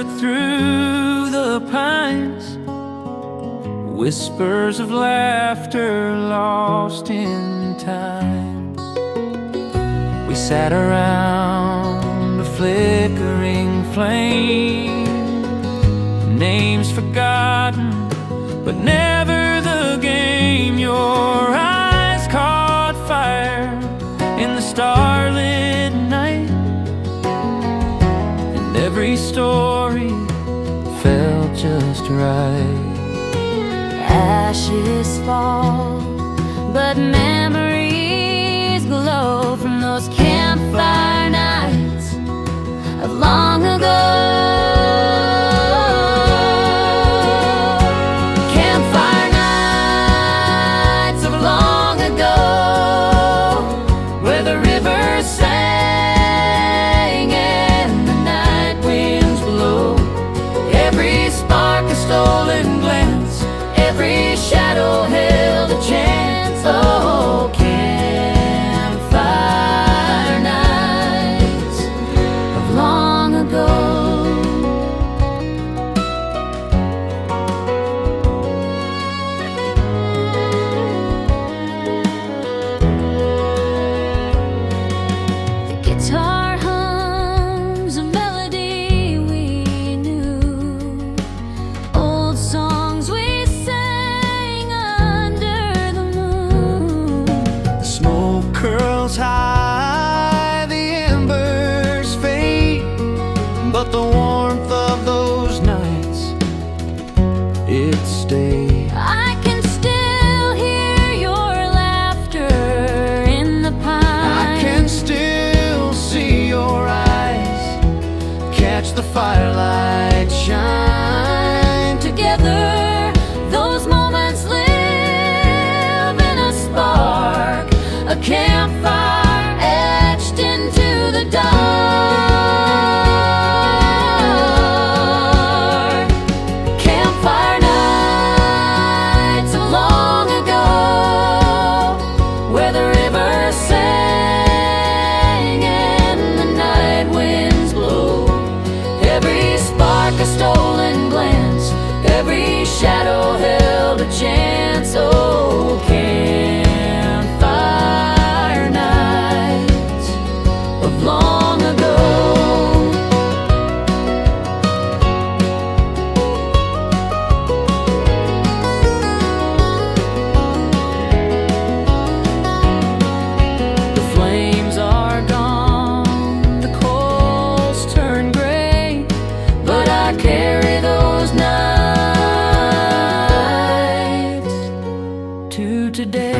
whispered through the pines, whispers of laughter lost in time. We sat around a flickering flame, names forgotten, but never the game. Your eyes caught fire in the starlit night, and every story felt just right. Ashes fall, but memories glow from those campfire nights of long ago. Campfire nights of long ago, where the river sang and the night winds blow. Every spark a stolen glance, every shadow held a chance. Oh, campfire nights of long ago. The guitar hums a melody we knew, old songs we sang under the moon. The smoke curls high, the embers fade, but the warmth of those nights, it stayed. I can still hear your laughter in the pines. I can still see your eyes catch the firelight shine. Together, those moments live in a spark, a campfire etched into the dark. Campfire nights of long ago, where the river sang and the night winds blow. Every spark a stolen glance, every shadow held a chance. Oh, campfire nights of long ago. The flames are gone, the coals turn gray, but I carry those nights to today.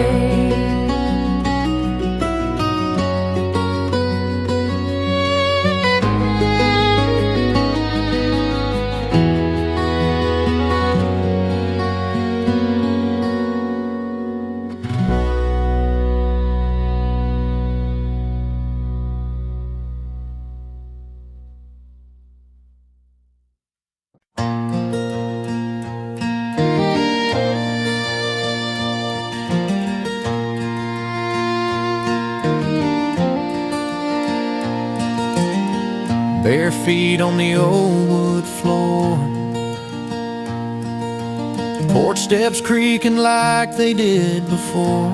Bare feet on the old wood floor, porch steps creaking like they did before.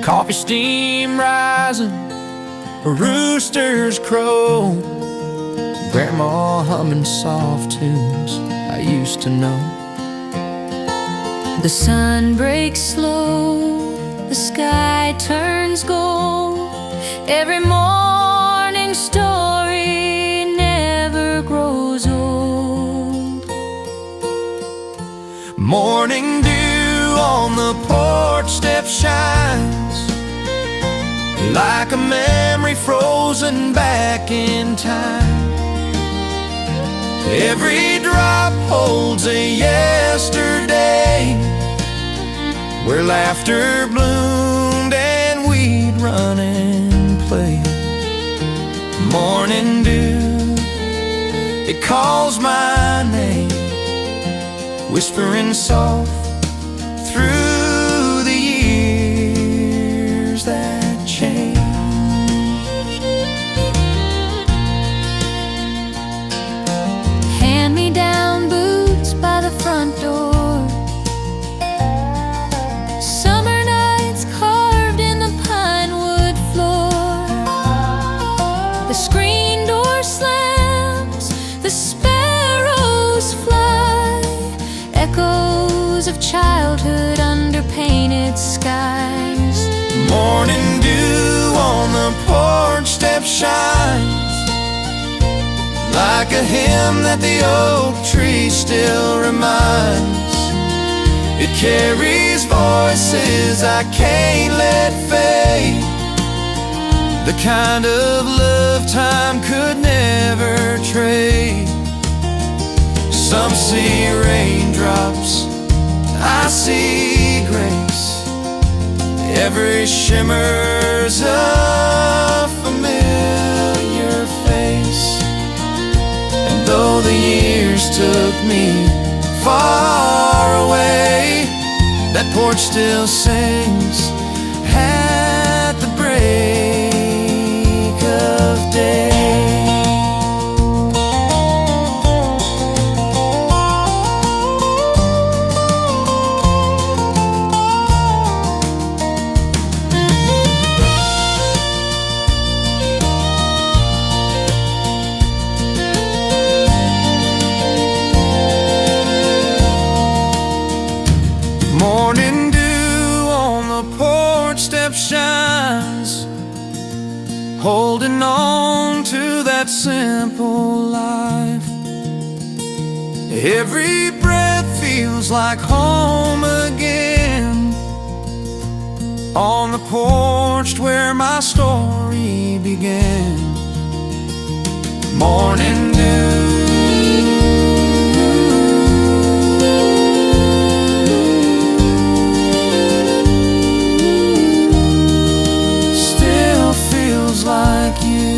Coffee steam rising, roosters crow, grandma humming soft tunes I used to know. The sun breaks slow, the sky turns gold. Every morning story never grows old. Morning dew on the porch step shines like a memory frozen back in time. Every drop holds a yesterday, where laughter bloomed and we'd run and play. Morning dew, it calls my name, whispering soft through the years that change. shadows of childhood under painted skies. Morning dew on the porch step shines like a hymn that the oak tree still reminds. It carries voices I can't let fade, the kind of love time could never trade. Some see raindrops, I see grace. Every shimmer's a familiar face. And though the years took me far away, that porch still sings at the break of day. Morning dew on the porch step shines, holding on to that simple life. Every breath feels like home again, on the porch where my story began. Morning dew, like you.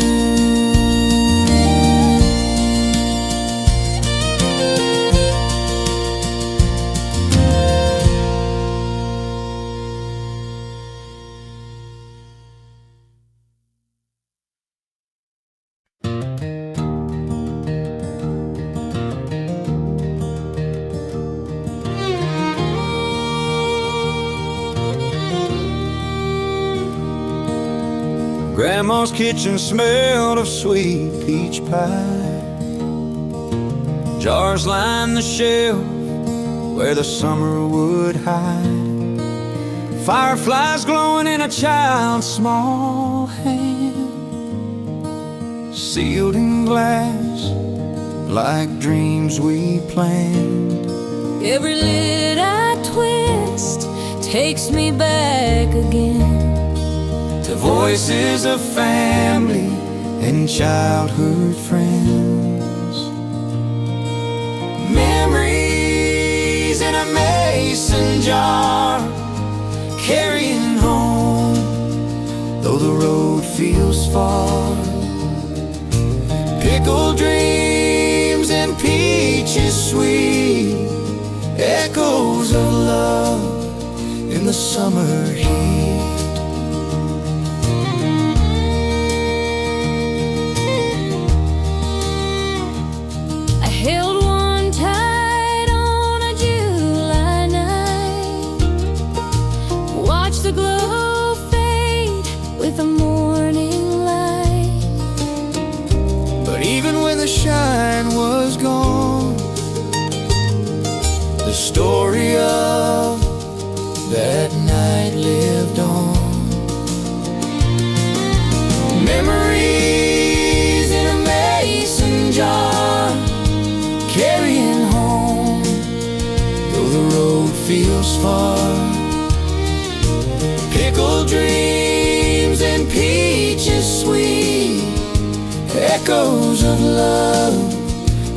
Grandma's kitchen smelled of sweet peach pie. Jars lined the shelf where the summer would hide. Fireflies glowing in a child's small hand, sealed in glass like dreams we planned. Every lid I twist takes me back again to voices of family and childhood friends. Memories in a mason jar, carrying home, though the road feels far. Pickled dreams and peaches sweet, echoes of love in the summer heat. Held one tight on a July night, watched the glow fade with the morning light. But even when the shine was gone, the story of that night lived on. Memories in a mason jar, carrying home, though the road feels far. Pickled dreams and peaches sweet, echoes of love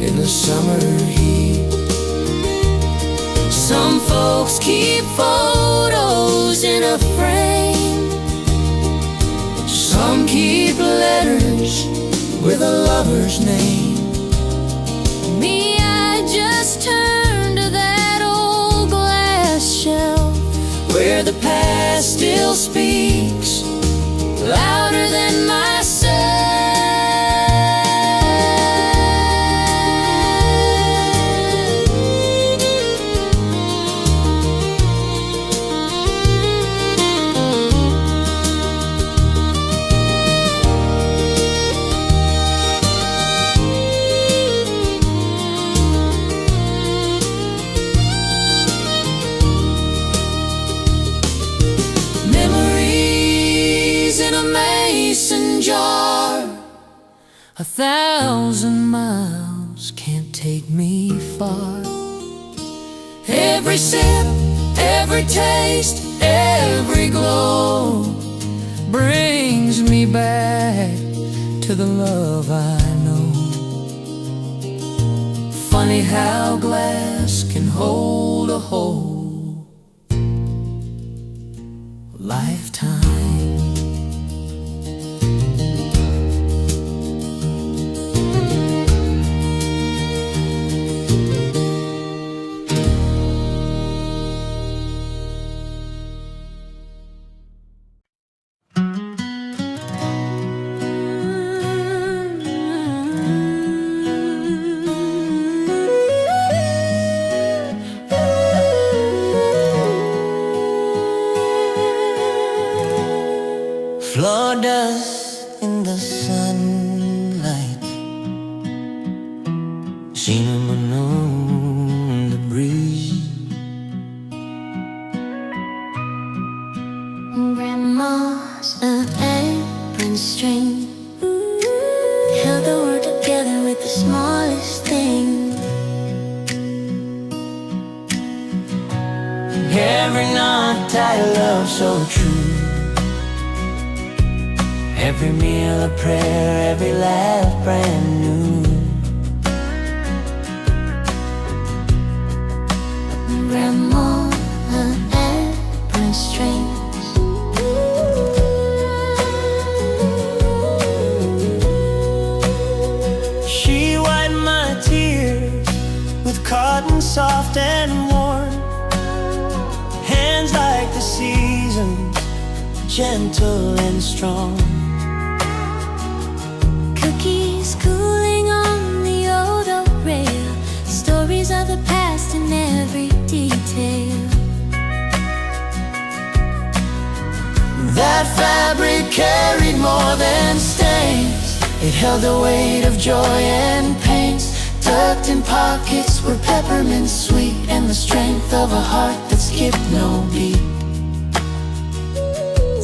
in the summer heat. Some folks keep photos in a frame, some keep letters with a lover's name. me, I just turned to that old glass shelf Where the past still speaks louder than myself. 1,000 miles can't take me far. Every sip, every taste, every glow brings me back to the love I know. Funny how glass can hold a whole lifetime. Floor dust in the sunlight, cinnamon on the breeze. Grandma's apron string held the world together with the smallest thing. Every night I love so true. Every meal a prayer, every laugh brand new. Grandma apron strings, She wiped my tears with cotton soft and warm. Hands like the seasons, gentle and strong. cookies cooling on the old oak rail, stories of the past in every detail. That fabric carried more than stains. It held the weight of joy and pains. Tucked in pockets were peppermint sweet, and the strength of a heart that skipped no beat.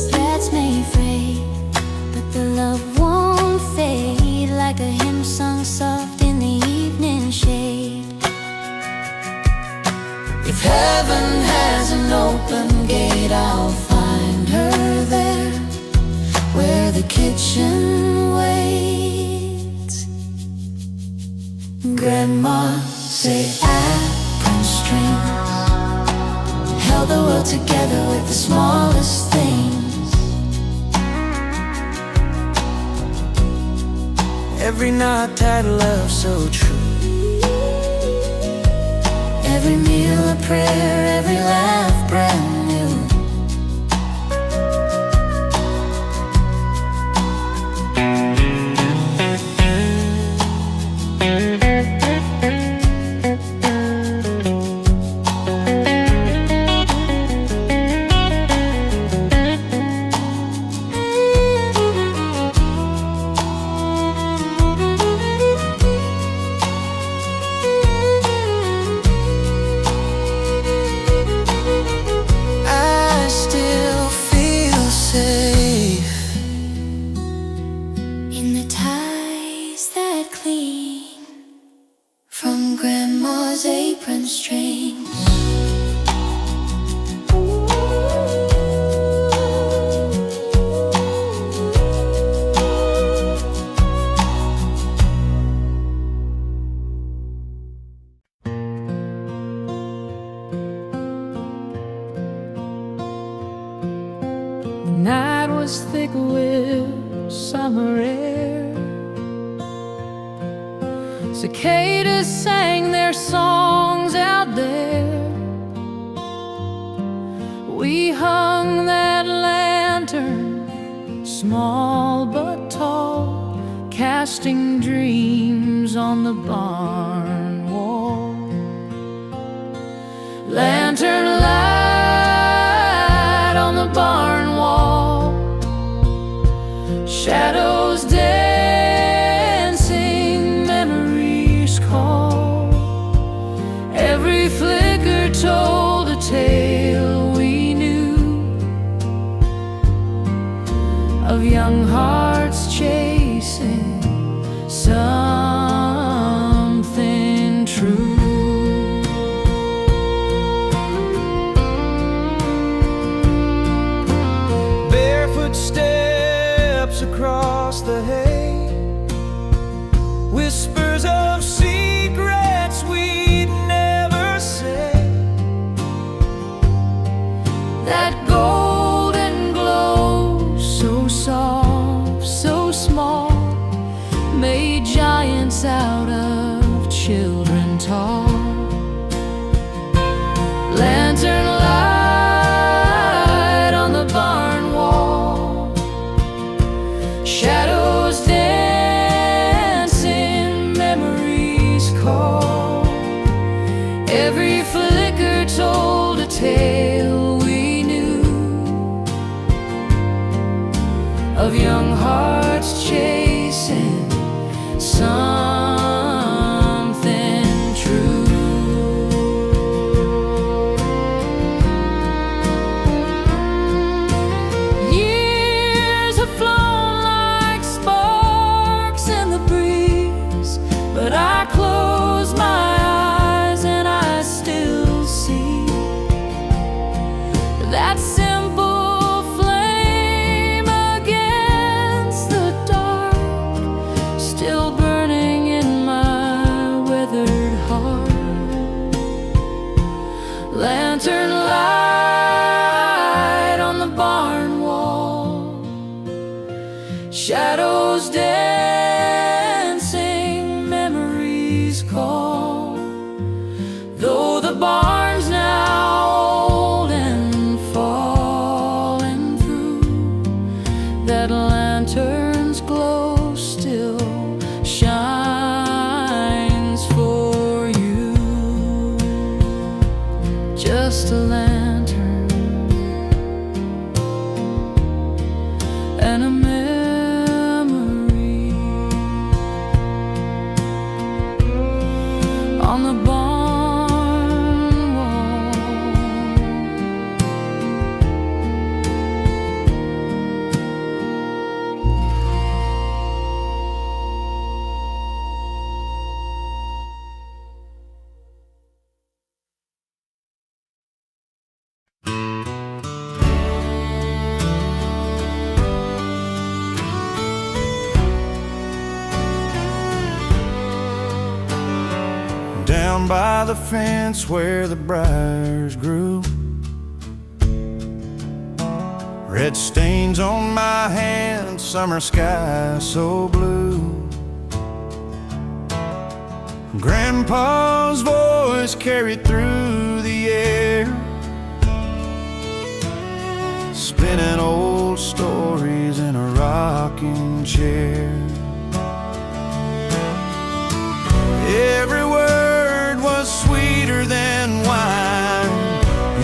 Slats may fray, but the love won't fade, like a hymn sung soft in the evening shade. If heaven has an open gate, I'll find her there, where the kitchen waits. Grandma say apron strings held the world together with the smallest things. Every night that love so true. Every meal a prayer, every laugh brand new. From Grandma's apron strings. The night was thick with summer air. Cicadas sang their songs out there. We hung that lantern, small but tall, casting dreams on the barn wall. Lantern light on the barn wall, shadows dancing, memories call. Every flicker told a tale we knew of young hearts chasing giants out of children tall. Lantern light on the barn wall, shadows dancing, memories call. Every flicker told a tale we knew of young hearts chasing something true. Years have flown like sparks in the breeze, but I close my eyes and I still see that simple flame against the dark, still burning in my weathered heart. Lantern light on the barn wall, shadows dancing, memories call. Though the barn's now old and fallen through, that lantern's glow still shines for you. Just a lantern and a memory on the barn wall. Down by the fence where the briars grew, red stains on my hands, summer sky so blue. Grandpa's voice carried through the air, spinning old stories in a rocking chair. Every word was sweeter than wine,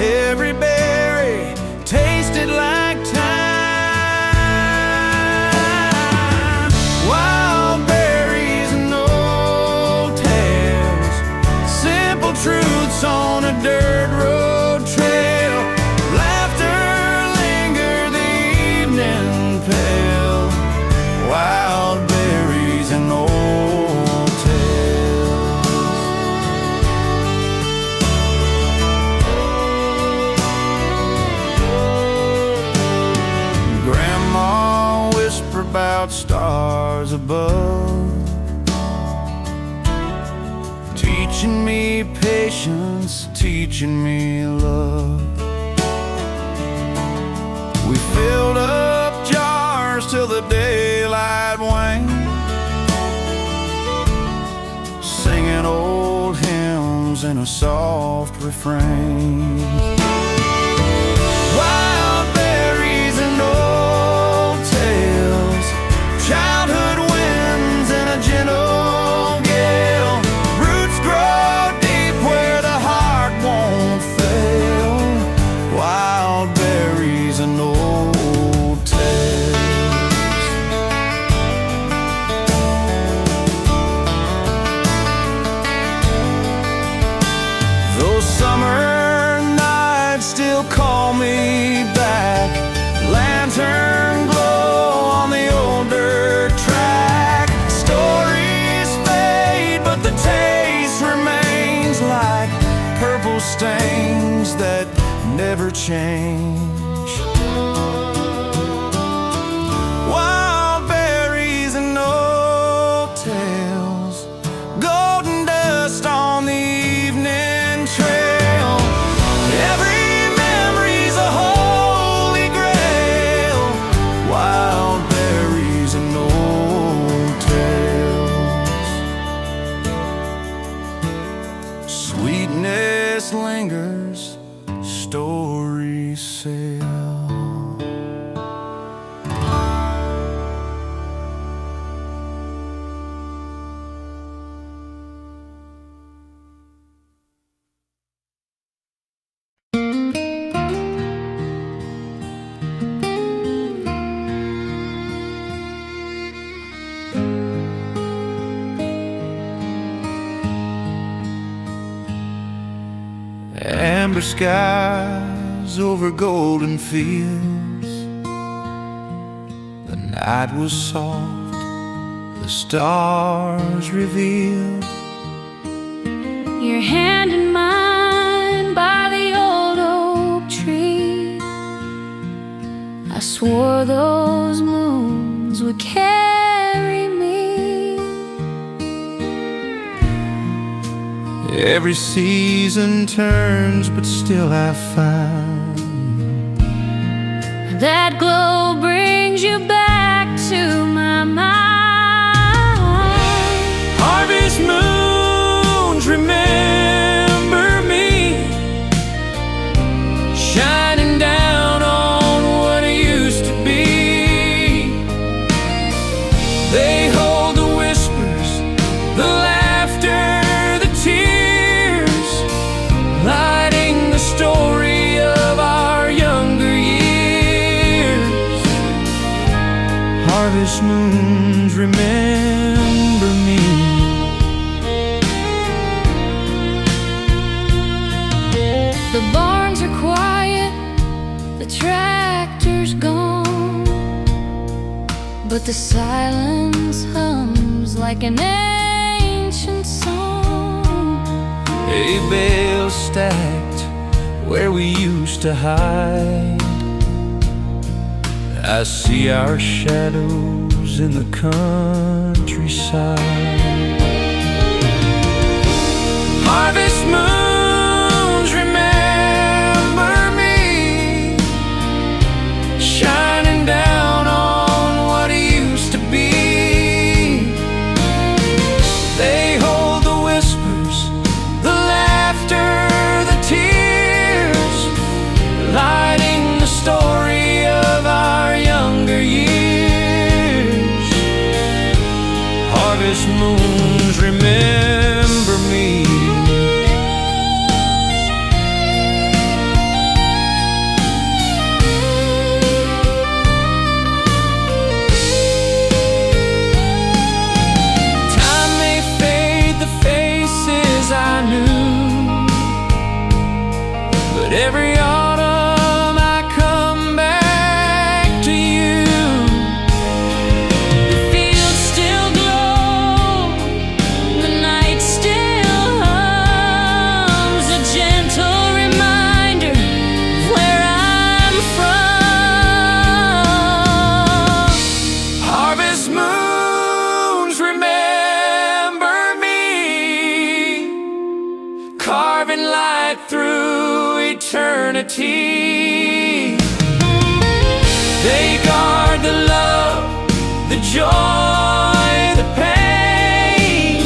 every berry tasted like time. Wild berries and old tales, simple truths on a dirt road trail. Laughter lingered the evening pale, wild berries and old about stars above, teaching me patience, teaching me love. We filled up jars till the daylight waned, singing old hymns in a soft refrain. Wild berries and old tales, childhood winds and a gentle gale. Roots grow deep where the heart won't fail. Wild berries and old tales. Those summer nights still call me back. Lantern glow on the old dirt track. Stories fade, but the taste remains like purple stains that never change. Wild berries and old tales, golden dust on the evening trail. Every memory's a holy grail. Wild berries and old tales. past lingers, stories sell. Amber skies over golden fields. The night was soft, the stars revealed. Your hand in mine by the old oak tree. I swore those moons would carry me. Every season turns, but still I find that glow brings you back to my mind. harvest moons remember me, shining down on what it used to be. They hold the whispers, the laughter, the tears, lighting the story of our younger years. Harvest moons remember me. The barns are quiet, the tractor's gone, but the silence hums like an ancient song. Hay bales stacked where we used to hide. I see our shadows in the countryside. Harvest moons remember me, shining down on what it used to be. They hold the whispers, the laughter, the tears, lighting the story of our younger years. Harvest moons remember me. Time may fade the faces I knew, but every autumn I come back to you. The fields still glow, the night still hums, a gentle reminder of where I'm from. Harvest moons remember me, carving light through eternity. They guard the love, the joy, the pain,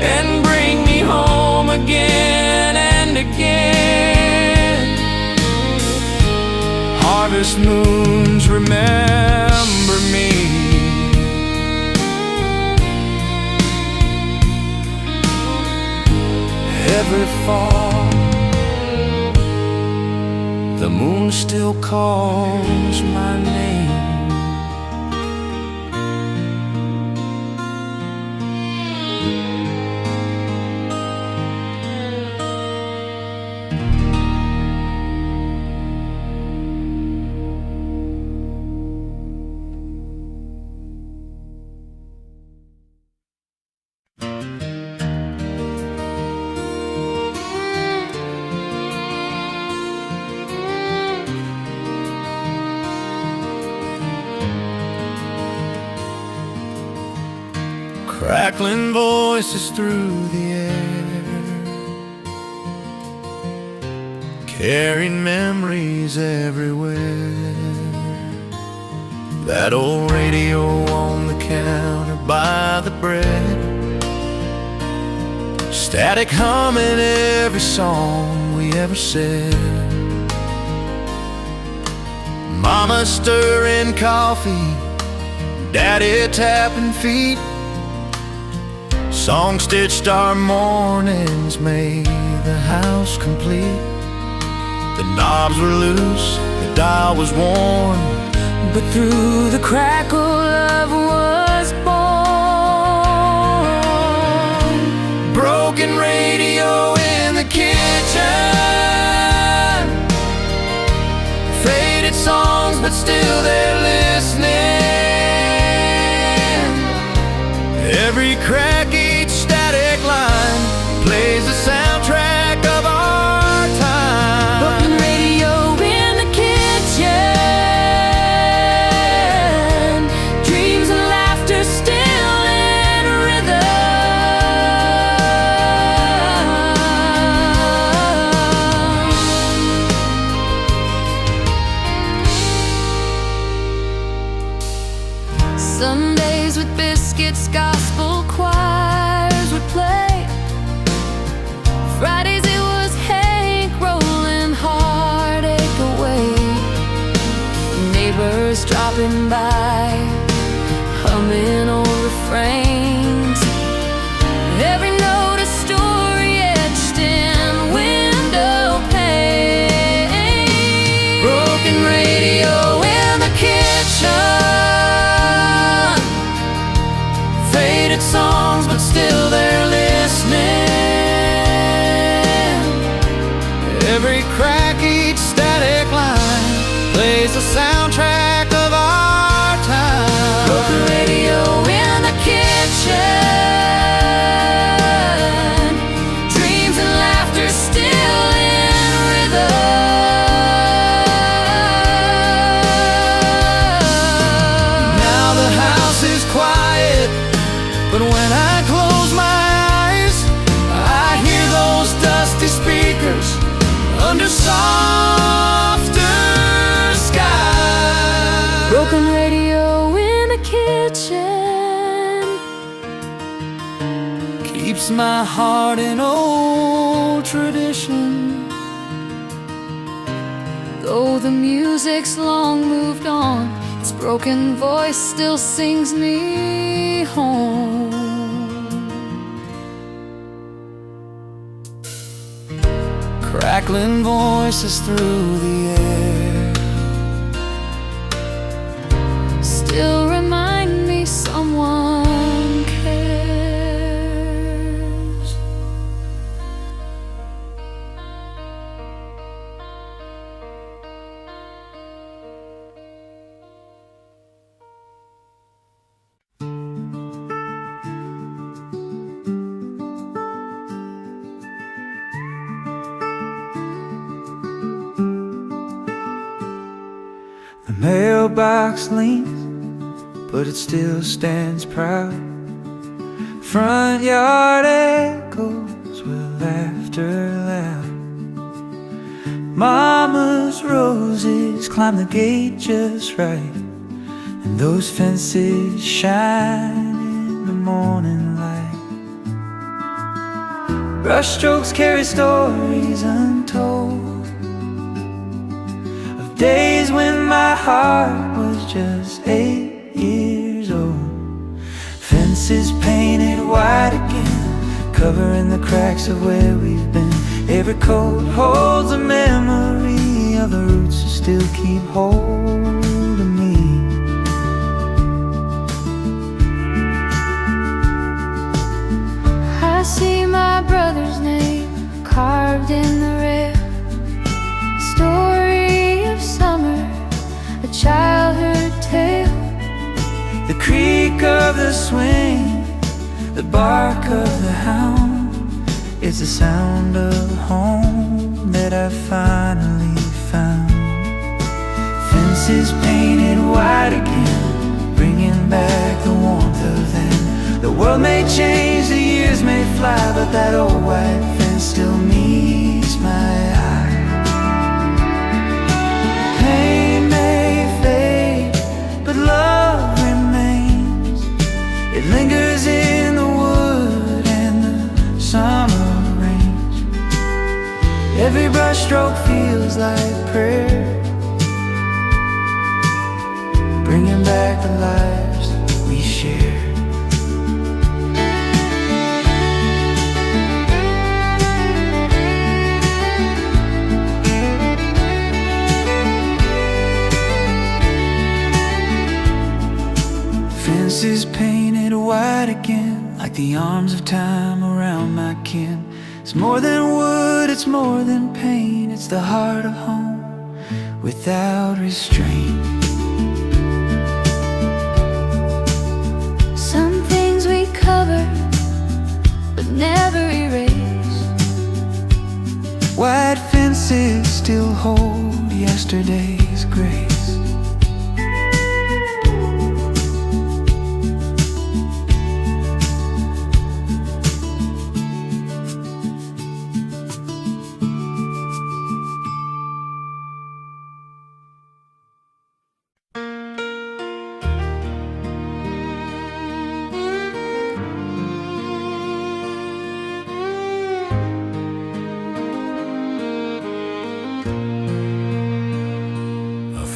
and bring me home again and again. Harvest moons remember me. Every fall, the moon still calls my name. Crackling voices through the air, carrying memories everywhere. That old radio on the counter by the bread Static humming every song we ever said. Mama stirring coffee, Daddy tapping feet. Song stitched our mornings, made the house complete. The knobs were loose, the dial was worn, but through the crackle love was born. Broken radio in the kitchen, faded songs but still they're listening. Every crack, each static line plays the soundtrack of our time. Broken radio in the kitchen, dreams and laughter still in rhythm. Sundays with biscuits, gospel choirs would play. Fridays it was Hank rolling heartache away. Neighbors dropping by, humming old refrains. Every note a story etched in window pane. Broken radio in the kitchen, faded songs but still they're listening. Every crack, each static line plays the soundtrack of our time. Broken radio in the kitchen, dreams and laughter still in rhythm. Now the house is quiet, but when I close my eyes, I hear those dusty speakers under softer skies. Broken radio in the kitchen Keeps my heart in old tradition. though the music's long moved on, its broken voice still sings me home. Crackling voices through the air Still remind me someone cares. The mailbox leans, but it still stands proud. Front yard echoes with laughter loud. Mama's roses climb the gate just right, and those fences shine in the morning light. Brushstrokes carry stories untold of days when my heart was just 8 years old. Fences painted white again, covering the cracks of where we've been. Every coat holds a memory of the roots that still keep holding me. I see my brother's name carved in the rail. Story of summer, a childhood tale. The creak of the swing, the bark of the hound, it's the sound of home that I finally found. Fences painted white again, bringing back the warmth of then. The world may change, the years may fly, but that old white fence still meets my eye. Pain may fade, but love remains. It lingers in the wood and the summer Every brushstroke feels like prayer, bringing back the lives we shared. Fences painted white again, like the arms of time around my kin. It's more than wood, it's more than pain. It's the heart of home without restraint. Some things we cover, but never erase. White fences still hold yesterday's grace.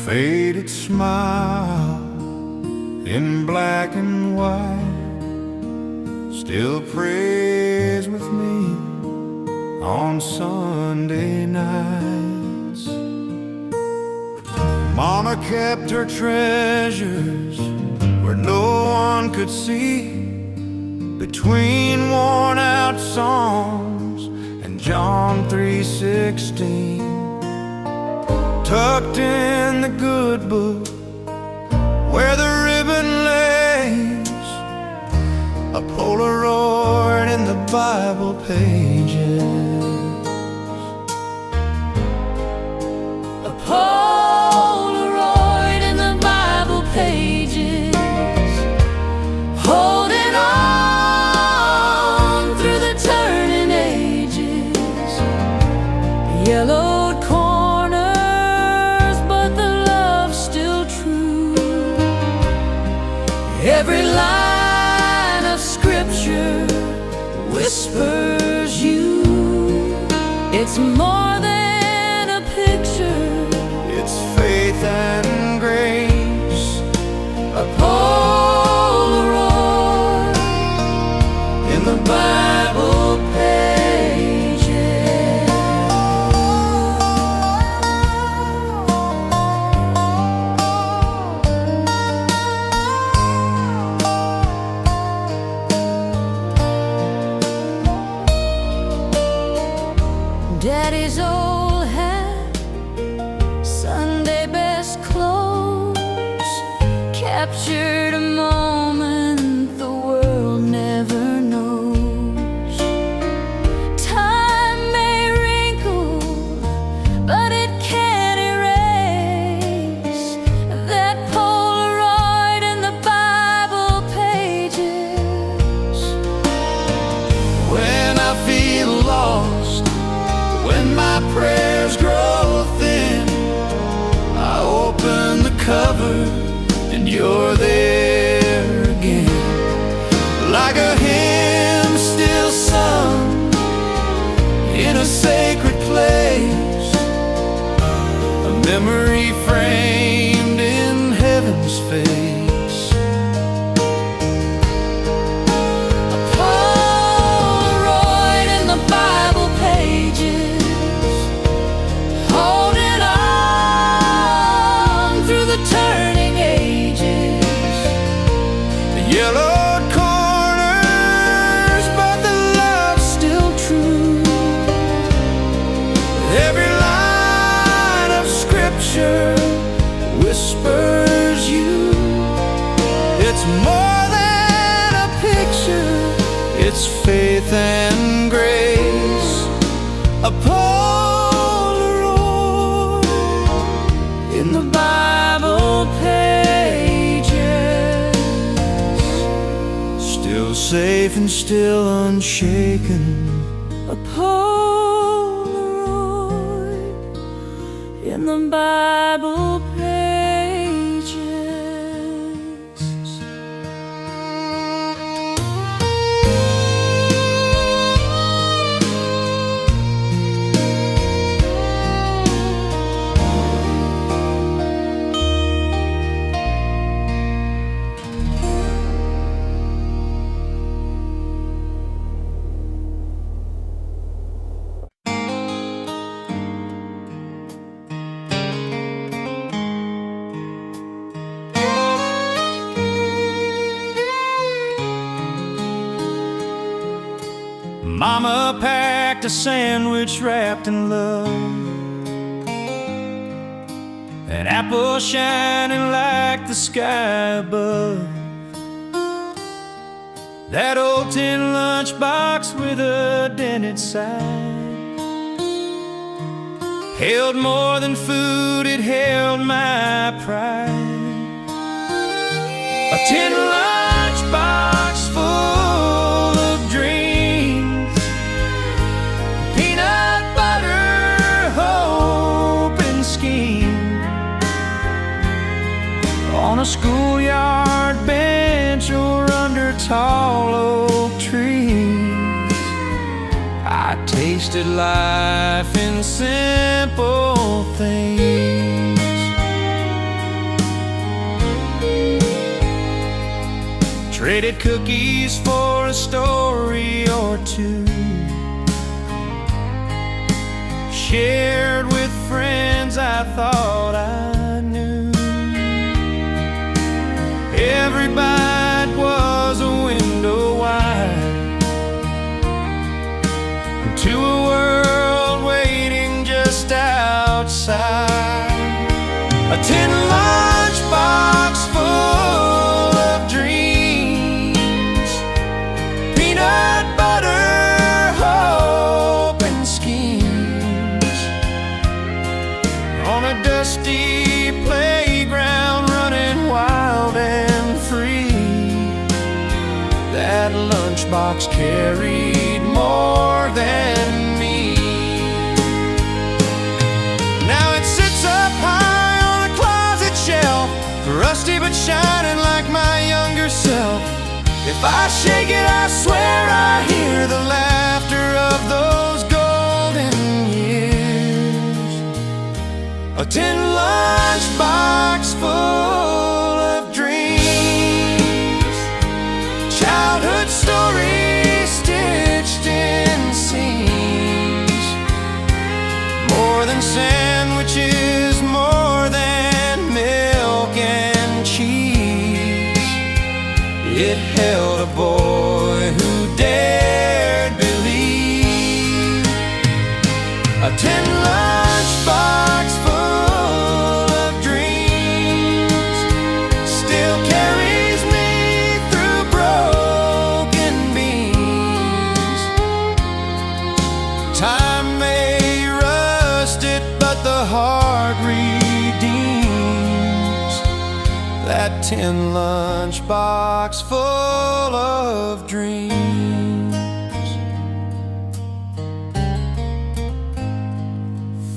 Faded smile in black and white still prays with me on Sunday nights. Mama kept her treasures where no one could see, between worn out songs and John 3:16. Tucked in the good book where the ribbon lays, a Polaroid in the Bible pages. A Polaroid in the Bible pages, holding on through the turning ages. Yellowed every line of scripture whispers you. It's more than a picture, it's faith and grace. a Polaroid in the Bible pages. Daddy's old hat, Sunday best clothes, captured a moment the world never knows. Time may wrinkle, but it can't erase that Polaroid in the Bible pages. When I feel lost, when my prayers grow thin, I open the cover and you're there again. Like a hymn still sung in a sacred place, a memory framed in heaven's face. A Polaroid in the Bible pages, holding on through the turning ages. The yellowed corners, but the love's still true. Every line of scripture whispers you. It's more than a picture, it's faith and grace. A Polaroid in the Bible pages, still safe and still unshaken. A Polaroid in the Bible pages. Mama packed a sandwich wrapped in love, an apple shining like the sky above. That old tin lunchbox with a dented side held more than food, it held my pride. A tin lunchbox full of dreams, peanut butter, hope and scheme. On a schoolyard bench or under tall oak trees, I tasted life in simple things. Traded cookies for a story or two, shared with friends I thought I knew. Every bite was a window wide to a world waiting just outside. A tin lunchbox full of dreams, peanut butter, hope and schemes. On a dusty playground running wild and free, that lunchbox carried more than me. Now it sits up high on a closet shelf, rusty but shining like my younger self. If I shake it, I swear I hear the laughter of those golden years. A tin lunchbox full of dreams, childhood stories stitched in seams. More than sandwiches, more than milk and cheese. It held a boy who dared believe. A tin lunchbox full of dreams still carries me through broken beams. Time may rust it, but the heart redeems. That tin lunchbox full of dreams.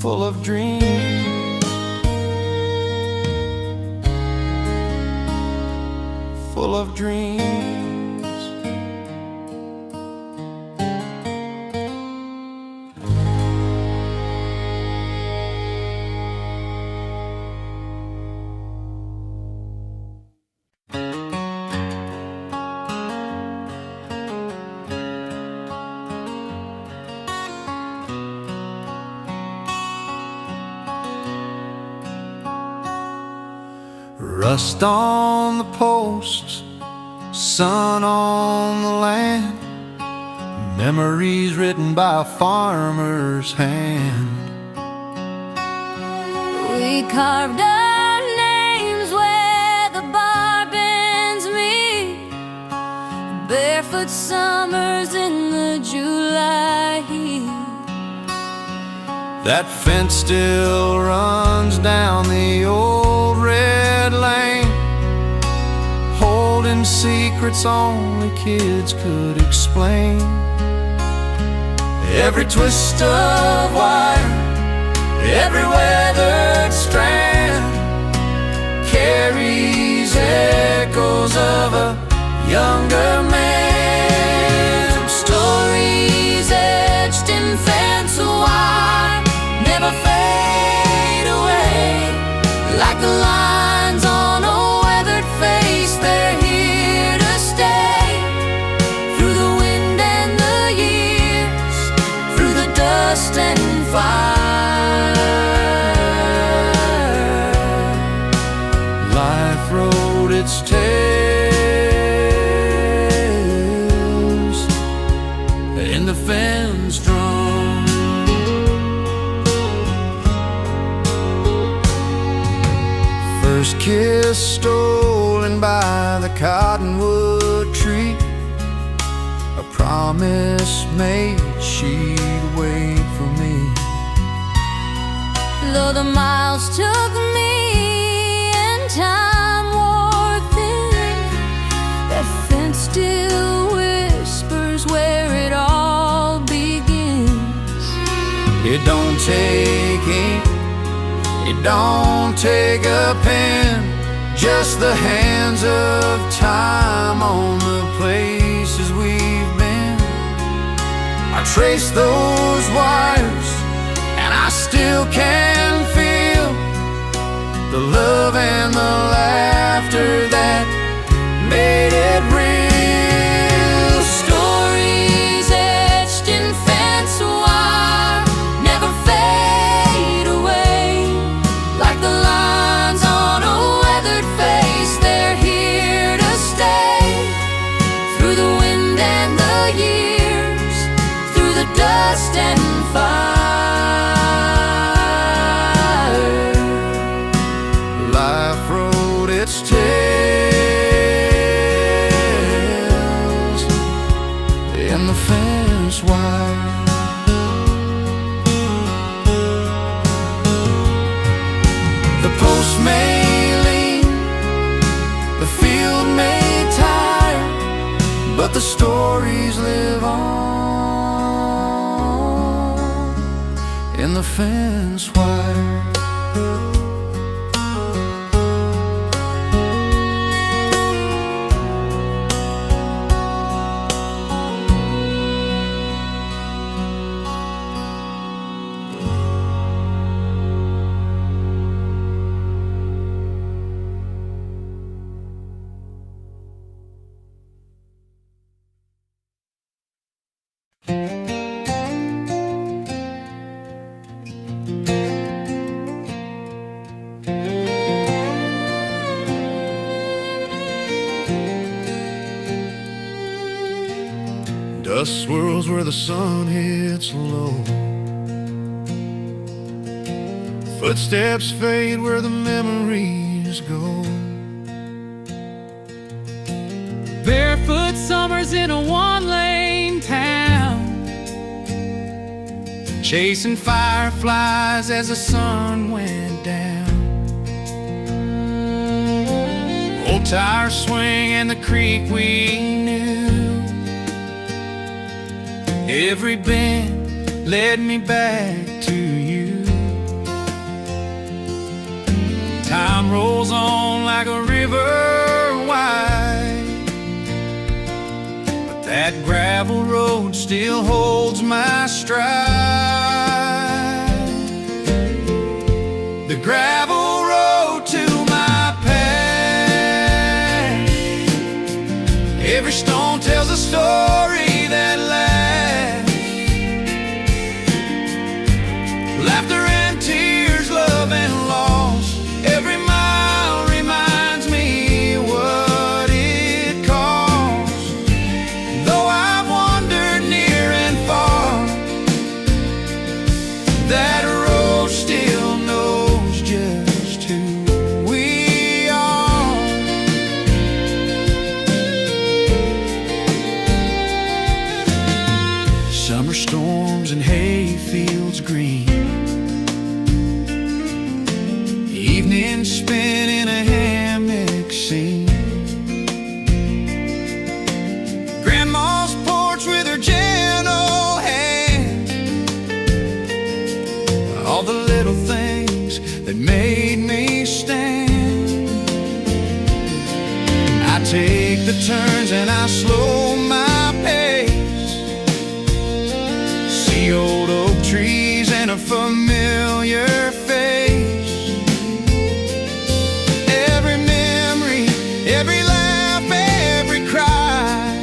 Full of dreams. Full of dreams. Rust on the posts, sun on the land, memories written by a farmer's hand. We carved our names where the bar bends meet, barefoot summers in the July heat. That fence still runs down the old red lane, holding secrets only kids could explain. Every twist of wire, every weathered strand carries echoes of a younger man. Some stories etched in fence wire never fade away, like the lines on a weathered face. They're here to stay, through the wind and the years, through the dust and fire. Life wrote its tale the fence drum. First kiss stolen by the cottonwood tree, a promise made she'd wait for me. Though the miles took me and time wore thin, that fence still whispers where it all begins. It don't take ink, it don't take a pen, just the hands of time on the places we've been. I trace those wires and I still can feel the love and the laughter that made it real. Stories etched in fence wire never fade away, like the lines on a weathered face. They're here to stay, through the wind and the years, through the dust and fire. Life wrote its tales in the fence wire. The post may lean, the field may tire, but the stories live on in the fence wire. Dust swirls where the sun hits low. Footsteps fade where the memories go. Barefoot summers in a one-lane town, chasing fireflies as the sun went down. Old tires swing and the creek we knew, every bend led me back to you. Time rolls on like a river wide, but that gravel road still holds my stride. The gravel road to my past, every stone tells a story that lasts. Laughter and tears, love and loss, every mile reminds me what it cost. Though I've wandered near and far, that road still knows just who we are. Summer storms and hay fields green, evening spent in a hammock scene, Grandma's porch with her gentle hand, all the little things that made me stand. I take the turns and I slow my pace, see old oak trees and a familiar face. Every laugh, every cry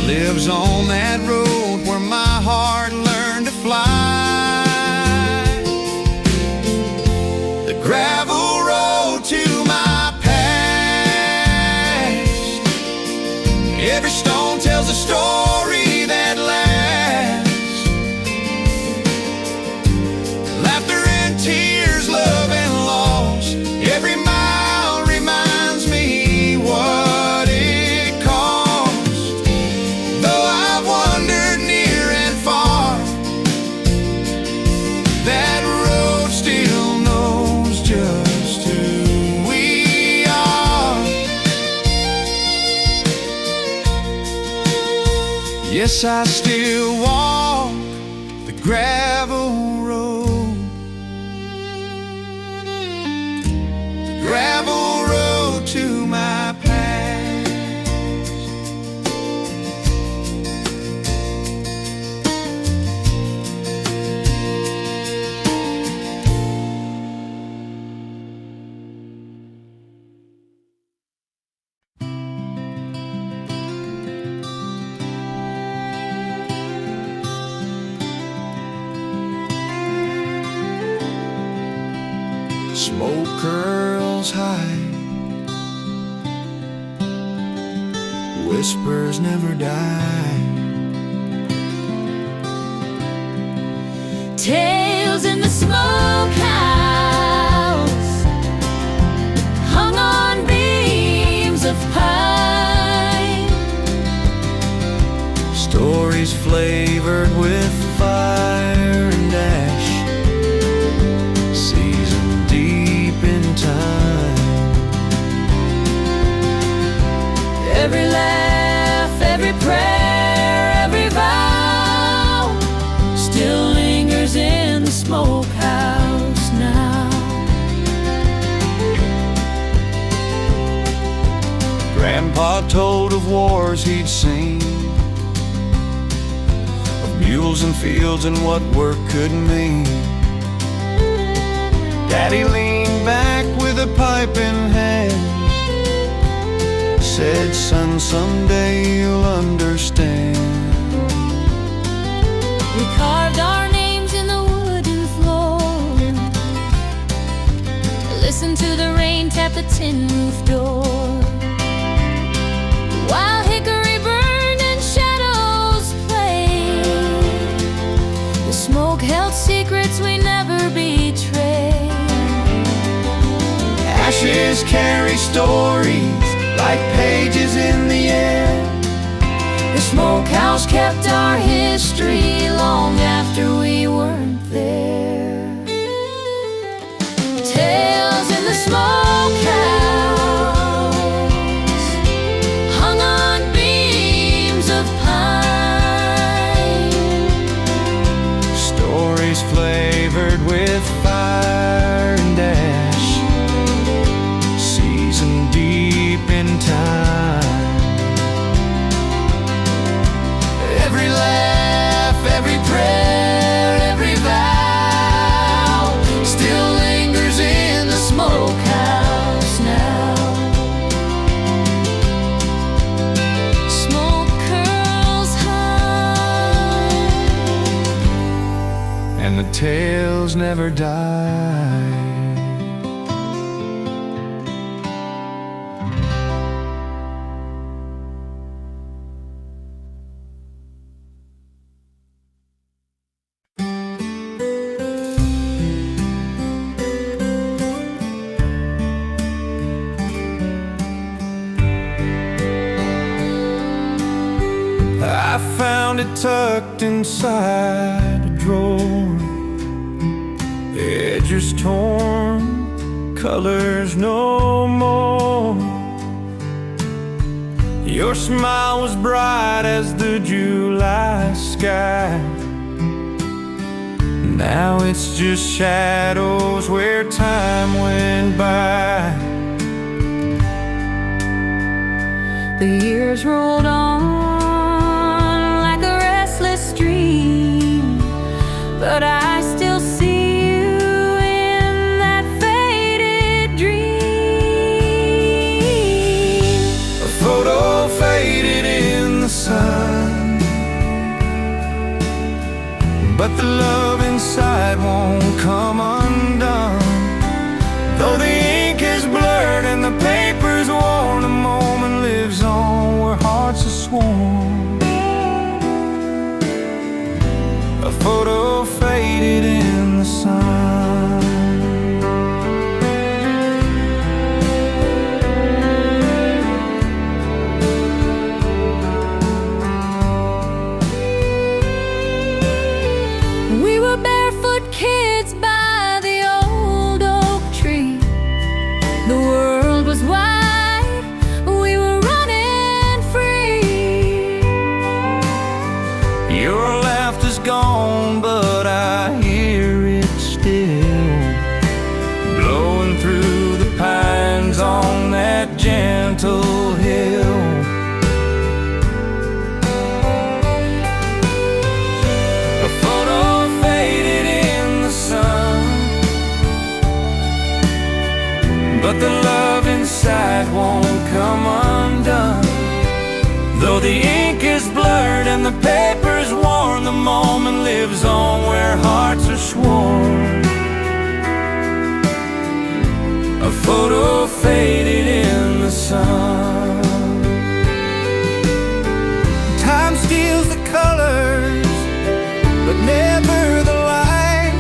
lives on that road where my heart learned to fly. The gravel road to my past, every stone tells a story that Yes, I still walk the gravel road, the gravel road to my past. Smoke curls high, whispers never die. Tales in the smokehouse, hung on beams of pine. Stories flavored with fire and ash, seasoned deep in time. Every laugh, every prayer, every vow still lingers in the smokehouse now. Grandpa told of wars he'd seen, of mules and fields and what work could mean. Daddy leaned back with a pipe in hand, said, son, someday you'll understand. We carved our names in the wooden floor, listened to the rain tap the tin roof door, while hickory burned and shadows played. The smoke held secrets we never betrayed. Ashes carry stories like pages in the air. The smokehouse kept our history long after we weren't there. Tales in the smokehouse, hung on beams of pine. Stories flavored with fire and ash, seasoned deep in time. Every laugh, every prayer, every vow still lingers in the smokehouse now. Smoke curls high, And the tales never die. I found it tucked inside a drawer, edges torn, colors no more. Your smile was bright as the July sky. Now it's just shadows where time went by. the years rolled on like a restless dream, but I still see you in that faded dream. A photo faded in the sun, but the love inside won't come undone. Though the ink is blurred and the paper's worn, the moment lives on where hearts are sworn. A photo faded in the sun. We were barefoot kids by the old oak tree. The world was wide, we were running free. Your laughter's gone, but I hear it still, blowing through the pines on that gentle hill. A photo faded in the sun, but the love inside won't come undone. Though the ink is blurred and the paper's worn, the moment lives on where hearts are sworn. A photo faded in the sun. Time steals the colors, but never the light.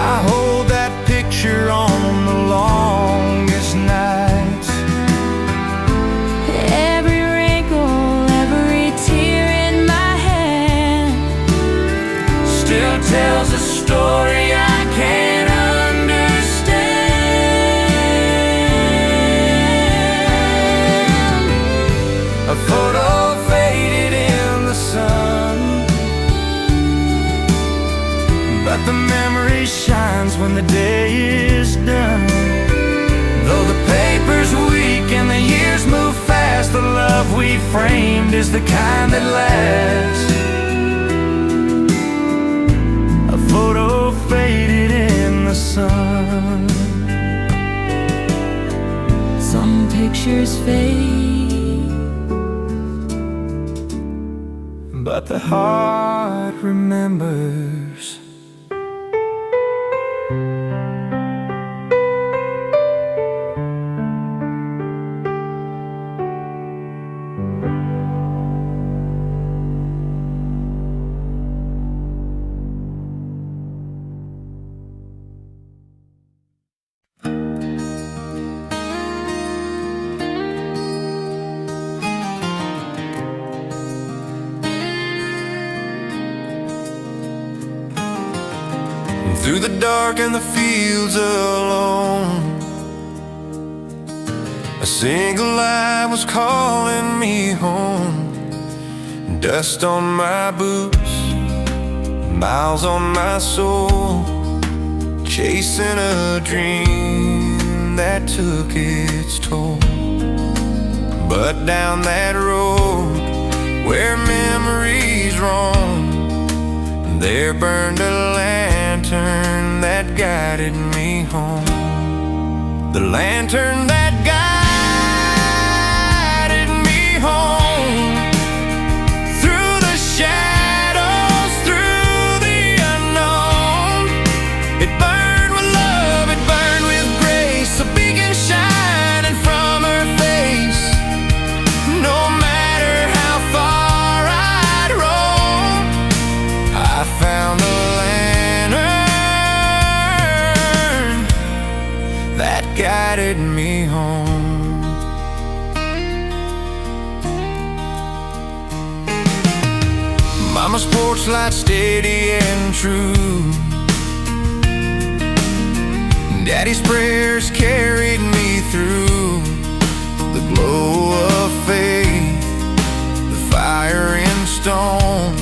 I hold that picture on the longest nights. Every wrinkle, every tear in my hand Still tells a story I can't understand. A photo faded in the sun, but the memory shines when the day is done. Though the paper's weak and the years move fast, the love we framed is the kind that lasts. A photo faded in the sun. Some pictures fade, But the heart remembers. Through the dark and the fields alone, a single light was calling me home. Dust on my boots, miles on my soul, chasing a dream that took its toll. But down that road where memories roam, there burned a lantern that guided me home. The lantern that guided me home. Through the shadows, through the unknown. It burned with love, it burned with grace, a beacon shining from her face. No matter how far I'd roam, I found a lantern that guided me home. Mama's porch light steady and true, Daddy's prayers carried me through. The glow of faith, the fire in stone,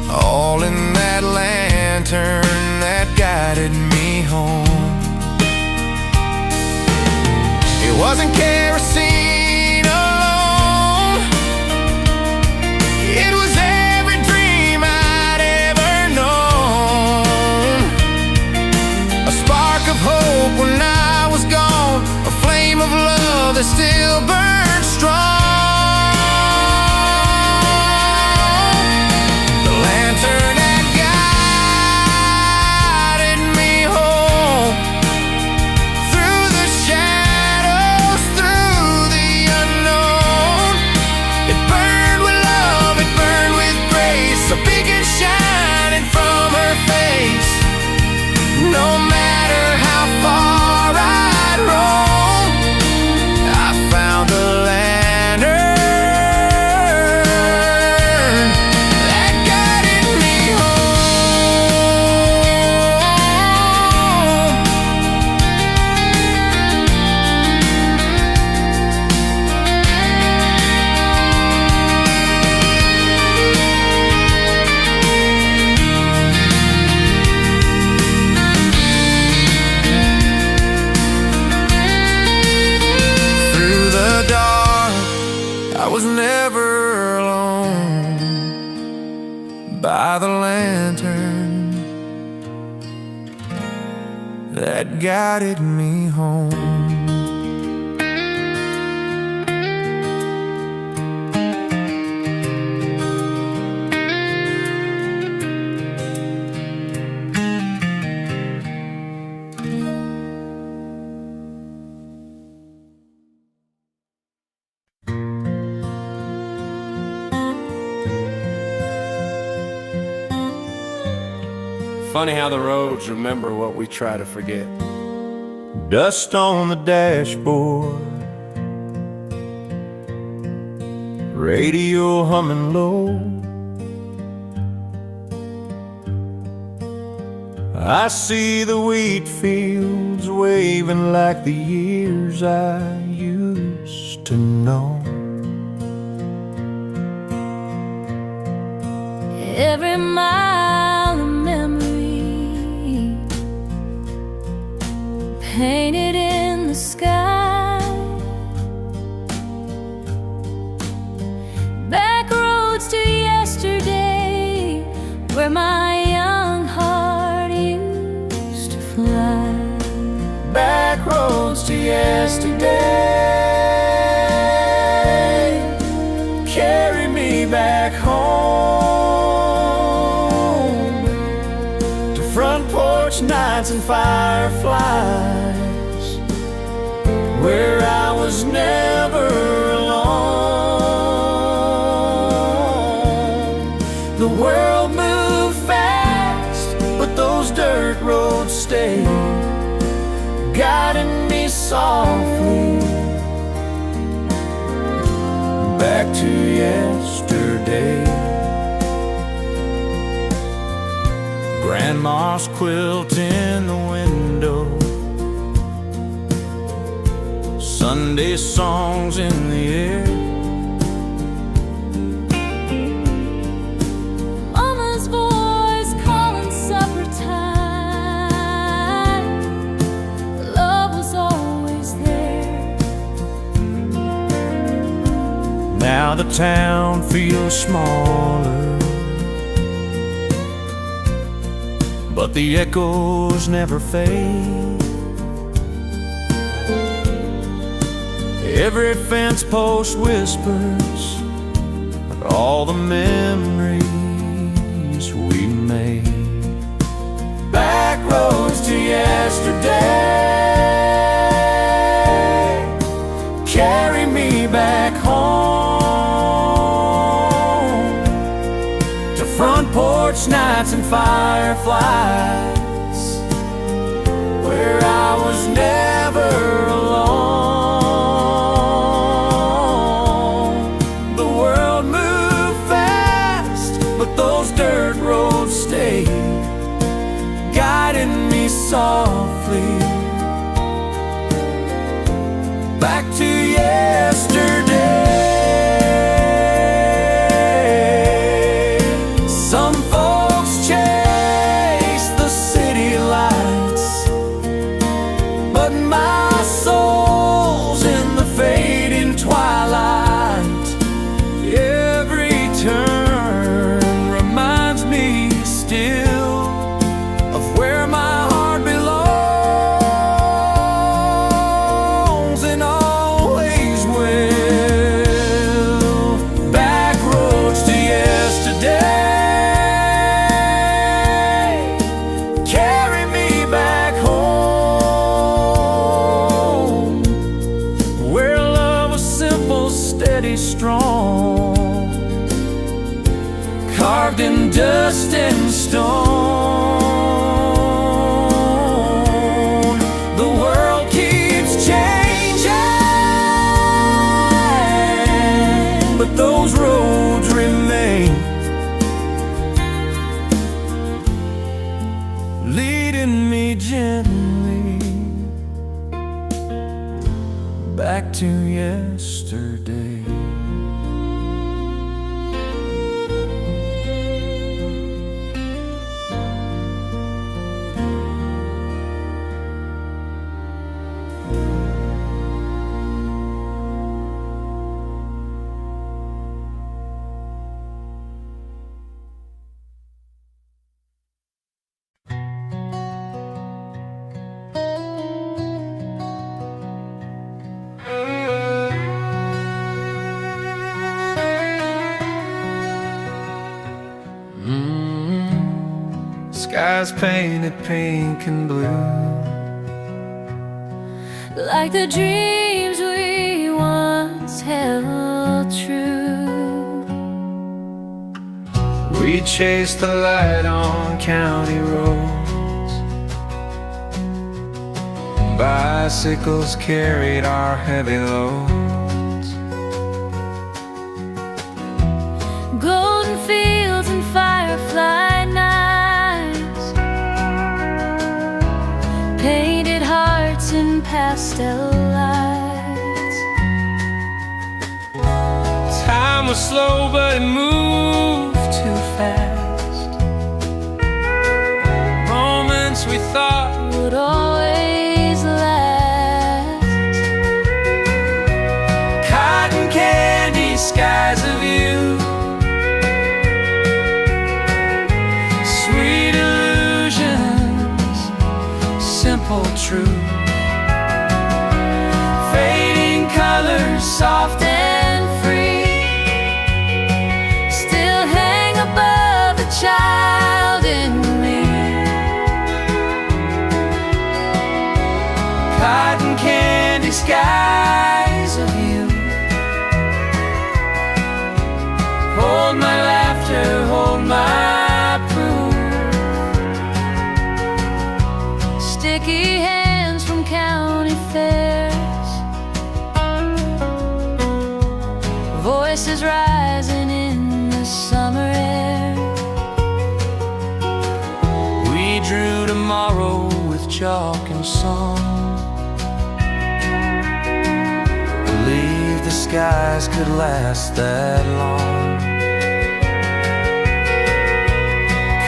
all in that lantern that guided me home. It wasn't kerosene alone, it was every dream I'd ever known. A spark of hope when I was gone, a flame of love that still burns strong. The lantern that guided me home. Through the shadows, through the unknown. It burned with love, it burned with grace, a beacon shining from her face. No matter how far I'd roam, I found a lantern by the lantern that guided me home. Funny how the roads remember what we try to forget. Dust on the dashboard, radio humming low. I see the wheat fields waving like the years I used to know. Every mile of memory painted in the sky. Back roads to yesterday, where my young heart used to fly. Back roads to yesterday, carry me back home, to front porch nights and fireflies, where I was never alone. The world moved fast, but those dirt roads stayed, guiding me softly back to yesterday. Grandma's quilt in the window, Sunday songs in the air. Mama's voice calling supper time. Love was always there. Now the town feels smaller, but the echoes never fade. Every fence post whispers all the memories we made. Back roads to yesterday, carry me back home, to front porch nights and fireflies, where I was never alone. The world moved fast, but those dirt roads stayed, guiding me softly back to yesterday. Some folks chase the city lights, but my soul's in the fading twilight. Every turn reminds me still of where my heart belongs and always will. Back roads to yesterday, carry me back home, where love was simple, steady, strong, carved in dust and stone. The world keeps changing, but those roads remain, leading me gently back to yesterday. skies painted pink and blue. Like the dreams we once held true. We chased the light on county roads. Bicycles carried our heavy loads. Golden fields and firefly nights, painted hearts and pastel lights. Time was slow but it moved too fast. Moments we thought Would always last. cotton candy skies of you, sweet illusions, simple true, fading colors soft and free, Still hang above the child in me. cotton candy skies of you. Hold my laughter, hold my proof. Sticky hands from county fairs, voices rising in the summer air. We drew tomorrow with chalk and song. Believed the skies could last that long.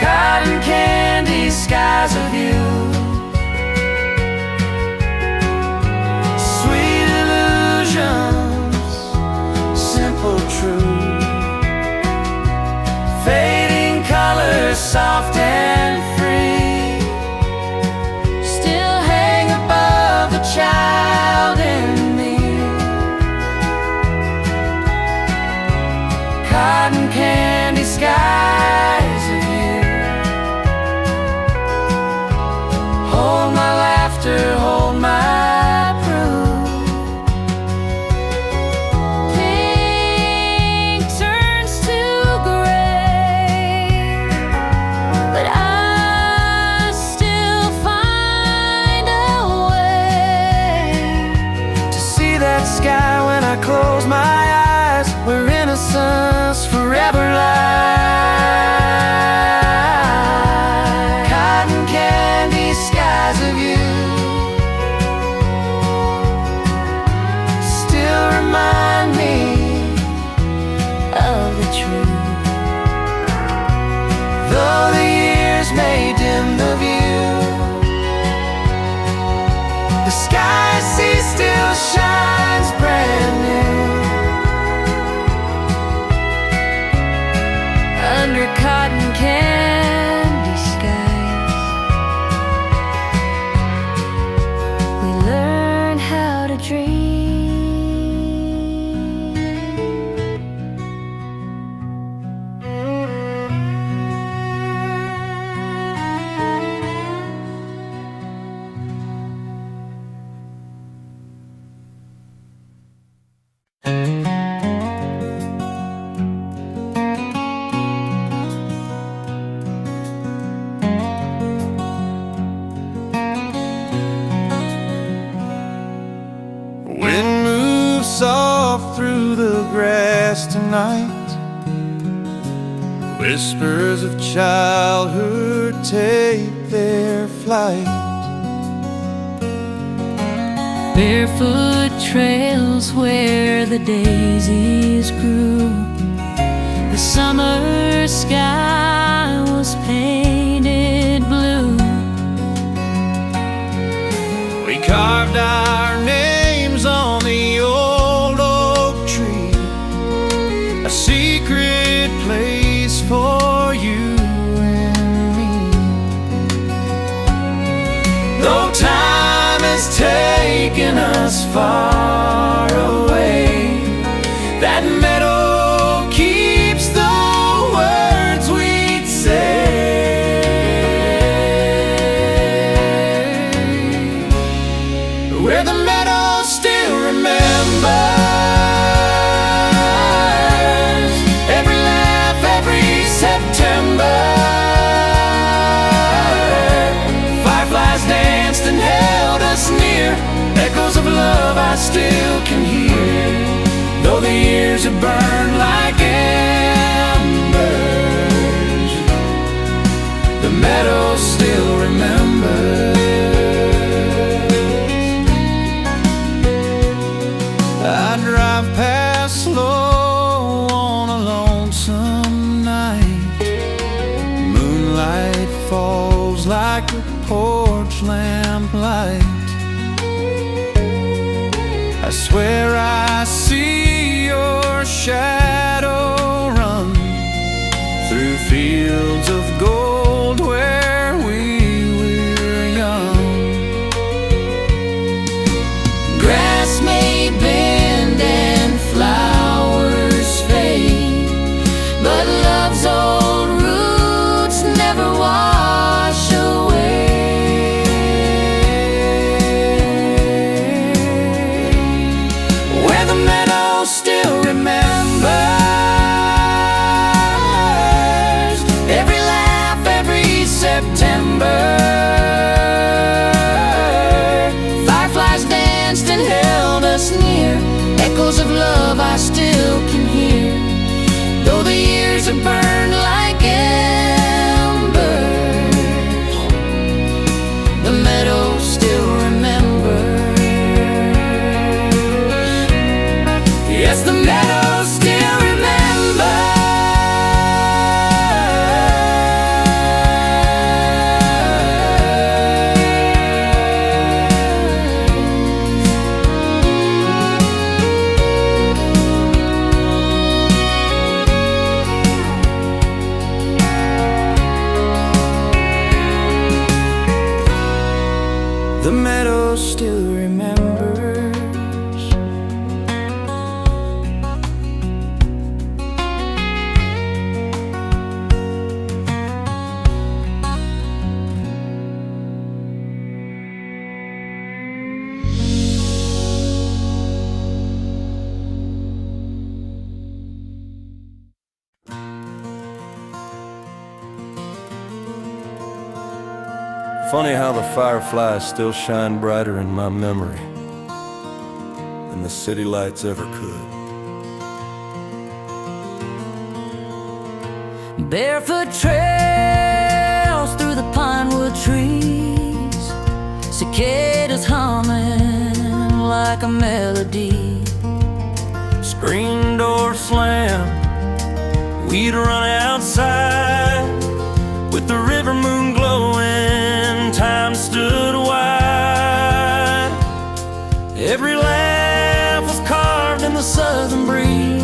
Cotton candy skies of you, sweet illusions, simple true, fading colors soft and free, Still hang above the child in me. Cotton candy skies of you. Hold my laughter, hold my proof. Pink turns to gray, but I still find a way To see that sky when I close my eyes, where innocence forever lies. Cotton candy skies of you still remind me of the truth. though the years may dim the view. The sky I see still shines brand new Under cotton candy skies, we learn how to dream. Wind moves soft through the grass tonight. Whispers of childhood take their flight. Barefoot trails where the daisies grew. The summer sky was painted blue. We carved our names on the old oak tree, a secret place for you and me. Though time has taken us far away, that meadow keeps the words we'd say. love I still can hear, though the years have burned like embers. The meadow still remembers. I drive past slow on a lonesome night. Moonlight falls like a porch lamp light. I swear I see your shadow run through fields of gold where we were young. Grass may bend and flowers fade, but love's old roots never wash away. Where the meadow still remembers every laugh, every September. Fireflies danced and held us near, echoes of love I still can hear, though the years have burned like embers. The meadow still remembers. Yes, the meadow still remembers. The meadow still remembers. Funny how the fireflies still shine brighter in my memory than the city lights ever could. Barefoot trails through the pinewood trees, cicadas humming like a melody. Screen door slam, we'd run outside with the river moon glowing, time stood wide. Every laugh was carved in the southern breeze.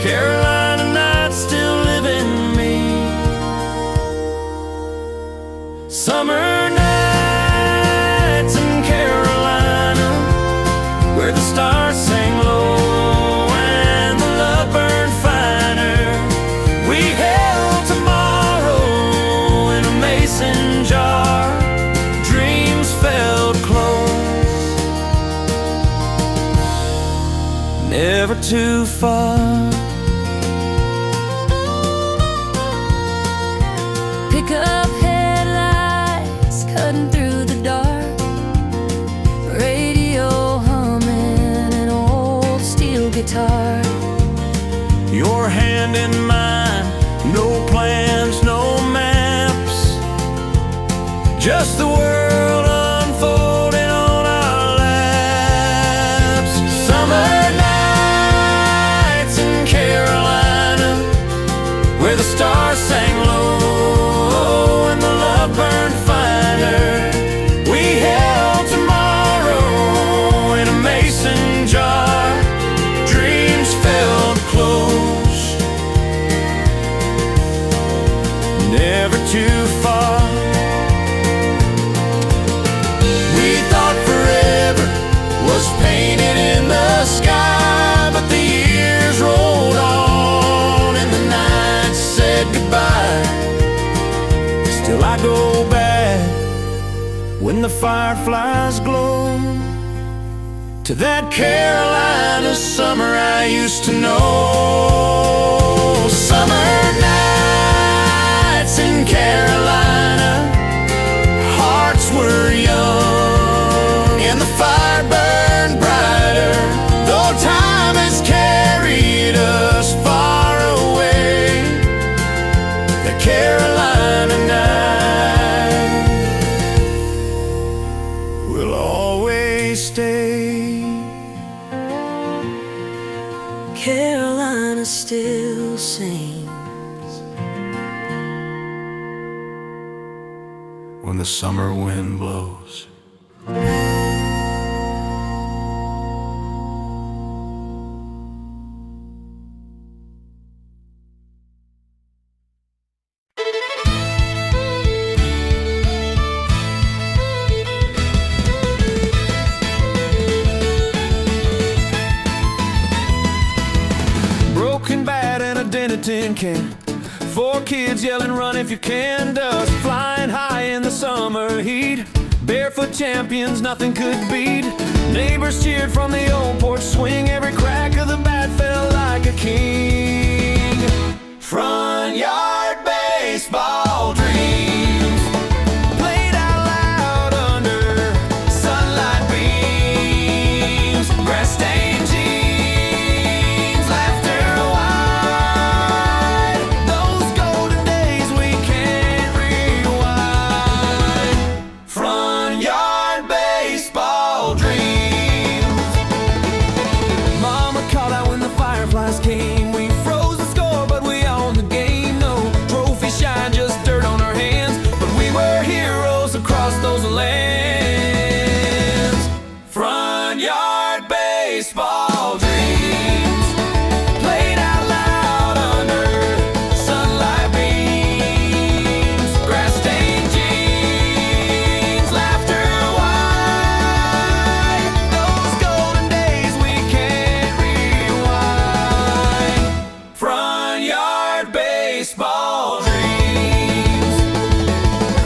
Carolina nights still live in me. Summer nights in Carolina, where the stars sang low and the love burned finer. We held tomorrow in a mason jar. Dreams felt close, never too far. Pick up headlights cutting through the dark, radio humming an old steel guitar. Your hand in mine, no plans, no maps, just the world unfolding on our laps. Summer nights in Carolina, where the stars sang low and the love burned finer. We held tomorrow in a mason jar. Dreams felt close, never too far. We thought forever was painted in the sky, but the years rolled on and the night said goodbye. Still I go back when the fireflies glow to that Carolina summer I used to know. Summer nights in Carolina, hearts were young sings. When the summer wind blows. Broken, bad, and a dented tin can. 4 kids yelling, run if you can. Dust flying high in the summer heat. Barefoot champions, nothing could beat. Neighbors cheered from the old porch swing. Every crack of the bat felt like a king. Front yard baseball dreams played out loud under sunlight beams. Grass-stained jeans, laughter wide. Those golden days we can't rewind. Front yard baseball dreams. Mama called out when the fireflies came. We froze the score, but we owned the game. No trophy shine, just dirt on our hands. But we were heroes across those lands. Front yard baseball dreams played out loud under sunlight beams. Grass-stained jeans, laughter wide. Those golden days we can't rewind. Front yard baseball dreams.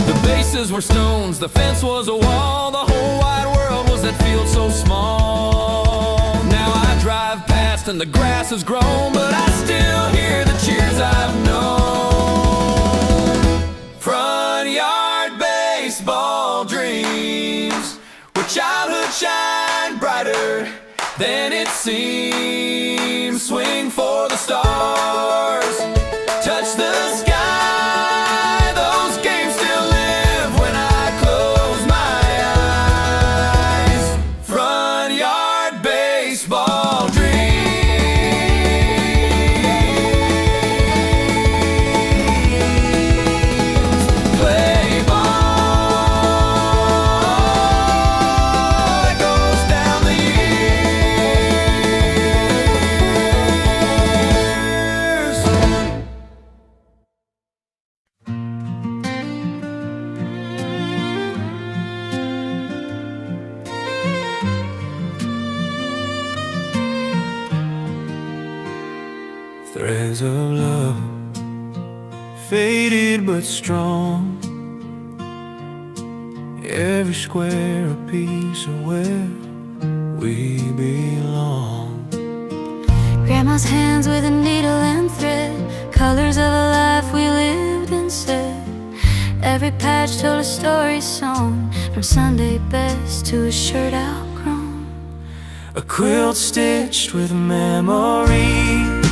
The bases were stones, the fence was a wall. The whole wide world was that field so small. Now I drive past and the grass has grown, but I still hear the cheers I've known. Front yard baseball dreams, where childhood shined brighter than it seems. Swing for the stars, touch the sky. Those games still live when I close my eyes. Front yard baseball dreams. Play ball, it goes down the years. Threads of love, faded but strong. Every square a piece of where we belong. Grandma's hands with a needle and thread, colors of a life we lived and said. Every patch told a story song, from Sunday best to a shirt outgrown. A quilt stitched with memories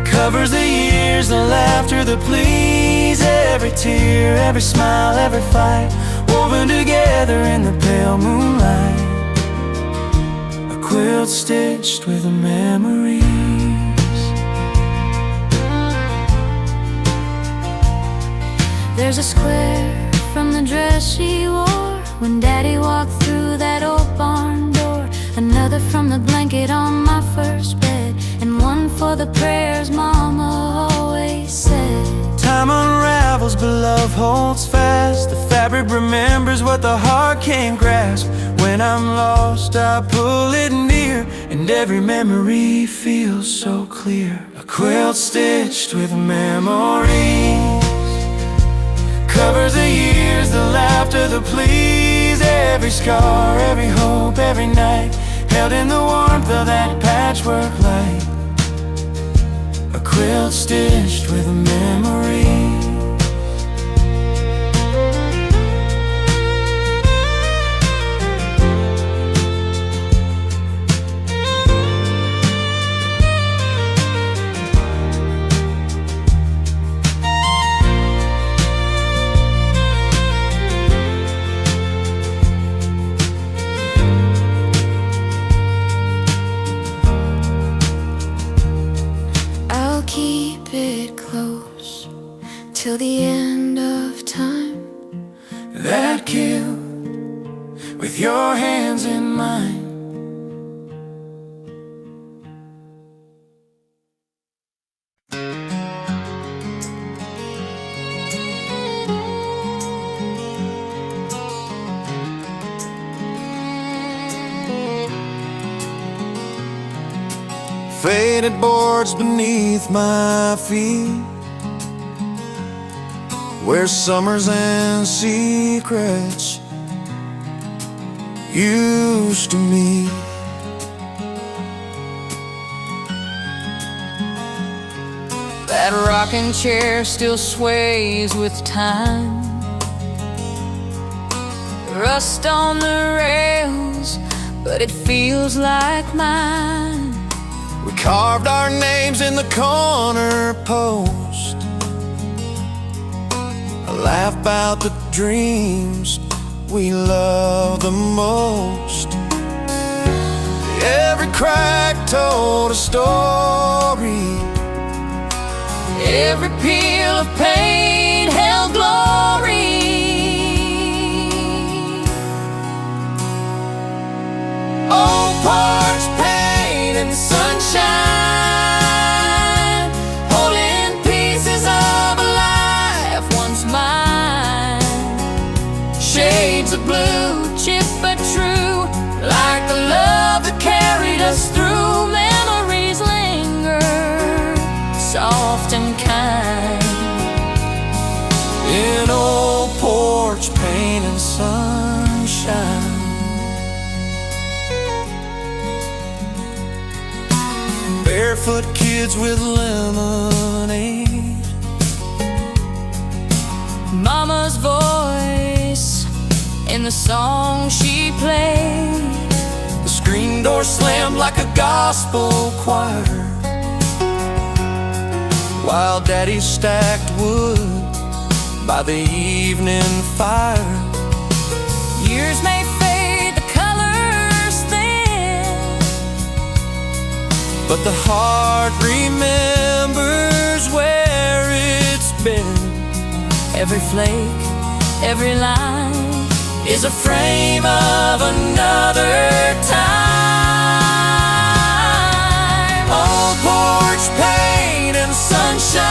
covers the years, the laughter, the pleas. Every tear, every smile, every fight, woven together in the pale moonlight. A quilt stitched with memories. There's a square from the dress she wore when Daddy walked through that old barn door. Another from the blanket on my first bed, and one for the prayers Mama always said. Time unravels, but love holds fast. The fabric remembers what the heart can't grasp. When I'm lost, I pull it near, and every memory feels so clear. A quilt stitched with memories covers the years, the laughter, the pleas. Every scar, every hope, every night, held in the warmth of that patchwork light. A quilt stitched with memories. keep it close till the end of time. That kill with your hands in mine. Faded boards beneath my feet, where summers and secrets used to meet. That rocking chair still sways with time. Rust on the rails, but it feels like mine. We carved our names in the corner post. I laugh about the dreams we love the most. Every crack told a story. Every peel of pain held glory. Old parched pain and sunshine, Holding pieces of a life once mine. shades of blue, Chip but true, like the love that carried us through. Memories linger, soft and kind. in old porch pain and sunshine. Barefoot kids with lemonade, Mama's voice in the song she played. the screen door slammed like a gospel choir, while Daddy stacked wood by the evening fire. Years may fade, the colors thin, But the heart remembers where it's been. every flake, every line Is a frame of another time. Old porch pain and sunshine,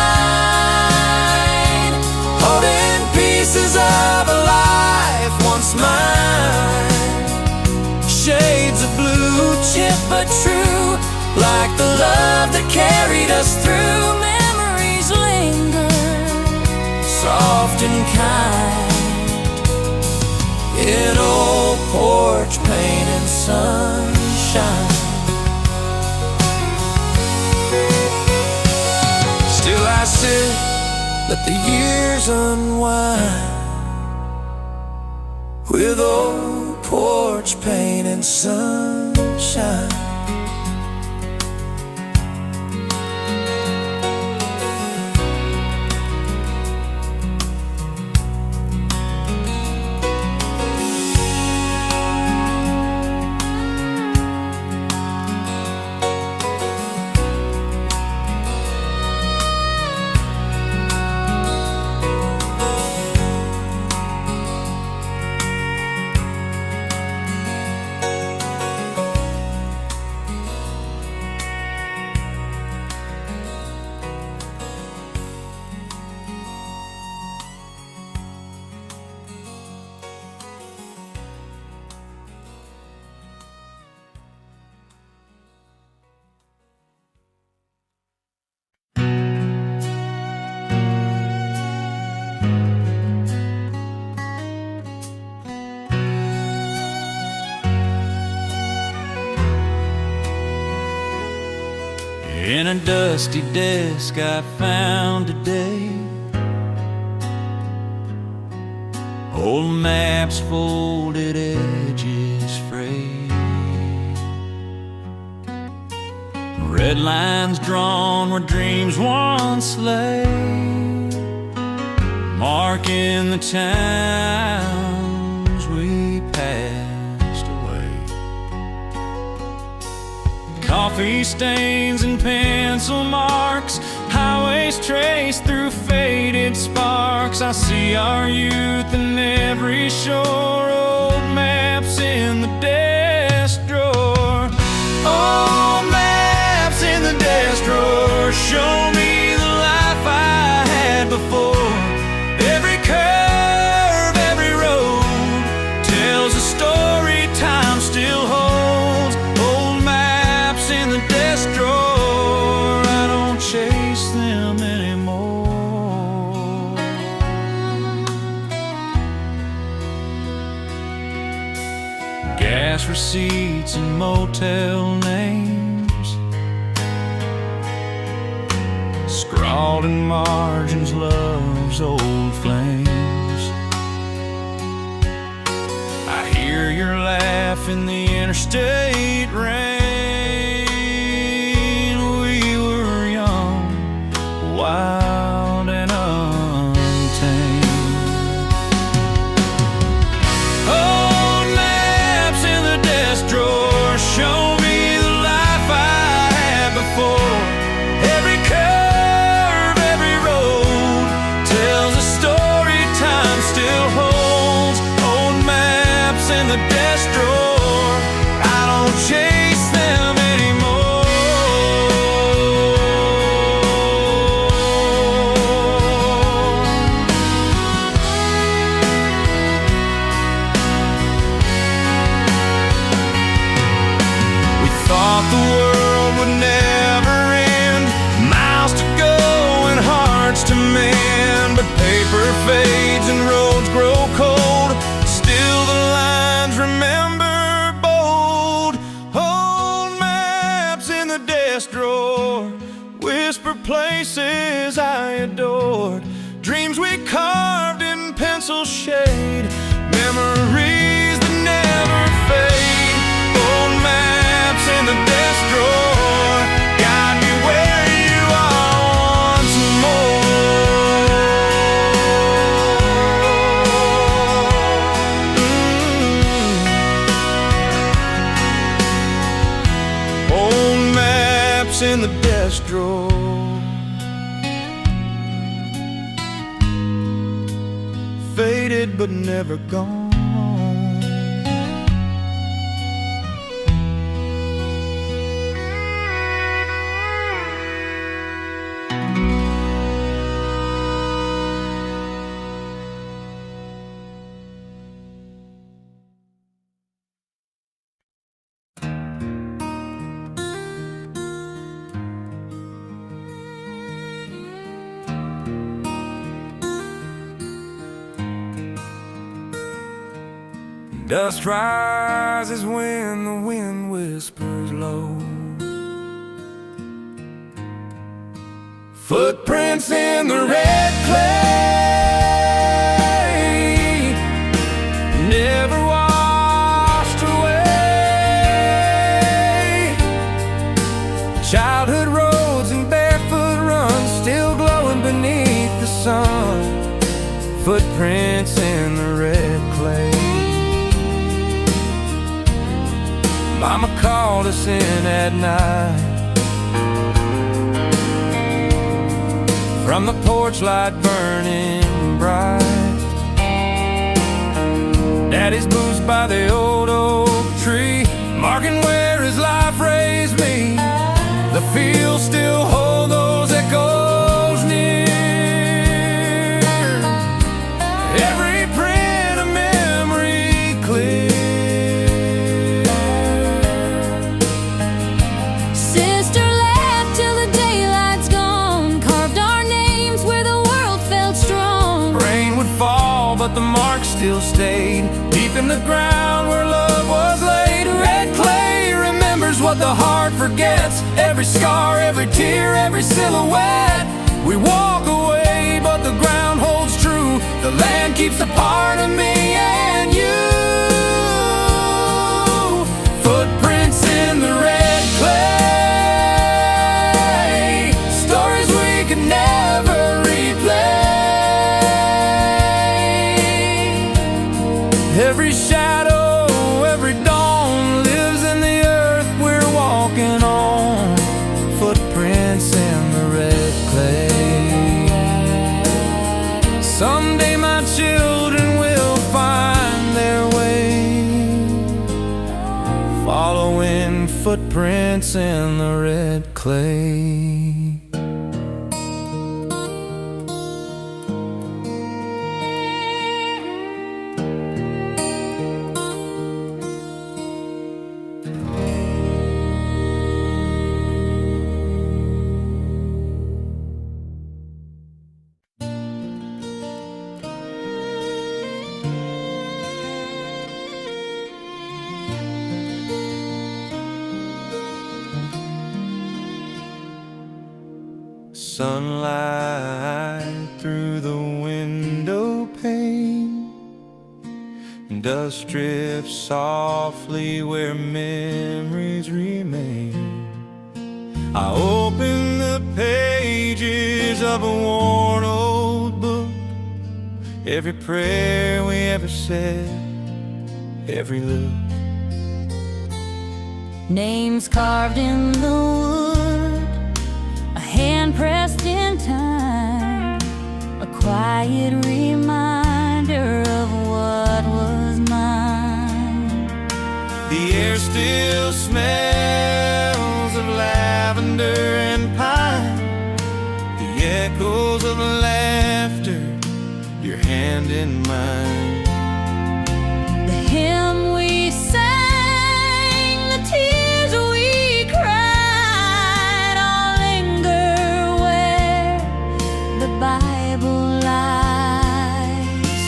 holding pieces of a life once mine. Shades of blue, chip but true, like the love that carried us through. memories linger, Soft and kind, in old porch pain and sunshine. Still I sit, let the years unwind, with old porch pain and sunshine. In a dusty desk I found today, old maps, folded edges frayed, red lines drawn where dreams once lay, marking the towns we passed away. Coffee stains and pencil marks, memories traced through faded sparks. I see our youth in every shore, old maps in the desk drawer. Old maps in the desk drawer show me the life I had before. Every curve, every road tells a story time still holds. Old maps in the desk drawer, I don't chase them anymore. Gas receipts and motel names, scrawled in margins, love's old flames. I hear your laugh in the interstate rain. We were young, wild and untamed. Old maps in the desk drawer show me the life I had before. Every curve, every road tells a story time still holds. Old maps in the desk drawer, I don't chase them anymore. We thought the world would never end, miles to go and hearts to mend. But paper fades and roads grow cold, still the lines remember bold. Old maps in the desk drawer whisper places I adored, dreams we carved in pencil shade, memories that never fade. Old maps in the desk drawer guide me where you are once more. Old maps in the desk drawer, faded but never gone. Dust rises when the wind whispers low. Footprints in the red clay, never washed away. Childhood roads and barefoot runs still glowing beneath the sun. Footprints in the red clay. Mama called us in at night, from the porch light burning bright. Daddy's boots by the old oak tree, marking where his life raised me. The fields still hold those echoes near. Every print a memory clear. But the mark still stayed deep in the ground where love was laid. Red clay remembers what the heart forgets, every scar, every tear, every silhouette. We walk away, but the ground holds true. The land keeps a part of me and you. Footprints in the red clay, stories we could never replay. Every shadow, every dawn lives in the earth we're walking on. Footprints in the red clay. footprints in the red clay. Sunlight through the window pane, dust drips softly where memories remain. I open the pages of a worn old book, every prayer we ever said, every look. Names carved in the wood, a hand pressed in time, a quiet reminder of what was mine. The air still smells of lavender and pine, the echoes of laughter, your hand in mine. The hymn we sang, the tears we cried, all linger where the Bible lies.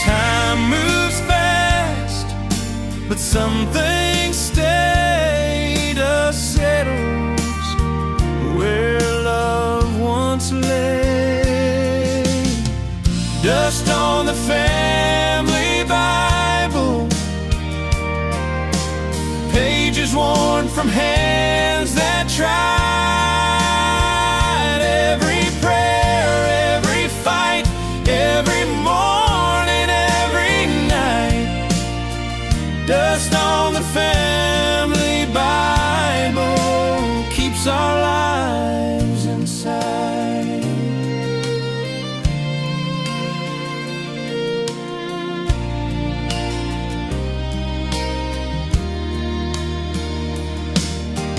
Time moves fast, but some things stay. Dust settles where love once lay. Dust on the family Bible, pages worn from hands that tried. Every prayer, every fight, every morning, every night. Dust on the family Bible keeps our lives inside.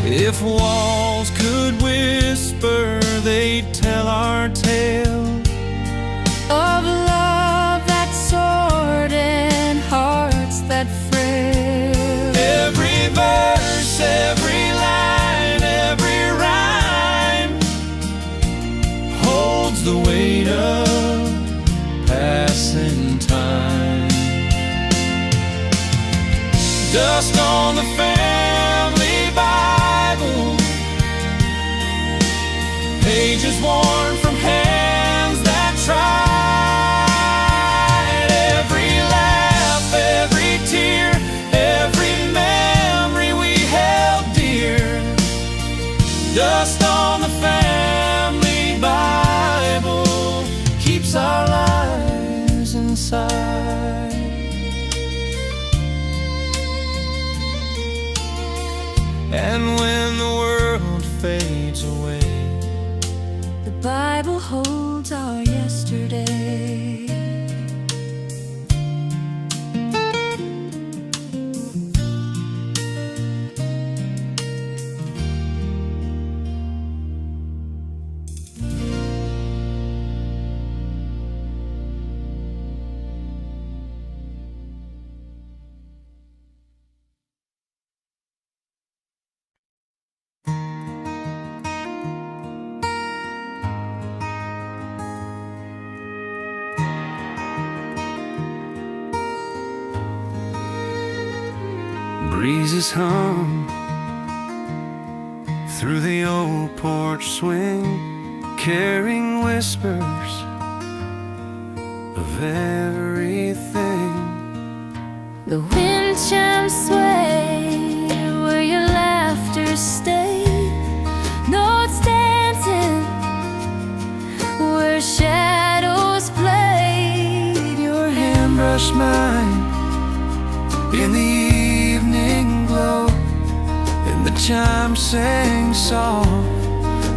If walls could whisper, they'd tell our tale Of love that soared and hearts that frail. every verse, every line, every rhyme holds the weight of passing time. Dust on the family Bible, pages worn from hands that tried. Every laugh, every tear, every memory we held dear. Dust on the family Bible keeps our lives inside. And when the world fades away, The Bible holds our yesterday. breezes hum through the old porch swing, carrying whispers of everything. The wind chimes sway where your laughter stayed. Notes dancing where shadows played. Your hand Brush mine in the evening glow, and the chimes sang soft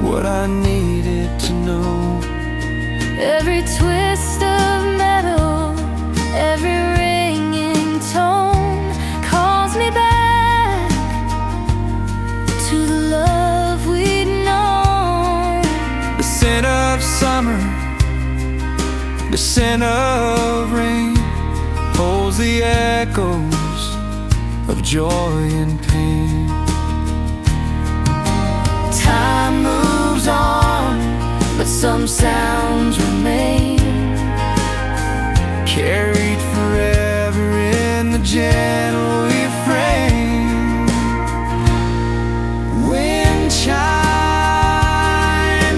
what I needed to know. every twist of metal, every ringing tone calls me back The scent of rain holds the echoes of joy and pain. Time moves on, but some sounds remain, Carried forever in the gentle refrain. Wind chimes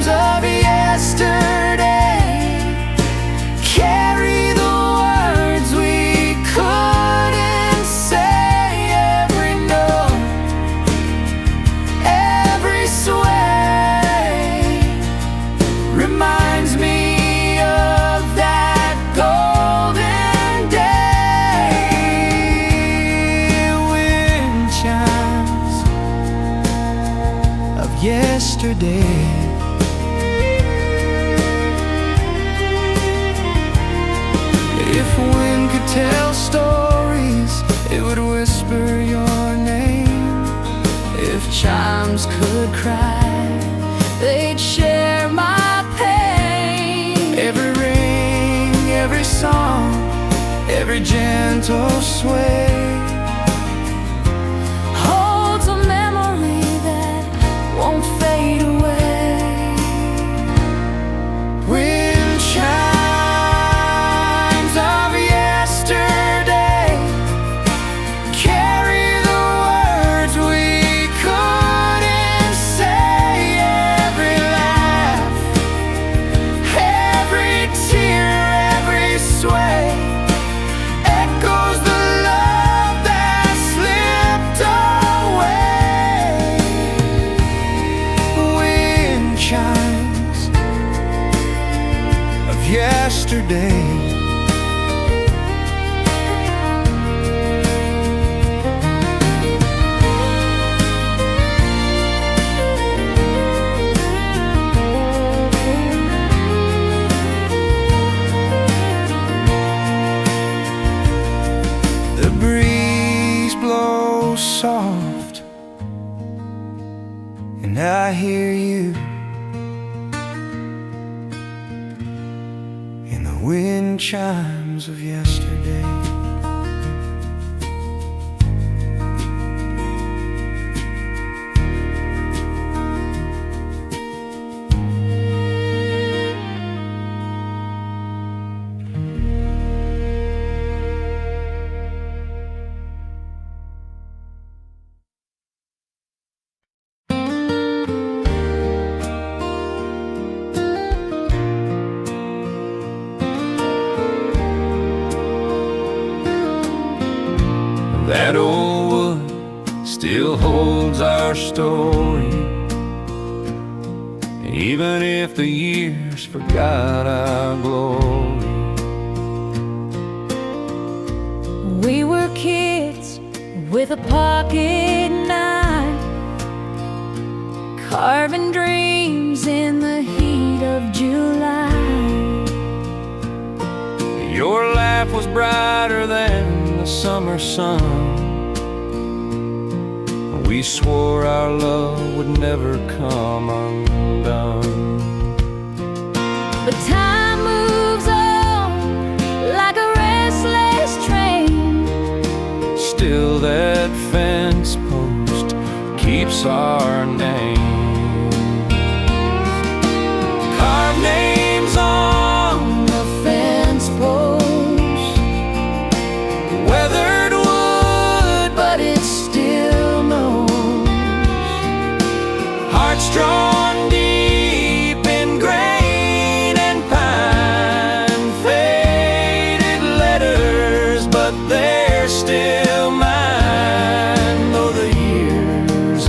of yesterday carry the words we couldn't say. Every note, every sway reminds me of that golden day. Wind chimes of yesterday. If wind could tell stories, it would whisper your name. If chimes could cry, they'd share my pain. every ring, every song, every gentle sway Holds a memory that won't fade away. wind chimes of yesterday carry the words we couldn't say. Every laugh, every tear, every sway echoes the love that slipped away. Wind chimes of yesterday. The breeze blows soft, and I hear you in the wind chimes of yesterday. That old wood still holds our story, even if the years forgot our glory. We were kids with a pocket knife, carving dreams in the heat of July. Your laugh was brighter than the summer sun. We swore our love would never come undone. But time moves on like a restless train. Still that fence post keeps our name. Carved names on the fence post, weathered wood, but it still knows. Hearts drawn deep in grain and pine, faded letters, but they're still mine. Though the years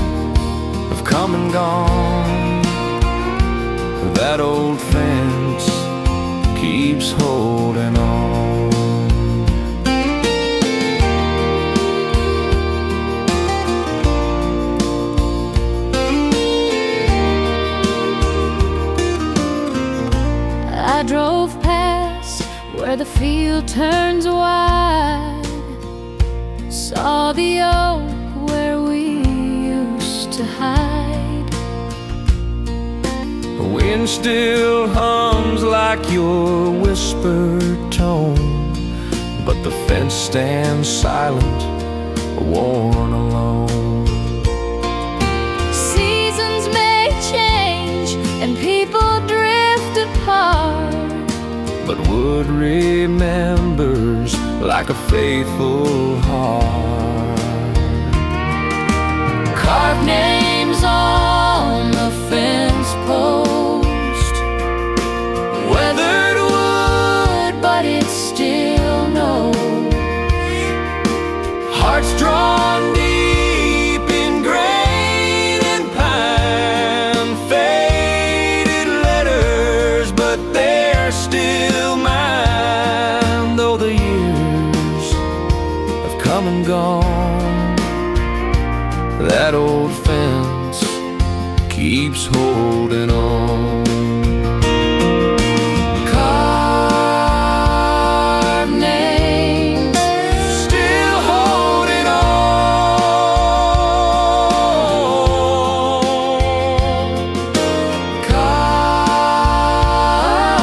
have come and gone, that old fence keeps holding on. I drove past where the field turns wide, saw the oak where we used to hide. The wind still hums like your whisper whispered tone, but the fence stands silent, worn alone. Seasons may change and people drift apart, but wood remembers like a faithful heart. Carved names on the fence post, Weathered wood, but it still knows. hearts drawn deep in grain and pine, faded letters, but they're still mine. Though the years have come and gone, that old fence keeps holding on. Carved names, Still holding on.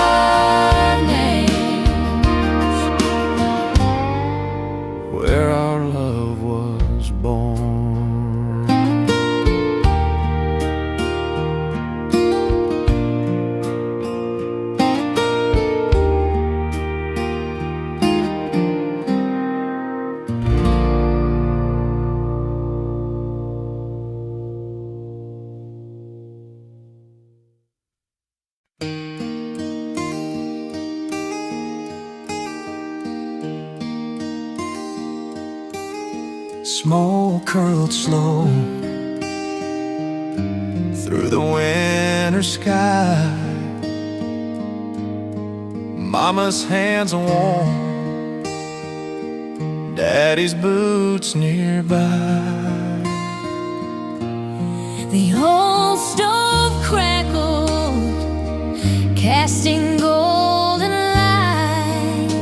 carved names. Where our love was born. Smoke curled slow through the winter sky. Mama's hands warm, Daddy's boots nearby. the old stove crackled, casting golden light.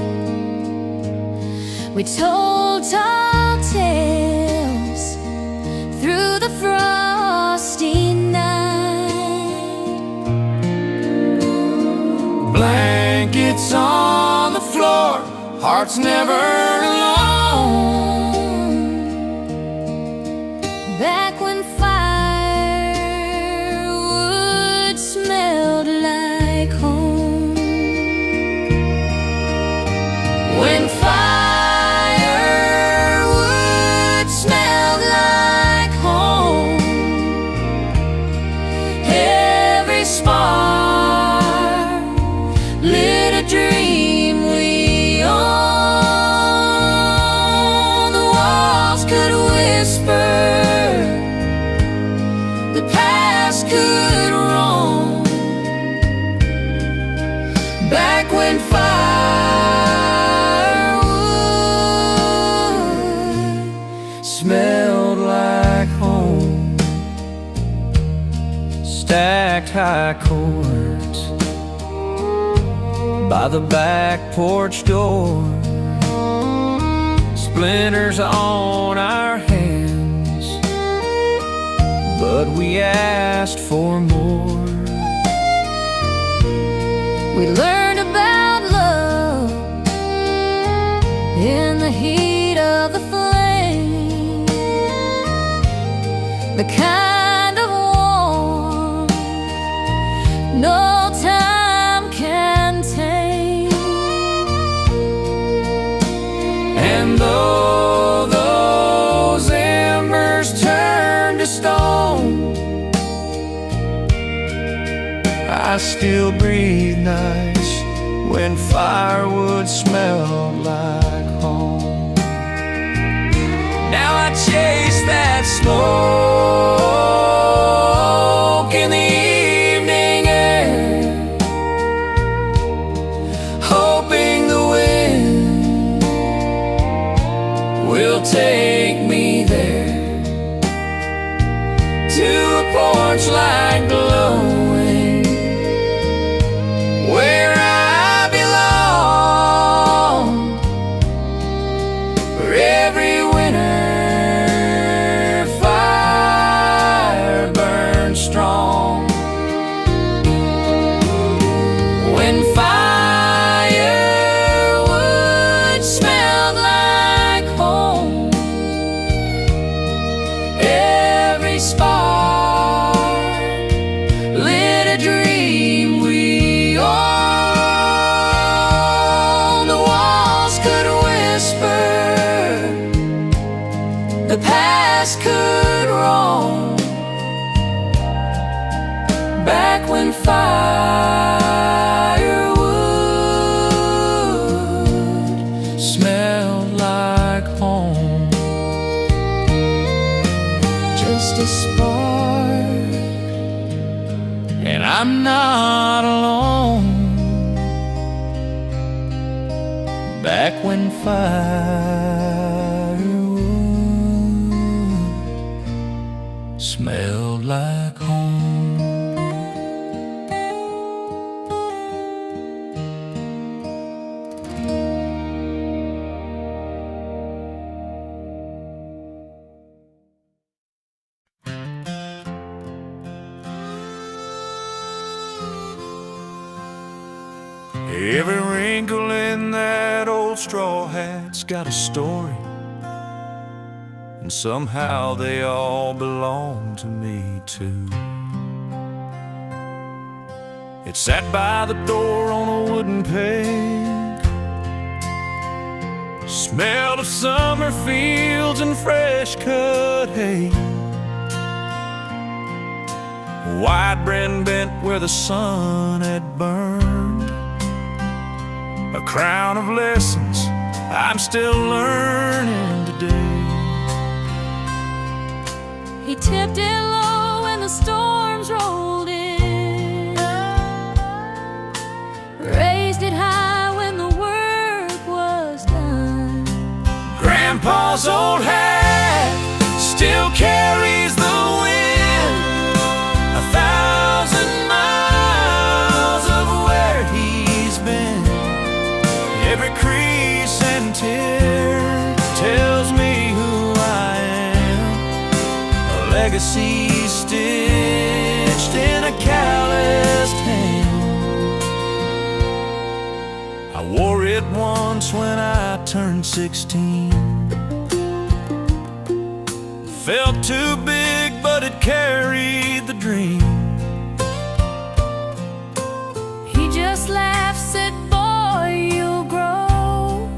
We told tall tales through the frosty night. Blankets on the floor, hearts never alone. Back when firewood smelled like home. When firewood smelled like home, every spark lit a dream we own. The walls could whisper, the past could roam. Back when firewood smelled like home. Stacked high cords by the back porch door. Splinters on our hands, but we asked for more. We learned about love in the heat of the flame, the kind of warmth no time can tame. And though those embers turned to stone, I still breathe nice when firewood smelled like home. Now I chase that smoke in the evening air, hoping the wind will take me there to a porch light glowing, where I belong. For every winter fire grass could roam, back when firewood smelled like home. Just a spark, and I'm not alone. Back when firewood smelled like home. Every wrinkle in that old straw hat's got a story, and somehow they all belong to me too. It sat by the door on a wooden peg, smelled of summer fields and fresh cut hay. White bread bent where the sun had burned, a crown of lessons I'm still learning today. He tipped it low when the storms rolled in, raised it high when the work was done. Grandpa's old hat still carries the wind, 1,000 miles of where he's been. Every crease and tear tells me who I am, a legacy stitched in a calloused hand. I wore it once when I turned 16. Felt too big, but it carried the dream. He just laughed, said, "Boy, you'll grow."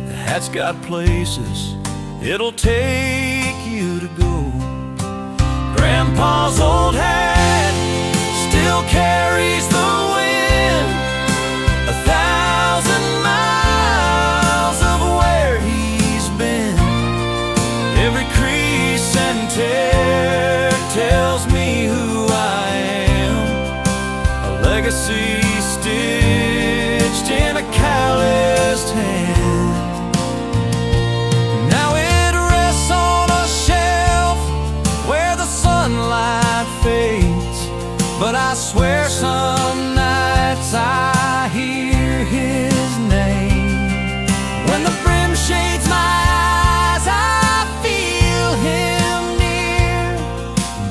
The hat's got places it'll take you to go. Grandpa's old hat still carries the wind, 1,000 miles of where he's been. Every crease and tear tells me who I am, a legacy stitched in a calloused hand. Now it rests on a shelf where the sunlight fades, but I swear some nights I hear his name. When the brim shades my eyes, I feel him near.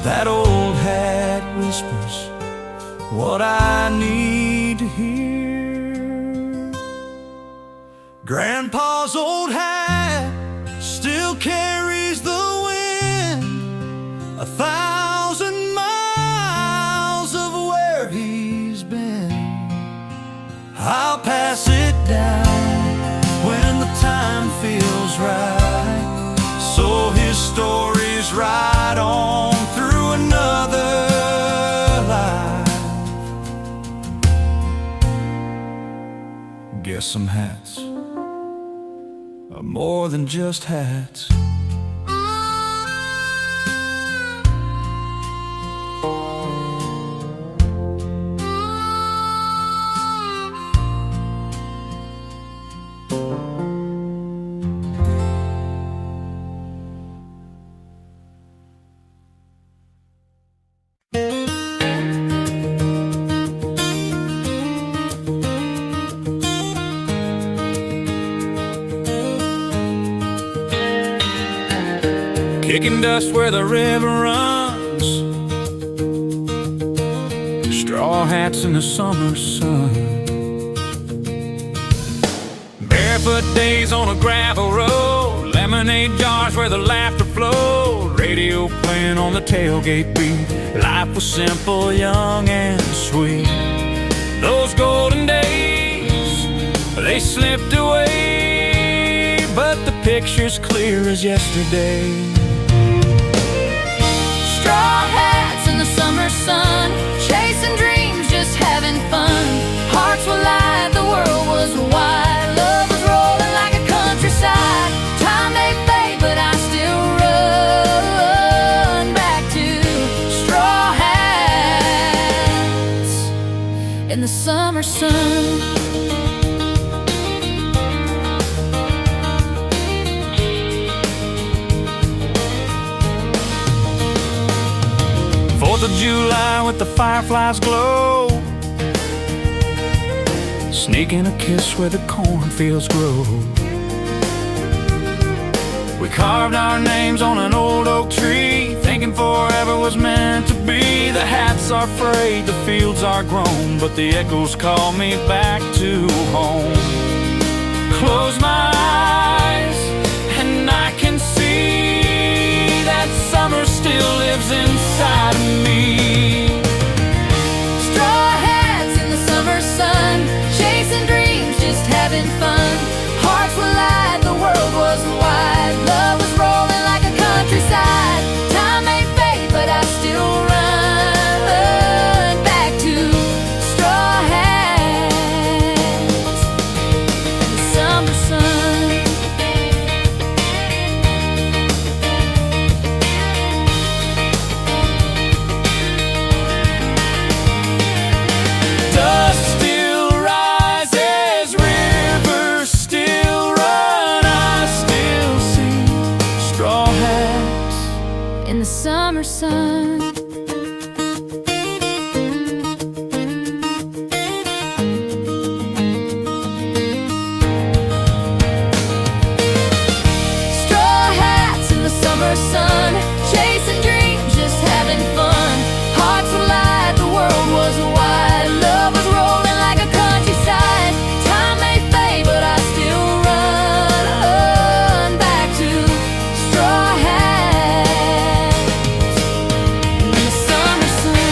That old hat whispers what I need to hear. Grandpa's old hat still carries the wind, 1,000 miles of where he's been. I'll pass it down when the time feels right, so his stories ride on through another life. Guess some hats are more than just hats. Kicking dust where the river runs, straw hats in the summer sun, barefoot days on a gravel road, lemonade jars where the laughter flowed, radio playing on the tailgate beat. Life was simple, young and sweet. Those golden days, they slipped away, but the picture's clear as yesterday. Straw hats in the summer sun, chasing dreams, just having fun. Hearts were light, the world was wide. Love was rolling like a countryside. Time may fade, but I still run back to straw hats in the summer sun. 4th of July with the fireflies glow, sneaking a kiss where the cornfields grow. We carved our names on an old oak tree, thinking forever was meant to be. The hats are frayed, the fields are grown, but the echoes call me back to home. Close my eyes and I can see that summer still lives inside of me. Straw hats in the summer sun, chasing dreams, just having fun. Hearts were light, the world was wide. Love was rolling like a countryside. Time may fade, but I still run back to straw hats in the summer sun. Dust still rises, rivers still run, I still see straw hats In the summer sun. Straw hats in the summer sun, chasing dreams, just having fun. Hearts were light, the world was wide. Love was rolling like a countryside. Time may fade, but I still run back to straw hats in the summer sun.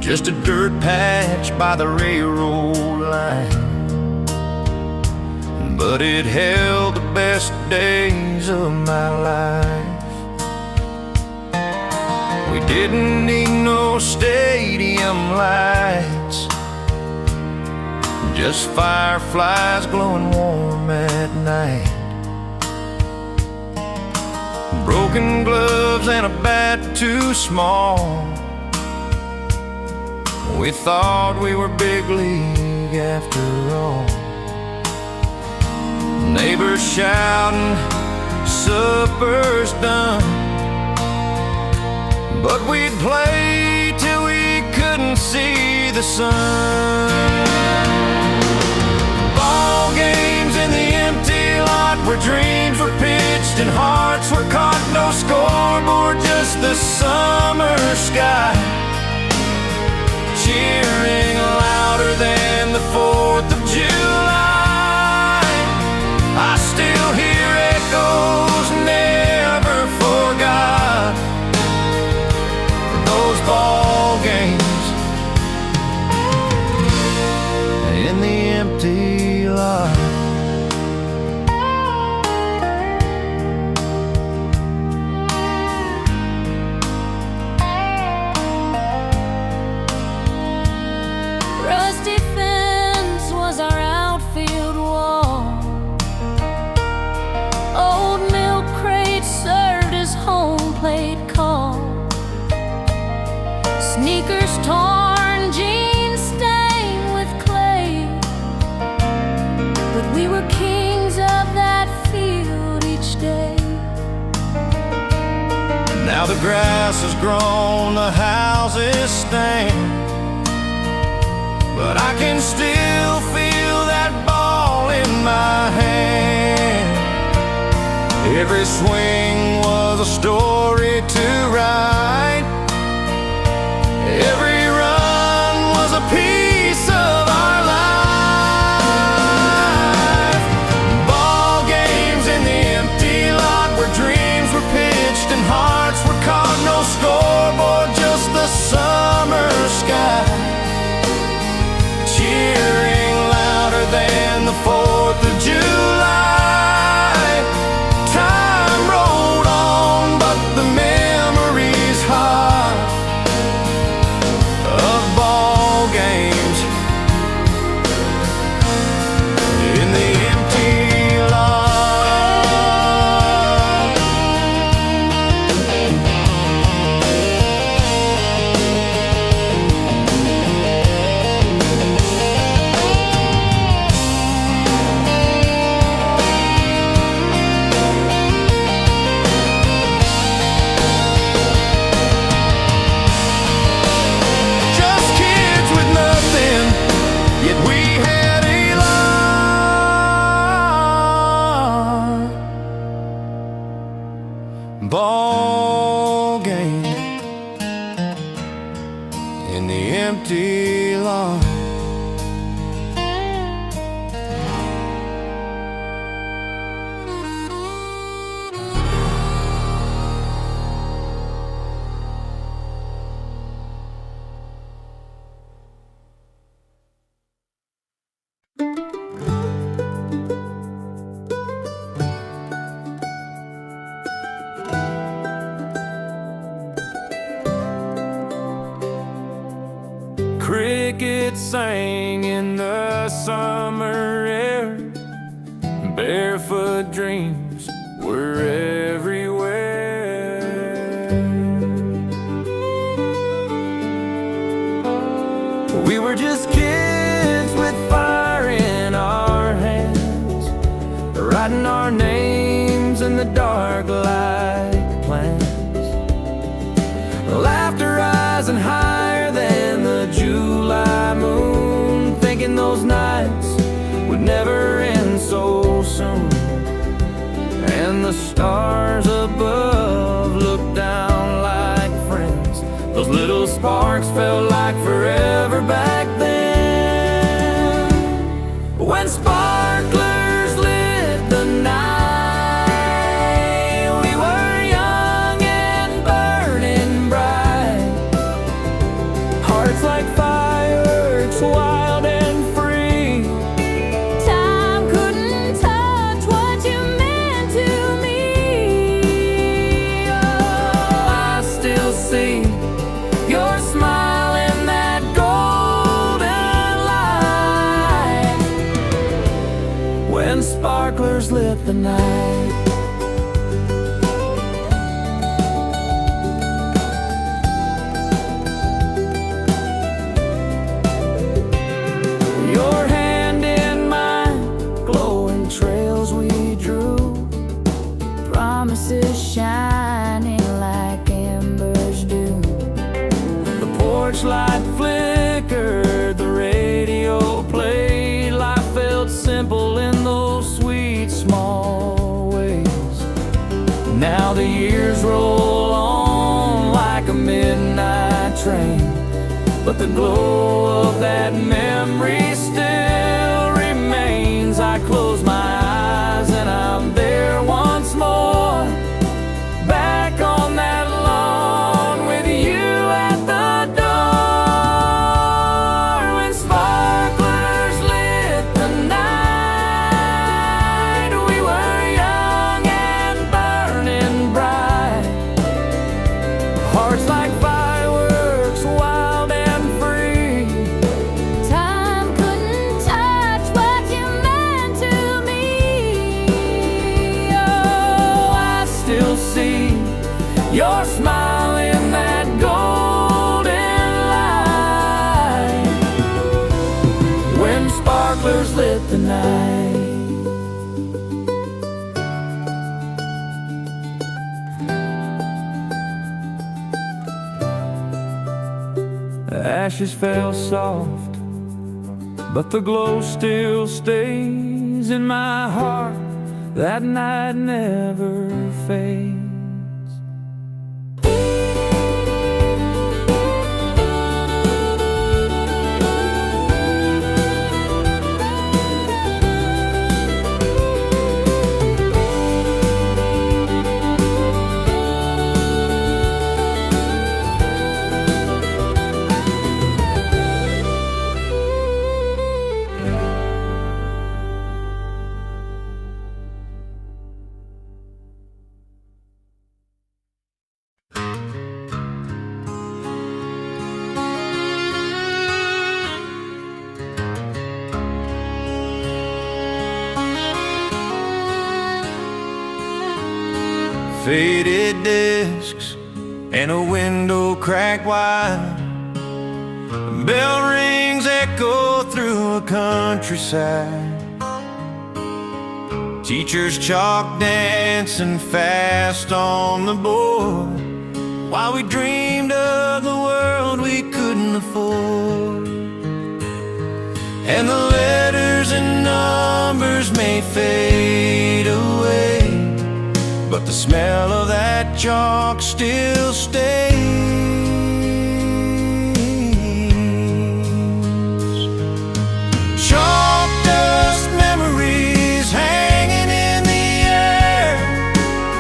just a dirt patch by the railroad line, but it held the best days of my life. We didn't need no stadium lights, just fireflies glowing warm at night. Broken gloves and a bat too small. We thought we were big league after all. Neighbors shouting, supper's done, but we'd play till we couldn't see the sun. Ball games in the empty lot where dreams were pitched and hearts were caught. No scoreboard, just the summer sky, cheering louder than the 4th of July. I still hear echoes never forgot, those ball games in the empty lot. Rusty fence was Now the grass has grown, the houses stand, but I can still feel that ball in my hand. Every swing was a story to write. Every run was a piece of our life. Ball games in the empty lot where dreams were pitched and hearts were caught. No scoreboard, just the summer sky, cheering louder than the 4th of July. Time rolled on, but the memories hot of ball games in the empty lot. Just kids with nothing, yet we had a lot. Ball game in the empty lot. Crickets sang in the summer air. Barefoot dreams were everywhere. We were just kids with fire in our hands, writing our names in the dark like plans. Laughter rising higher than the July moon, thinking those nights would never end so soon. And the stars above looked down like friends. Those little sparks felt like forever back then, when sparklers lit the night. We were young and burning bright, hearts like fireworks, wild and free. Time couldn't touch what you meant to me. Oh, I still see your smile in that golden light, when sparklers lit the night. Your hand in mine, glowing trails we drew, Promises shining like embers do. the porch light flickered, the radio played. Life felt simple in those sweet small ways. Now the years roll on like a midnight train, but the glow of that memory still remains. I close my eyes and I'm there once more, back on that lawn with you at the door, when sparklers lit the night. We were young and burning bright, hearts like fireworks, wild and free. Time couldn't touch what you meant to me. Oh, I still see your smile in that golden light, when sparklers lit the night. ashes fell soft, but the glow still stays in my heart. That night never fades. Faded discs and a window cracked wide. Bell rings echo through a countryside. Teachers chalk dancing fast on the board, while we dreamed of the world we couldn't afford. And the letters and numbers may fade away, but the smell of that chalk still stays. Chalk dust memories hanging in the air,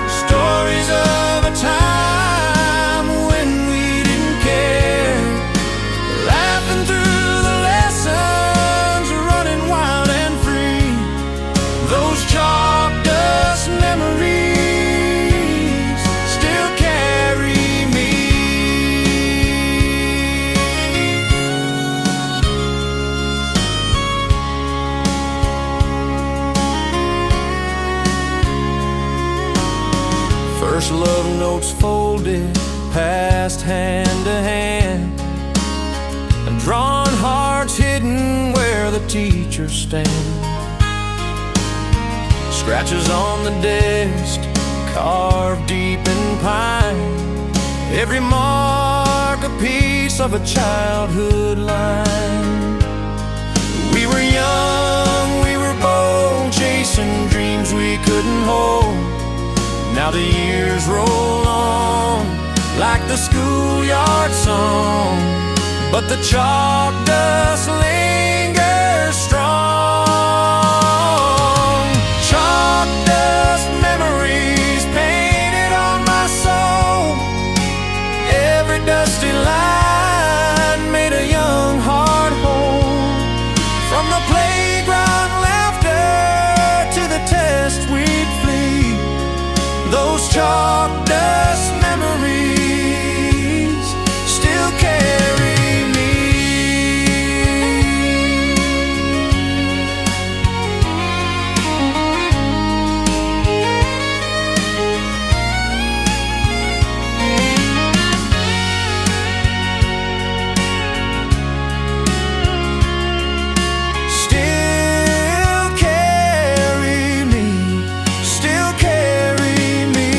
stories of a time when we didn't care, laughing through the lessons, running wild and free. Those chalk dust memories first love notes folded, passed hand to hand, and drawn hearts hidden where the teachers stand. Scratches on the desk, carved deep in pine, every mark a piece of a childhood line. We were young, we were bold, chasing dreams we couldn't hold. Now the years roll on like the schoolyard song, but the chalk dust lingers strong. Chalk dust memories painted on my soul. Every dusty line made a young heart whole. From the playground laughter to the test we'd flee, those chalk dust memories still carry me. Still carry me, still carry me.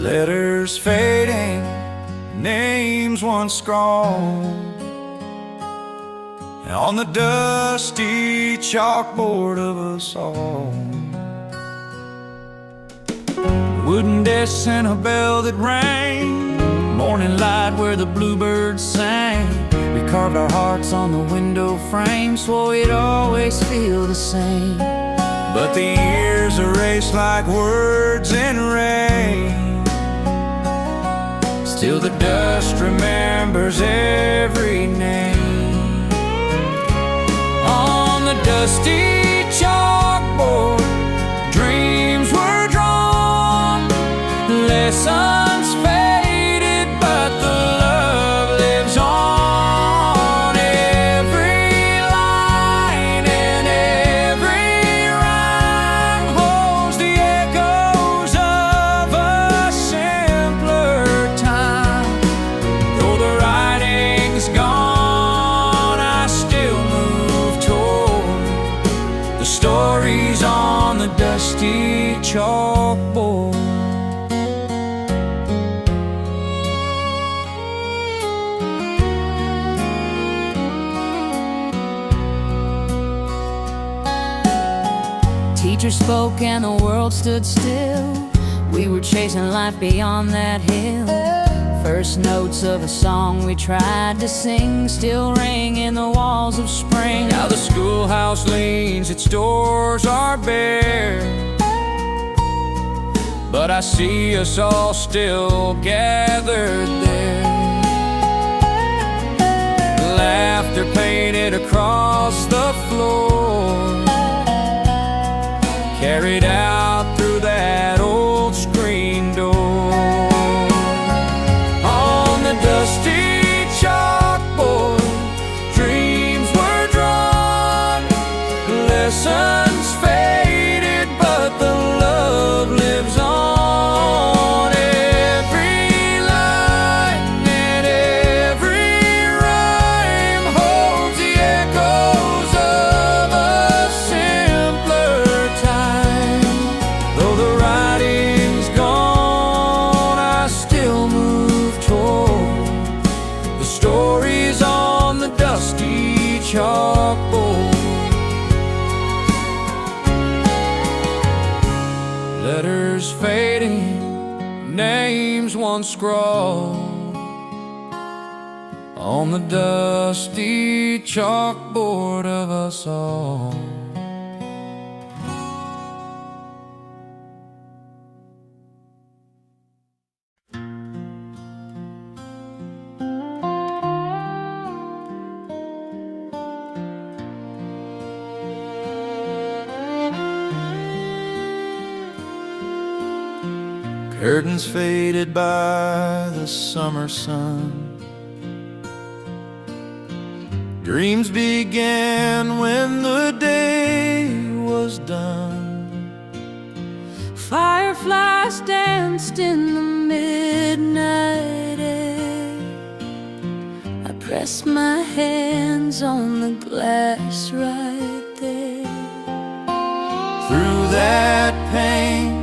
Letters fading, names once scrawled on the dusty chalkboard of us all. Wooden desks and a bell that rang, morning light where the bluebirds sang. We carved our hearts on the window frame, swore we'd always feel the same. But the years erase like words in rain. Still the dust remembers every name. On the dusty chalkboard, dreams were drawn, lessons fade dusty chalkboard. Teacher spoke and the world stood still. We were chasing life beyond that hill. First notes of a song we tried to sing still ring in the walls of spring. Now the schoolhouse leans, its doors are bare, but I see us all still gathered there. Laughter painted across the floor, carried out through that old screen door. On the dusty chalkboard, dreams were drawn, lessons faded, but the love lives on. Every line and every rhyme holds the echoes of a simpler time. Though the writing's gone, I still move toward the stories on the dusty chalkboard. Letters fading, names once scrawled on the dusty chalkboard of us all. Curtains faded by the summer sun. Dreams began when the day was done. Fireflies danced in the midnight air. I pressed my hands on the glass right there. Through that pain,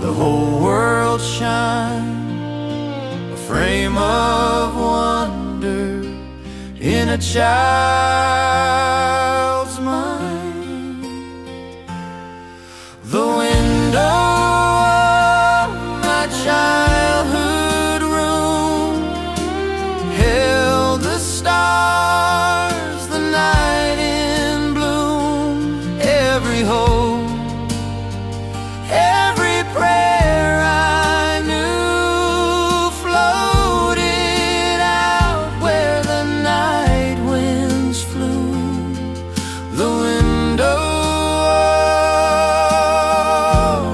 the whole world shine, a frame of wonder in a child's mind. The window of my childhood room held the stars, the night in bloom. Every hope, every prayer I knew floated out where the night winds flew. The window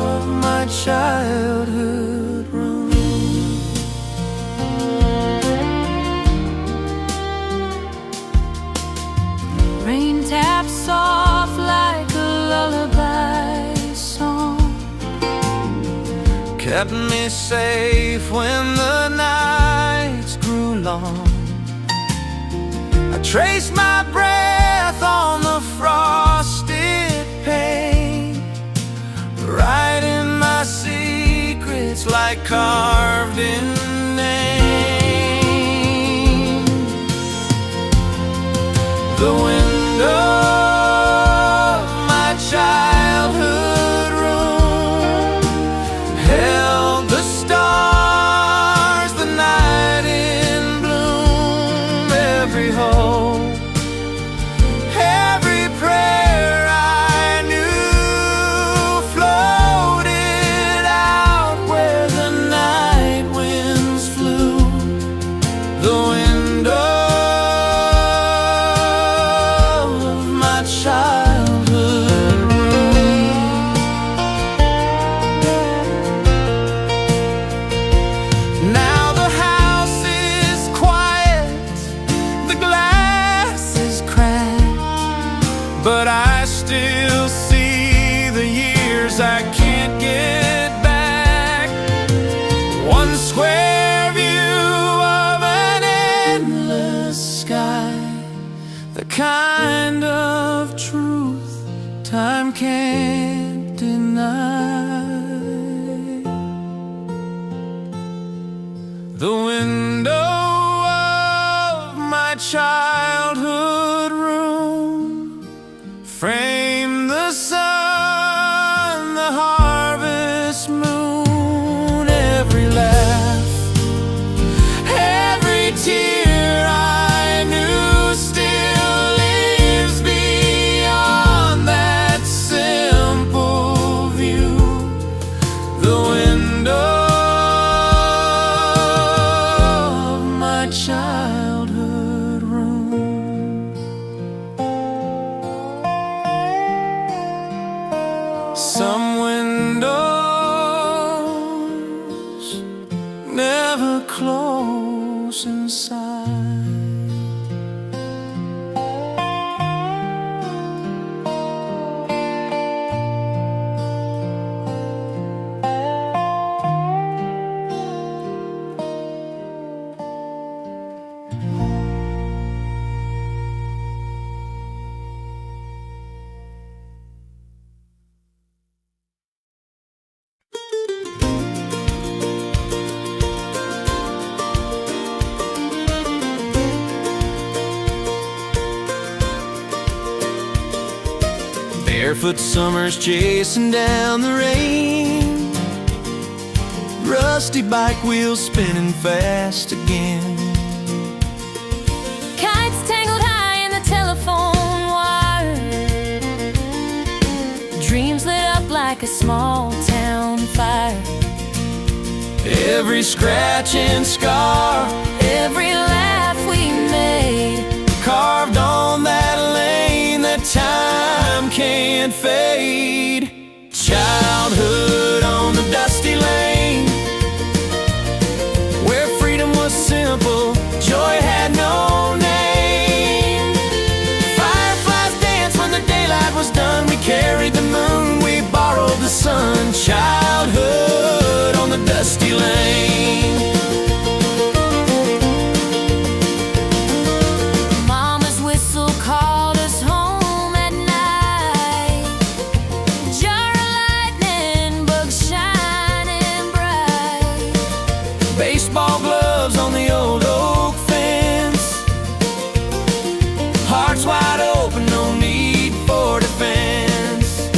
of my childhood room. Rain taps soft like a lullaby song, Kept me safe when the nights grew long. I traced my breath on the frosted pane, writing my secrets like carved in names. The window of my childhood room held the stars, the night in bloom. Every hope, every prayer I knew floated out where the night winds flew. The window of my childhood room. Now the house is quiet, the glass is cracked, but I still see the years I can't get back. One square view of an endless sky, the kind of truth time can't deny. childhood room. Frame the sun, the harvest moon, every laugh, every tear I knew still lives beyond that simple view. The window of my childhood room. Some windows never close inside. Barefoot summers chasing down the rain, rusty bike wheels spinning fast again. Kites tangled high in the telephone wire, dreams lit up like a small town fire. Every scratch and scar, Every laugh we made, carved on that lane that time can't fade. Childhood on the dusty lane, where freedom was simple, joy had no name. Fireflies danced when the daylight was done. We carried the moon, we borrowed the sun. Childhood on the dusty lane. Mama's whistle called us home at night. Jar of lightning, bugs shining bright. Baseball gloves on the old oak fence, hearts wide open, no need for defense.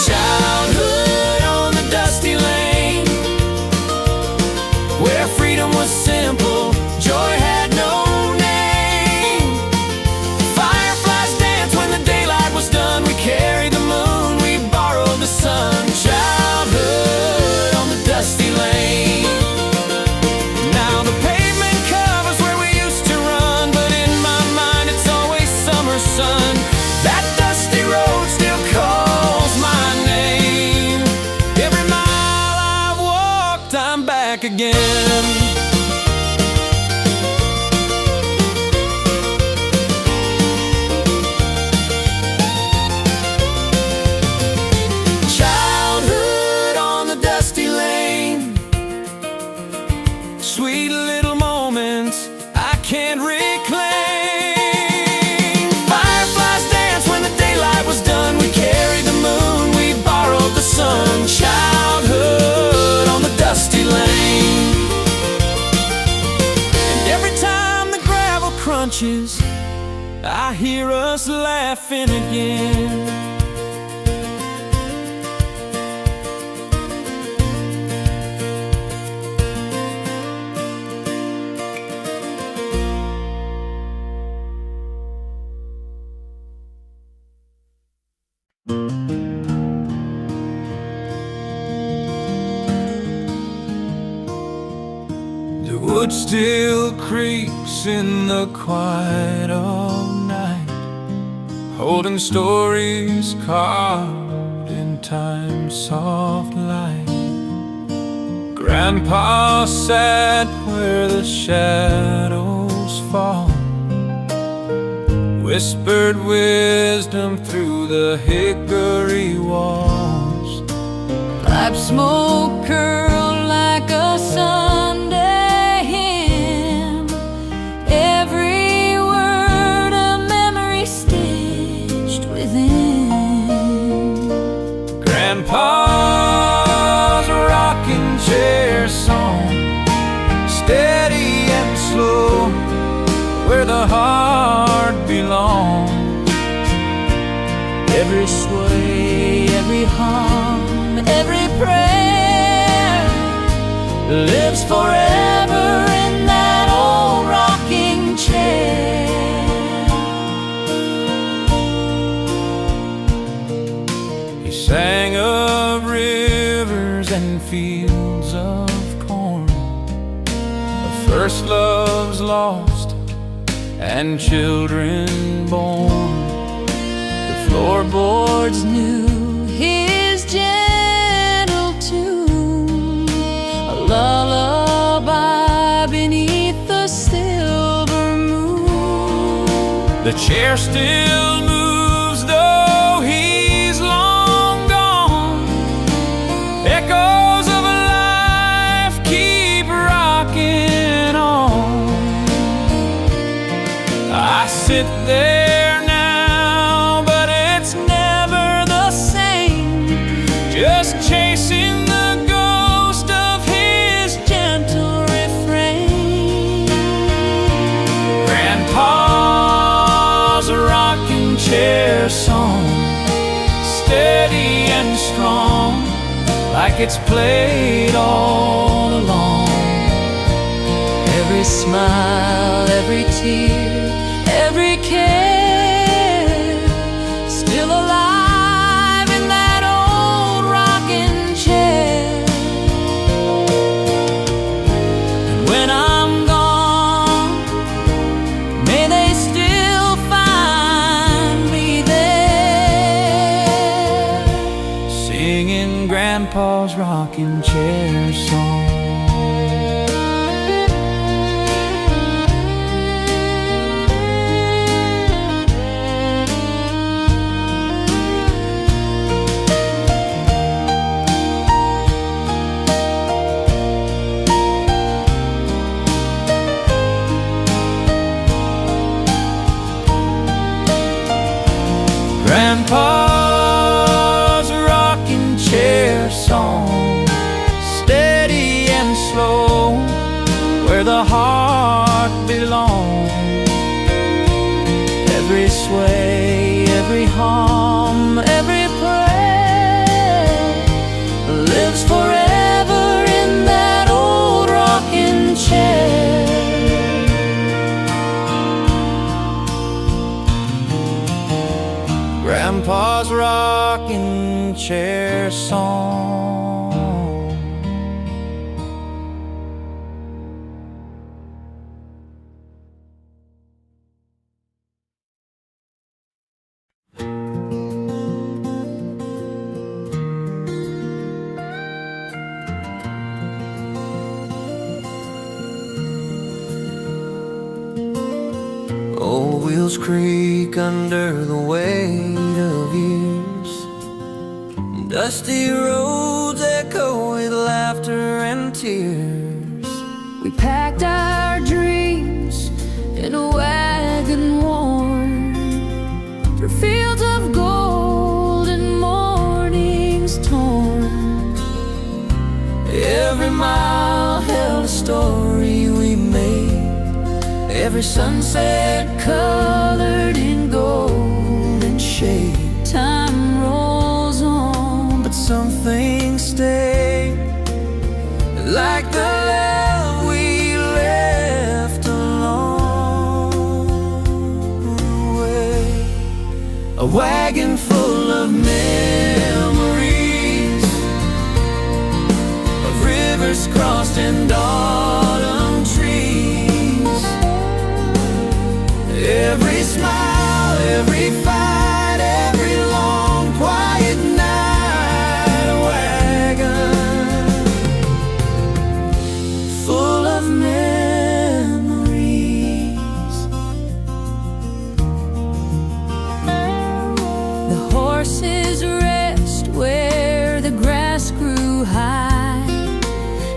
Childhood on the dusty lane, where freedom was simple, joy had no name. Fireflies danced when the daylight was done. We carried the moon, we borrowed the sun. Childhood on the dusty lane. Now the pavement covers where we used to run, but in my mind it's always summer sun. That dusty road still calls my name. Every mile I've walked, I'm back again. Childhood on the dusty lane, sweet little moments I can't reclaim. Fireflies danced when the daylight was done. We carried the moon, we borrowed the sun. Childhood on the dusty lane. And every time the gravel crunches, I hear us laughing again. The wood still creaks in the quiet of night, holding stories carved in time's soft light. Grandpa sat where the shadows fall, whispered wisdom through the hickory walls. pipe smoke curled like a Sunday hymn, every word a memory stitched within. Grandpa's rocking chair song, steady and slow, the heart belongs. Every sway, every hum, every prayer lives forever in that old rocking chair. He sang of rivers and fields of corn, of first loves lost and children born. The floorboards knew His gentle tune, a lullaby beneath the silver moon. the chair still moves, though he's long gone. Echoes of a life keep rocking on. I sit there now, but it's never the same, just chasing the ghost of his gentle refrain. Grandpa's rocking chair song, steady and strong, like it's played all along. Every smile, every tear, every care, still alive in that old rocking chair. And when I'm gone, may they still find me there, Singing Grandpa's rocking chair song. Grandpa's rocking chair song, steady and slow, where the heart belongs. Every sway, every hum, every prayer lives forever in that old rocking chair. Grandpa's rocking chair song. Old wheels creak under the weight of years. Dusty roads echo with laughter and tears. We packed our dreams in a wagon worn through fields of gold and mornings torn. Every mile held a story we made, every sunset colored in golden shade. Time rolls on, But some things stay, like the love we left along the way. A wagon full of memories, of rivers crossed and autumn trees. Every smile, every fight, every long quiet night, a wagon full of memories. the horses rest where the grass grew high,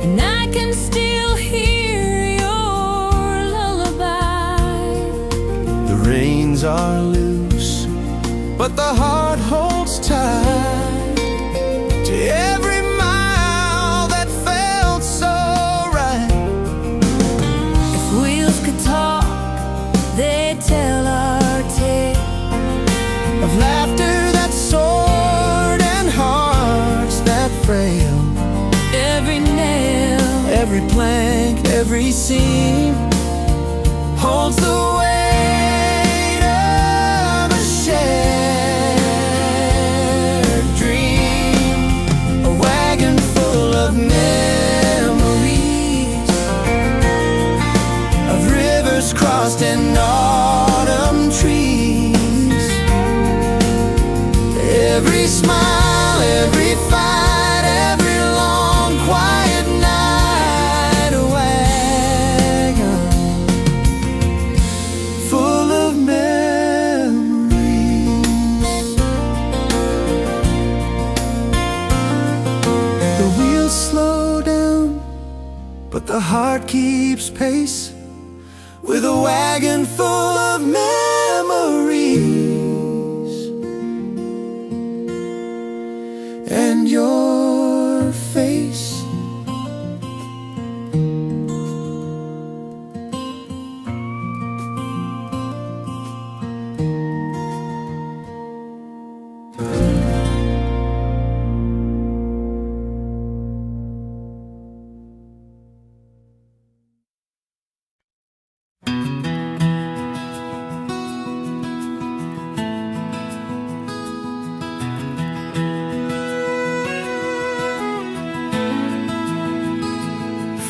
and I can still hear your lullaby. The reins are loose, but the heart holds tight to every mile that felt so right. If wheels could talk, they every seam holds the weight of a shared dream. A wagon full of memories of rivers crossed and autumn trees. Every smile, every fight, every long quiet night, a wagon full of memories. The wheels slow down, but the heart keeps pace with a wagon full of memories and your face.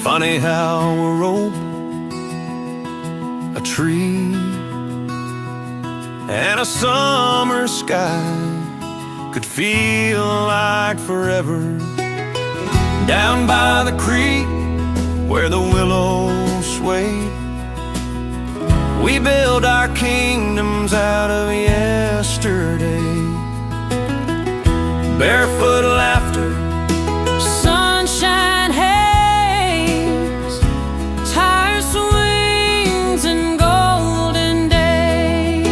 Funny how a rope, a tree, and a summer sky could feel like forever. Down by the creek where the willows swayed, we build our kingdoms out of yesterday. Barefoot laughter, Sunshine, haze, tire swings and golden days.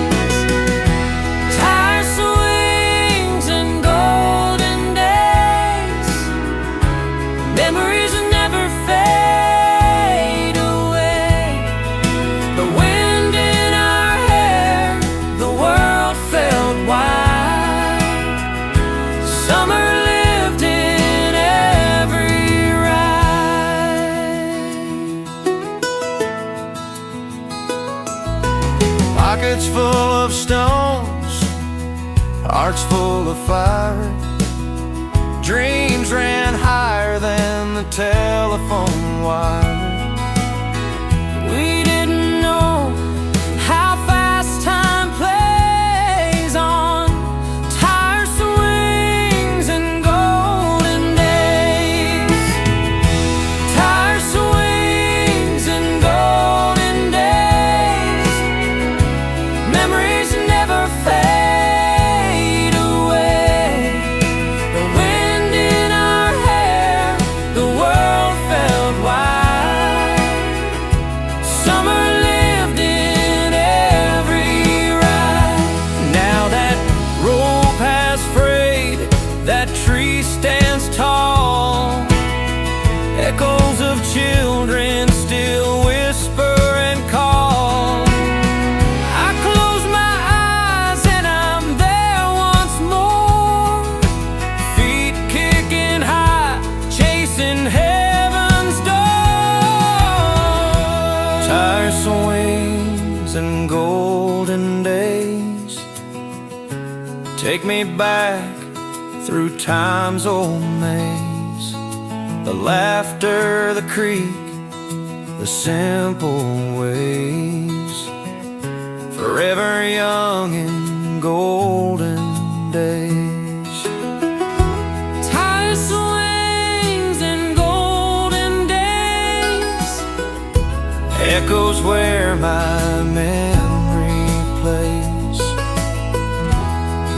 Tire swings and golden days. Memories never fade away. The wind in our hair, the world felt wide. Summer lived in every ride. pockets full of stones, hearts full of fire. Dreams ran higher than the telephone wire. We didn't know how fast time plays on tire swings and golden days. Tire swings and golden days. Memories never fade away. The wind in our hair, the world felt wide. Summer lived in every ride. Now that rope has frayed, that tree stands tall. Echoes of children still whisper and call. I close my eyes and I'm there once more. Feet kicking high, chasing heaven's door. Tire swings and golden days take me back through time's old maze. The laughter, the creek, the simple ways. Forever young in golden days. Tire swings and golden days. Echoes where my memory plays.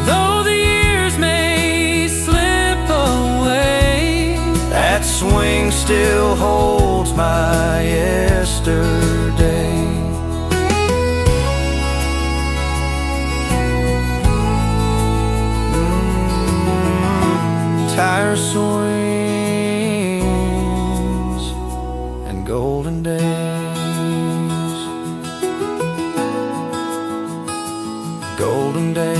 Though the years may slip away, That swing still holds my yesterday. Tire swings and golden days. Golden days.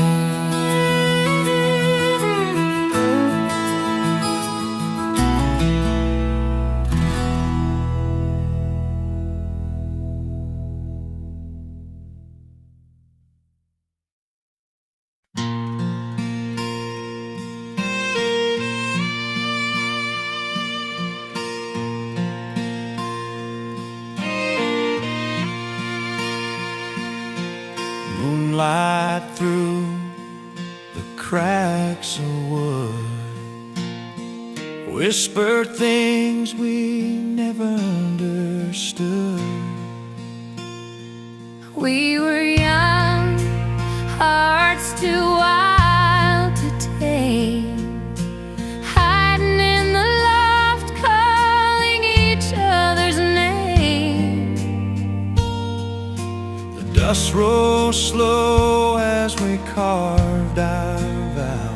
whispered things we never understood. We were young, hearts too wild to tame, hiding in the loft, calling each other's name. The dust rose slow as we carved our vow,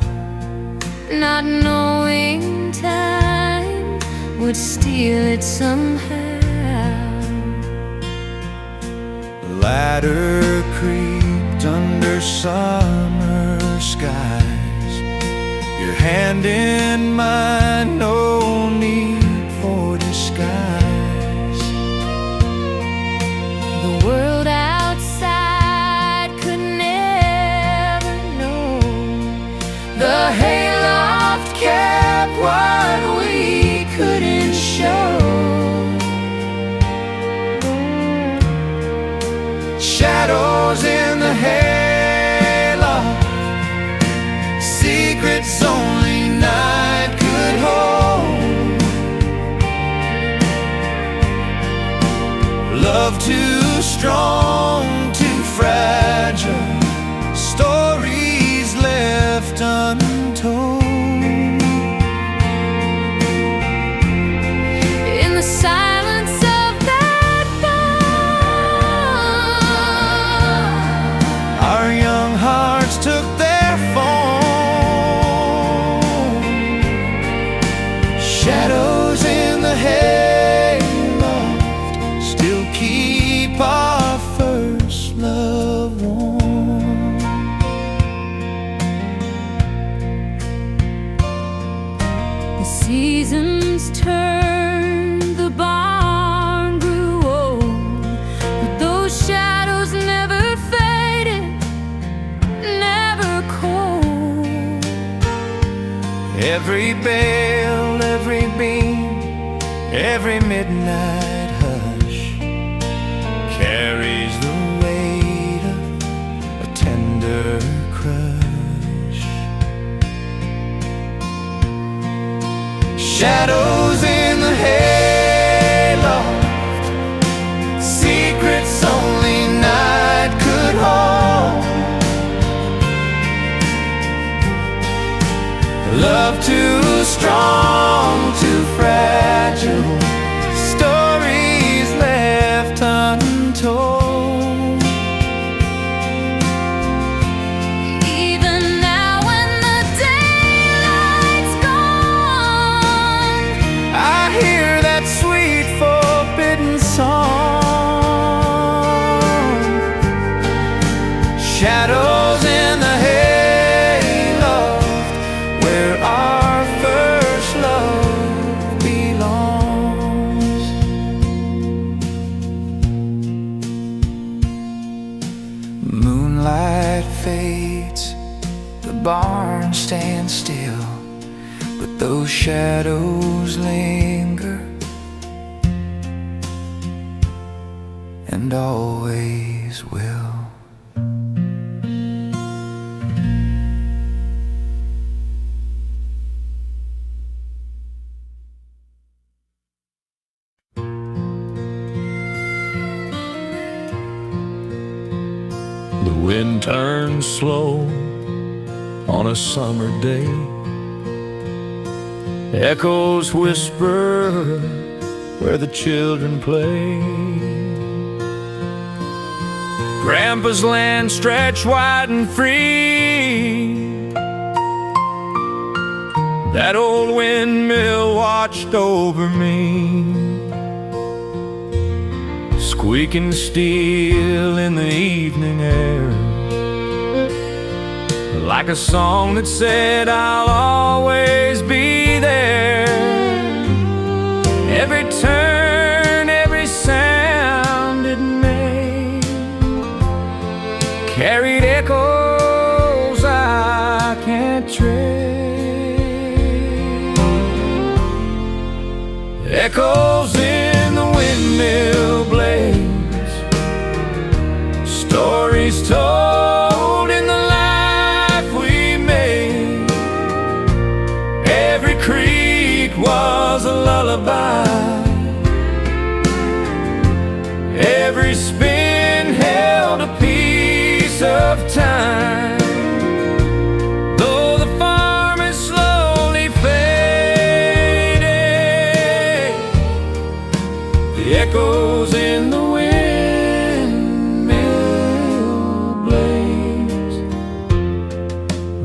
not knowing time would steal it somehow. the ladder creaked under summer skies, your hand in mine, no need for disguise. The world outside could never know. The hayloft kept what we couldn't show. Shadows in the hayloft, secrets only night could hold. Love too strong, too fragile, stories left untold. In the silence of that bar, Our young hearts took their form. Shadows in the hayloft still keep our first love warm. the seasons turned, the barn grew old, but those shadows never faded, never cold. Every bell, every beam, every midnight hush carries the weight of a tender crush. Shadows in the hayloft, secrets only night could hold. Love too strong, too fragile, stories left untold. Even now when the daylight's gone, I hear that sweet forbidden song. Shadows in the hayloft, where our first love belongs. Moonlight fades, the barn stands still, but those shadows linger and always will. The wind turns slow on a summer day. Echoes whisper where the children play. Grandpa's land stretched wide and free. That old windmill watched over me, squeaking steel in the evening air, like a song that said I'll always be there. Every turn, every sound it made carried echoes I can't trade. Echoes in the windmill blades, stories told in the life we made. Every creek was lullaby. Every spin held a piece of time. Though the farm is slowly fading, the echoes in the windmill blades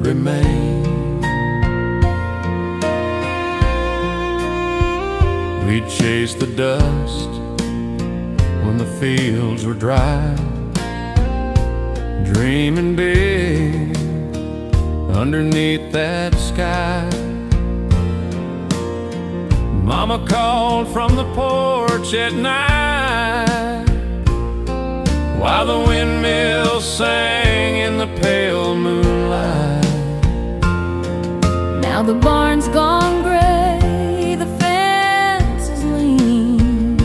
remain. We chased the dust when the fields were dry, dreaming big underneath that sky. Mama called from the porch at night while the windmill sang in the pale moonlight. Now the barn's gone gray, the fence is lean,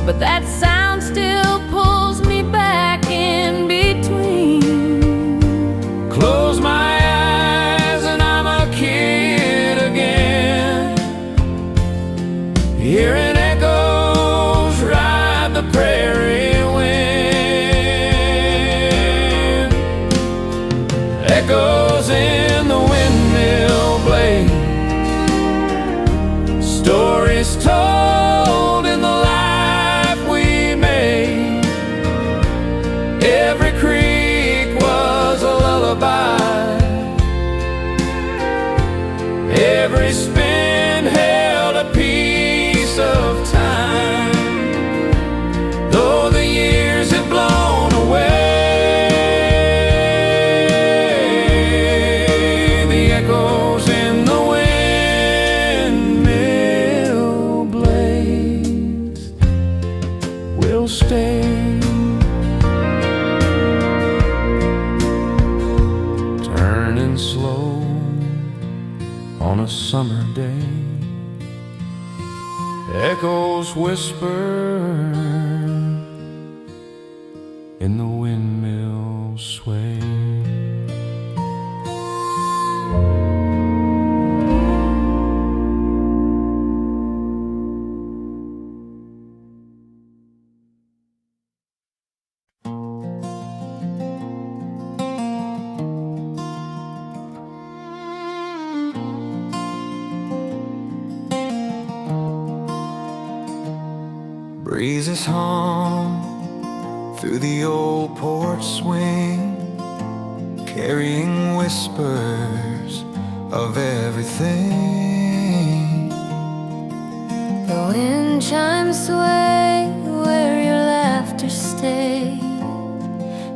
but that sound still pulls me back in between. Close my eyes and I'm a kid again, hearing echoes ride the prairie wind. Echoes in the windmill blade, stories told in the life we made. Every creek was a lullaby, every spin held a piece of time. Though the years had blown away, the echoes in the windmill blades will stay. Turning slow on a summer day, echoes whisper in the windmill sway. Breezes hum through the old porch swing, carrying whispers of everything. The wind chimes sway where your laughter stayed,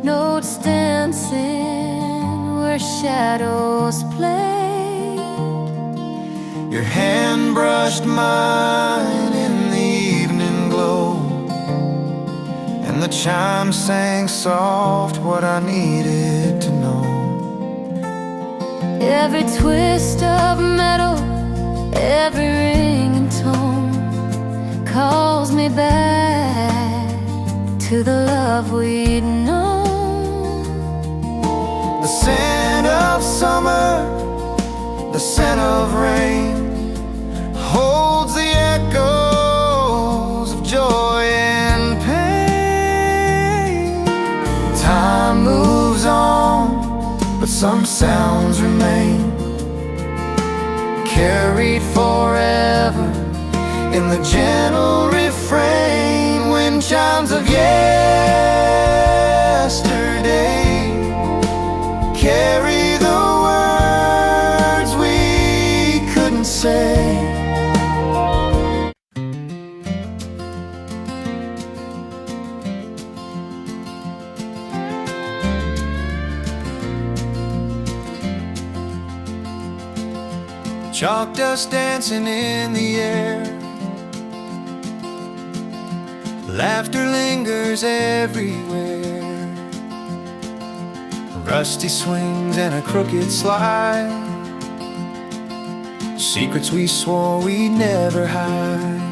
notes dancing where shadows played. Your hand brushed mine in the evening glow, and the chimes sang soft what I needed to know. Every twist of metal, every ring and tone calls me back to the love we'd known. The scent of summer, the scent of rain, holds the echoes of joy and pain. Time moves on, but some sounds remain, carried forever in the gentle refrain. Wind chimes of yesterday carry the words we couldn't say. Chalk dust dancing in the air, laughter lingers everywhere. Rusty swings and a crooked slide, secrets we swore we'd never hide.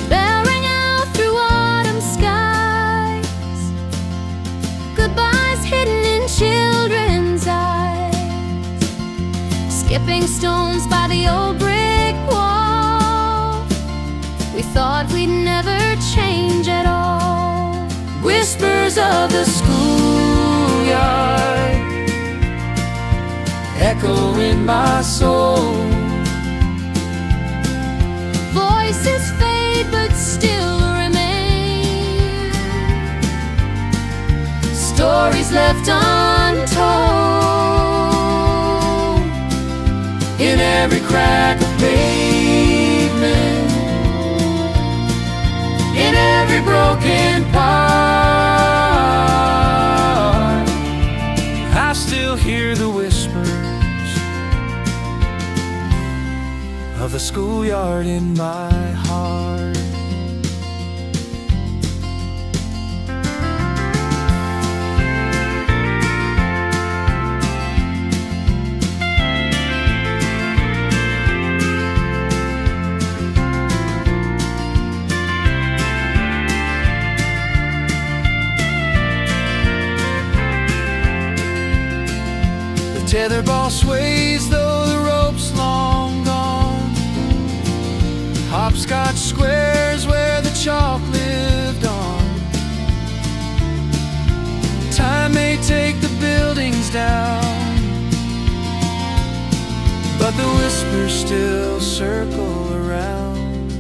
Bell rang out through autumn skies, goodbyes hidden in children. skipping stones by the old brick wall. We thought we'd never change at all. Whispers of the schoolyard echo in my soul. Voices fade but still remain, Stories left untold in every crack of pavement, in every broken part. I still hear the whispers of the schoolyard in my heart. Tetherball sways though the rope's long gone. Hopscotch squares where the chalk lived on. Time may take the buildings down, but the whispers still circle around.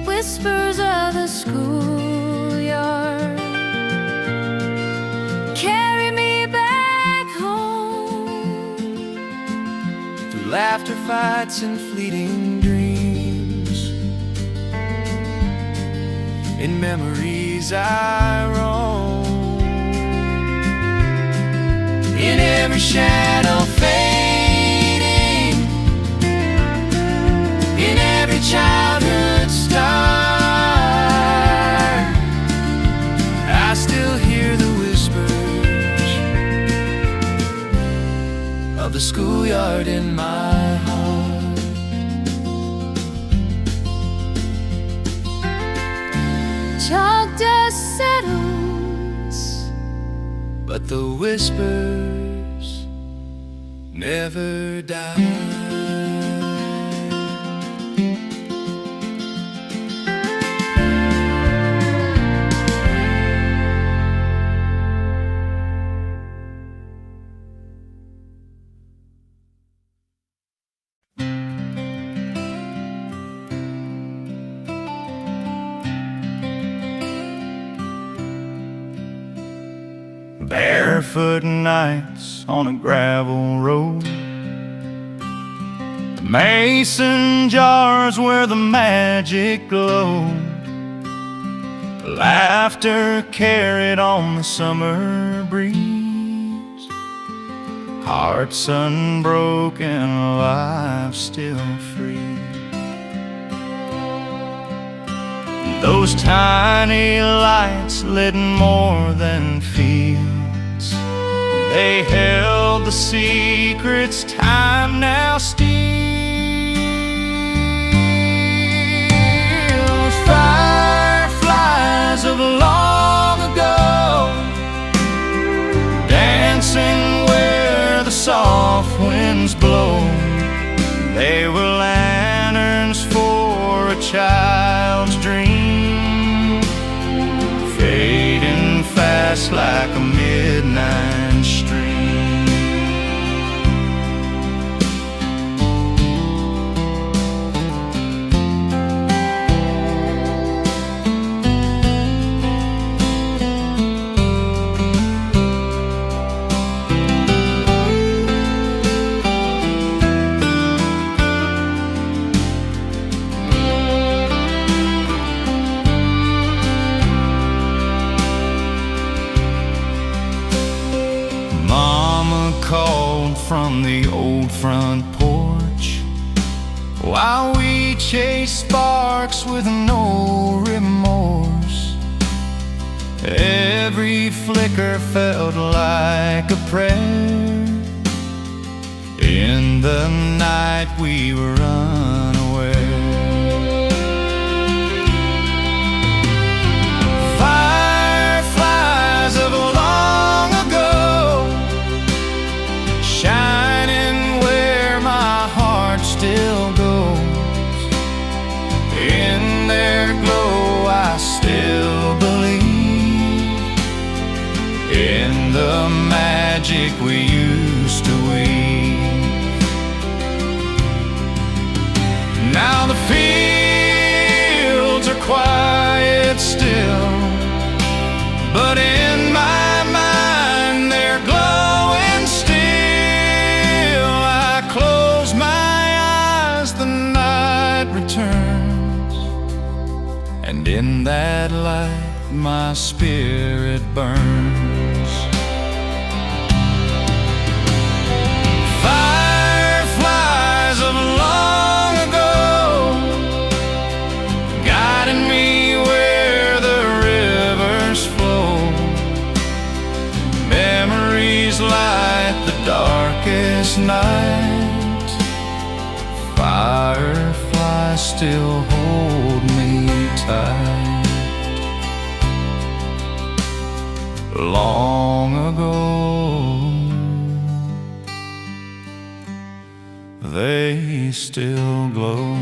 whispers of the schoolyard carry me back home. Through laughter, fights, and fleeting dreams, in memories I roam. In every shadow fading, in every childhood star, I still hear the whispers of the schoolyard in my heart. Chalk dust settles, But the whispers never die. Barefoot nights on a gravel road, mason jars where the magic glowed, laughter carried on the summer breeze, hearts unbroken, lives still free. Those tiny lights lit more than fields. They held the secrets time now steals. Fireflies of long ago, dancing where the soft winds blow. They were lanterns for a child's dream, fading fast like a midnight stream. Called from the old front porch while we chased sparks with no remorse. Every flicker felt like a prayer. In the night we were unaware. Fireflies of long ago, shining where my in the magic we used to weave. Now the fields are quiet still, but in my mind they're glowing still. I close my eyes, the night returns, and in that light my spirit burns. Fireflies of long ago, guiding me where the rivers flow. Memories light the darkest night. Fireflies still hold me tight. Long ago, they still glow.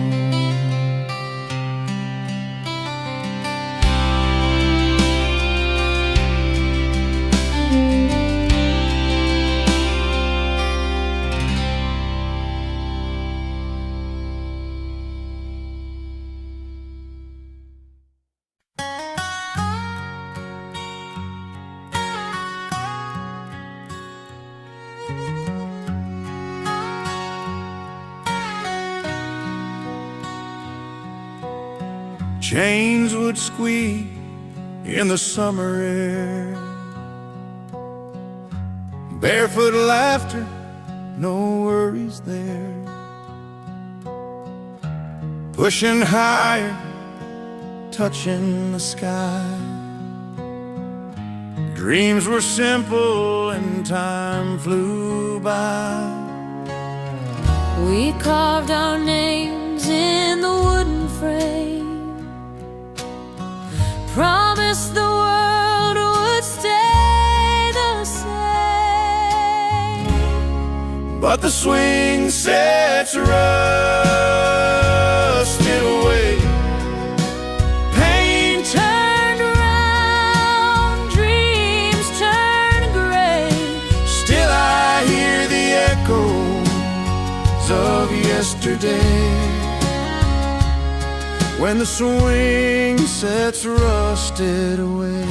Chains would squeak in the summer air. Barefoot laughter, no worries there. Pushing higher, touching the sky. Dreams were simple and time flew by. We carved our names in the wooden frame, promised the world would stay the same. But the swing sets rusted away. Pain turned round, dreams turned gray. Still I hear the echoes of yesterday. When the swing sets rusted away.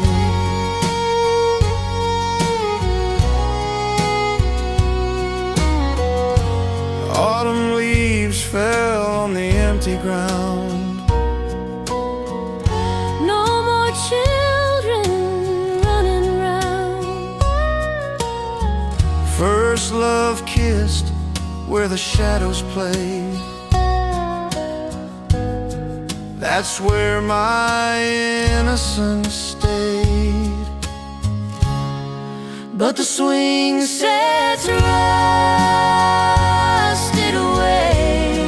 Autumn leaves fell on the empty ground. No more children running around. First love kissed where the shadows play. That's where my innocence stayed. But the swing sets rusted away.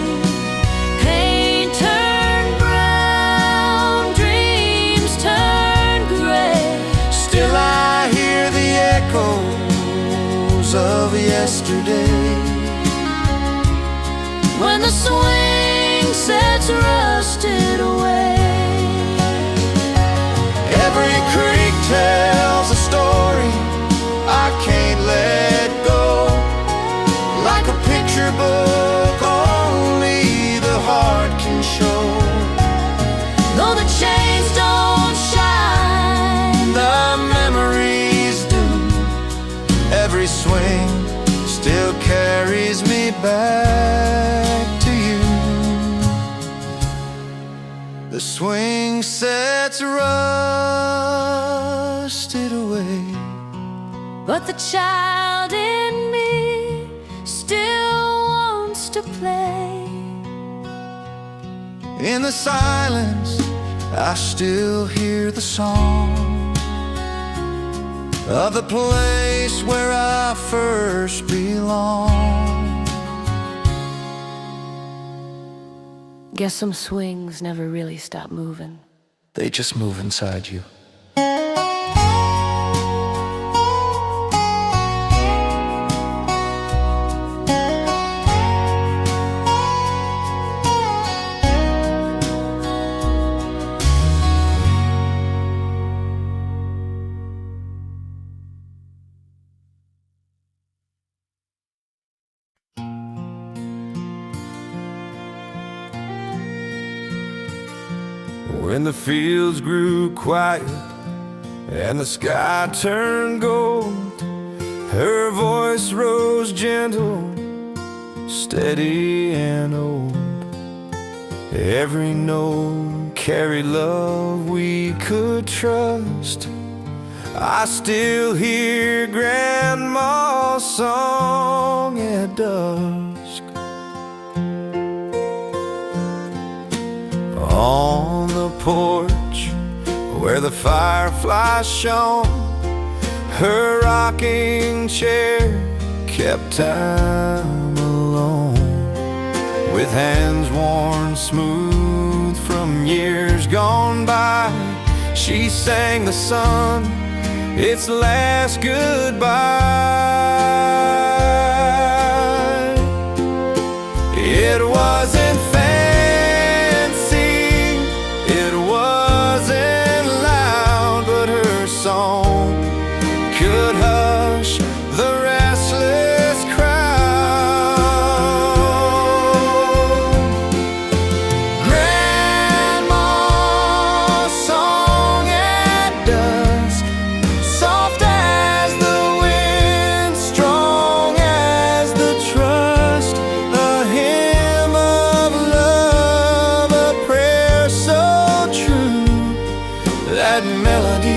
Pain turned brown, dreams turned gray. Still I hear the echoes of yesterday. When the swing sets rusted away. Every creek tells a story I can't let go. Like a picture book only the heart can show. Though the chains don't shine, The memories do. Every swing still carries me back to you. The swing sets rusted away. but the child in me still wants to play. In the silence, I still hear the song of the place where I first belonged. Guess some swings never really stop moving. They just move inside you. when the fields grew quiet and the sky turned gold. Her voice rose gentle, steady and old. Every note carried love we could trust. I still hear Grandma's song at dusk. On the porch where the fireflies shone, her rocking chair kept time alone. With hands worn smooth from years gone by, she sang the sun its last goodbye. It wasn't fancy, it wasn't loud, but her song could hush the restless crowd. Grandma's song at dusk, soft as the wind, strong as the trust, a hymn of love, a prayer so true, that melody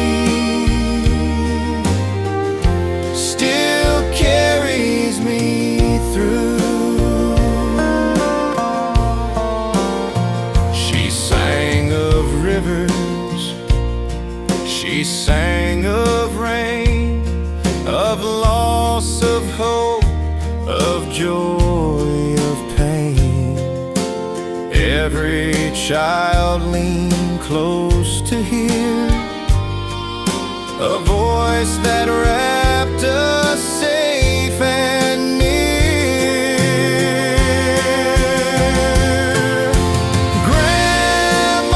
still carries me through. She sang of rivers, she sang of rain, of loss, of hope, of joy, of pain. Every child leaned close to hear a voice that wrapped us safe and near.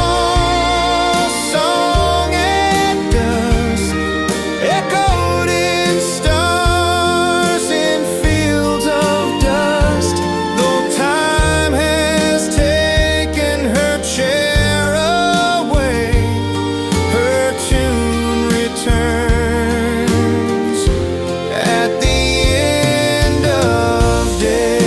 Grandma's song at dusk echoed in stars, in fields of dust. Though time has taken her chair away, her tune returns at the end of day.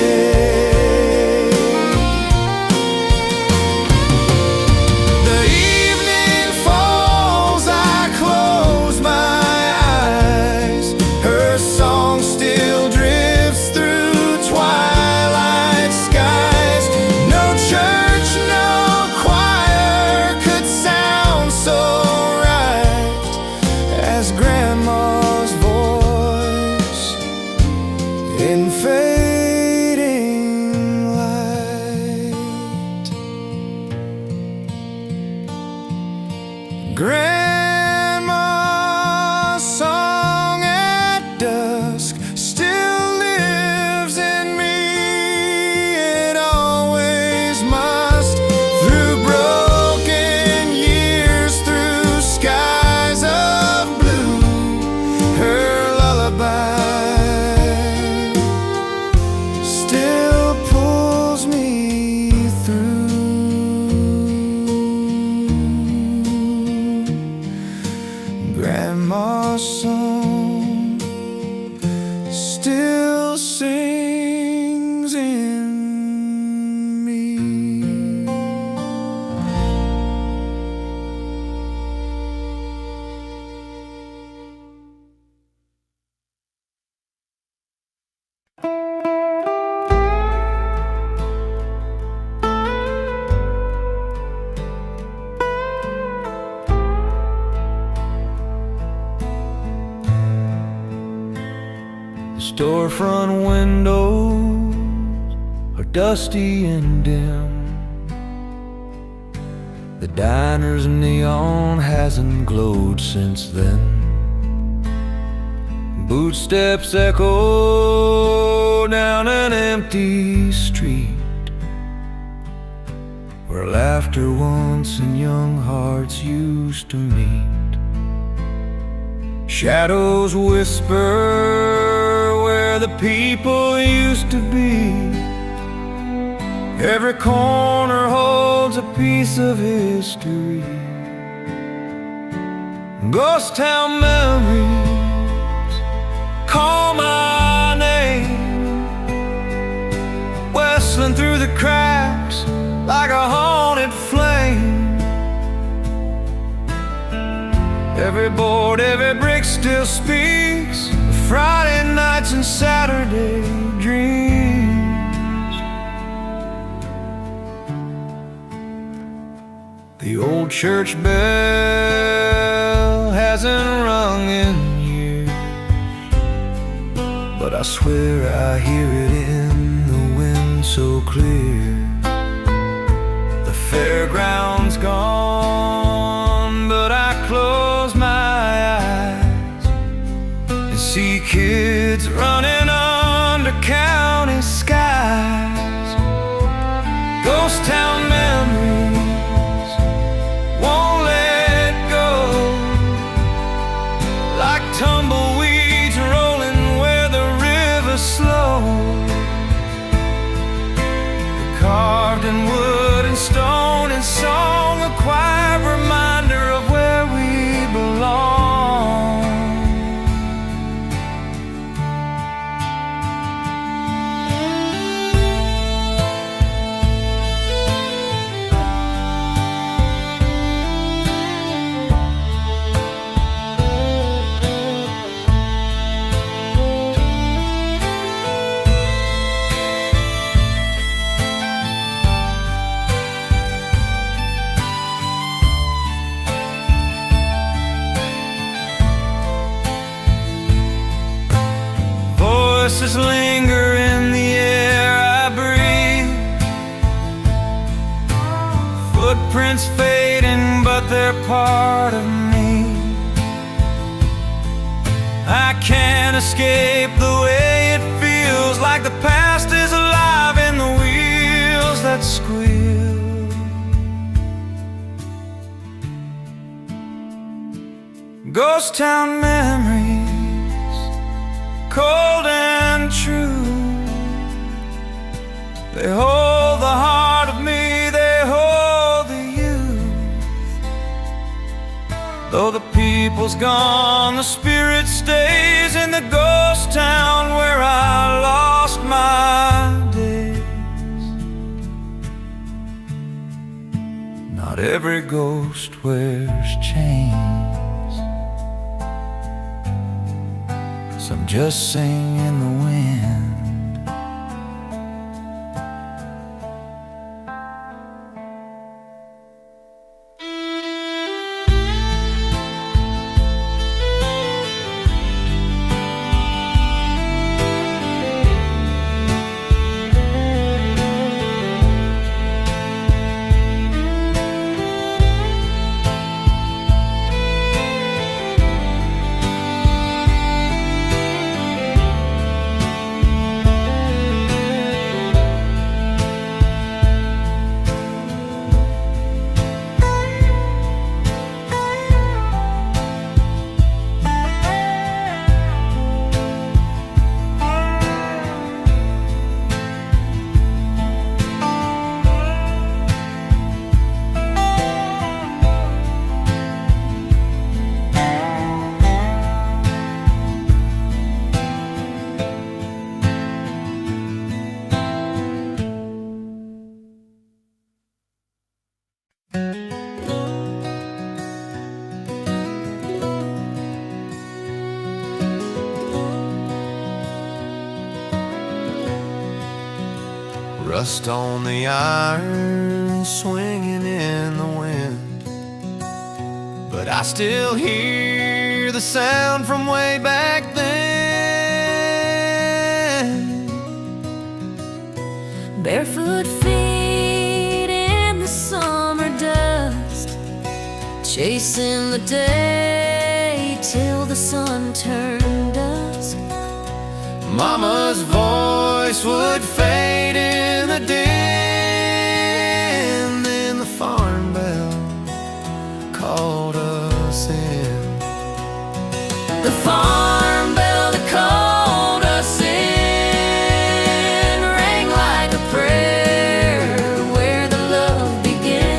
The evening falls, I close my eyes. Her song still drifts through twilight skies. No church, no choir could sound so right as Grandma's voice in fading light. Grandma's song at dusk still lives in me. It always must. Through broken years, through skies of blue, her lullaby still pulls me through. Grandma's song still sings in me. The storefront windows are dusty and dim. The diner's neon hasn't glowed since then. Boot steps echo down an empty street where laughter once and young hearts used to meet. Shadows whisper where the people used to be. Every corner holds a piece of history. Ghost town memories call my name, whistling through the cracks like a haunted flame. Every board, every brick still speaks of Friday nights and Saturday dreams. The old church bell hasn't rung in years, but I swear I hear it in the wind so clear. The fairground's gone, but I close my eyes and see kids running under county skies. Ghost town memories won't let go, like tumbleweeds rolling where the river's slow. Carved in wood and stone and song, a quiet reminder of where we belong. Voices linger in the air I breathe, footprints fading, but they're part of me. I can't escape the way it feels, like the past is alive in the wheels that squeal. Ghost town memories, cold and true. They hold the heart of me, they hold the youth. Though the people's gone, the spirit stays in the ghost town where I lost my days. Not every ghost wears chains, some just sing in the wind. Rust on the iron, swinging in the wind, but I still hear the sound from way back then. Barefoot feet in the summer dust, chasing the day till the sun turned dusk. Mama's voice would fade in the din, then the farm bell called us in. The farm bell that called us in rang like a prayer where the love began.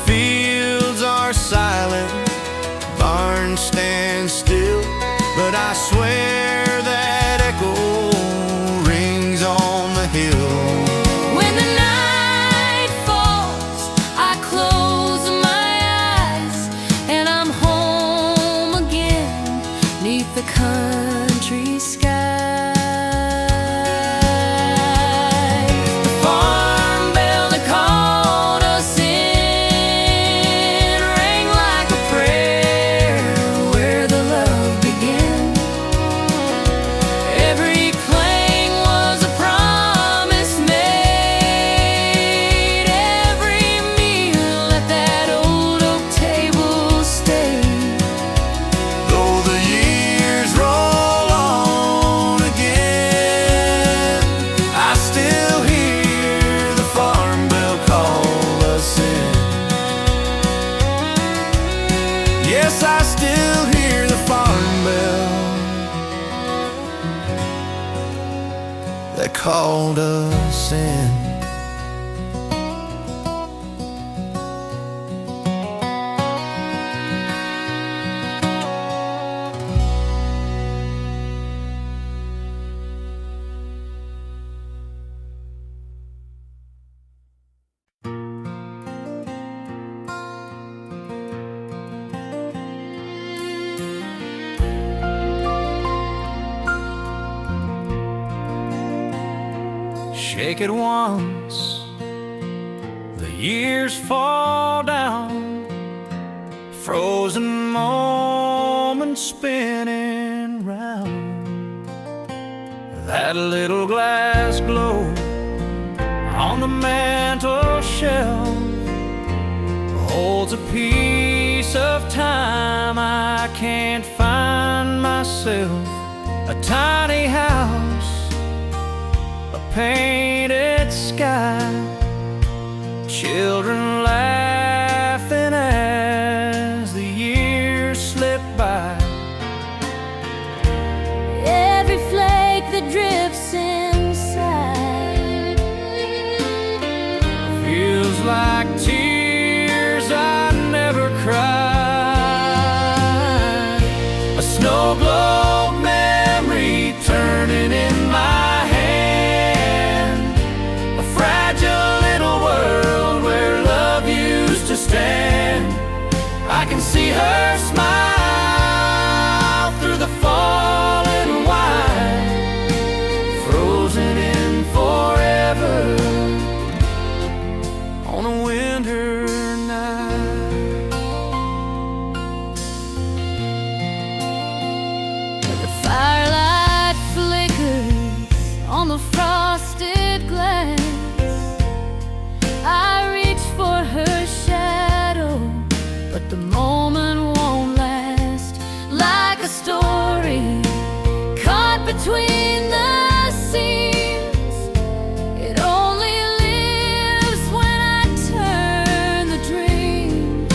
fields are silent, barns stand still, but I swear that echo rings on the hill. When the night falls, I close my eyes and I'm home again, 'neath the country sky. Yes, I still hear the farm bell that called us in. Shake it once, the years fall down, frozen moments spinning round. That little glass globe on the mantel shelf holds a piece of time I can't find myself. A tiny house, painted sky, children laughing as the years slip by. Every flake that drips inside Feels like tears I never cried. A snow globe memory turning in my I can see her smile through the falling white, frozen in forever on a winter night. The firelight flickers on the frosted glass. I reach for her shadow, but the moment won't last. Like a story caught between the seams, it only lives when I turn the dream.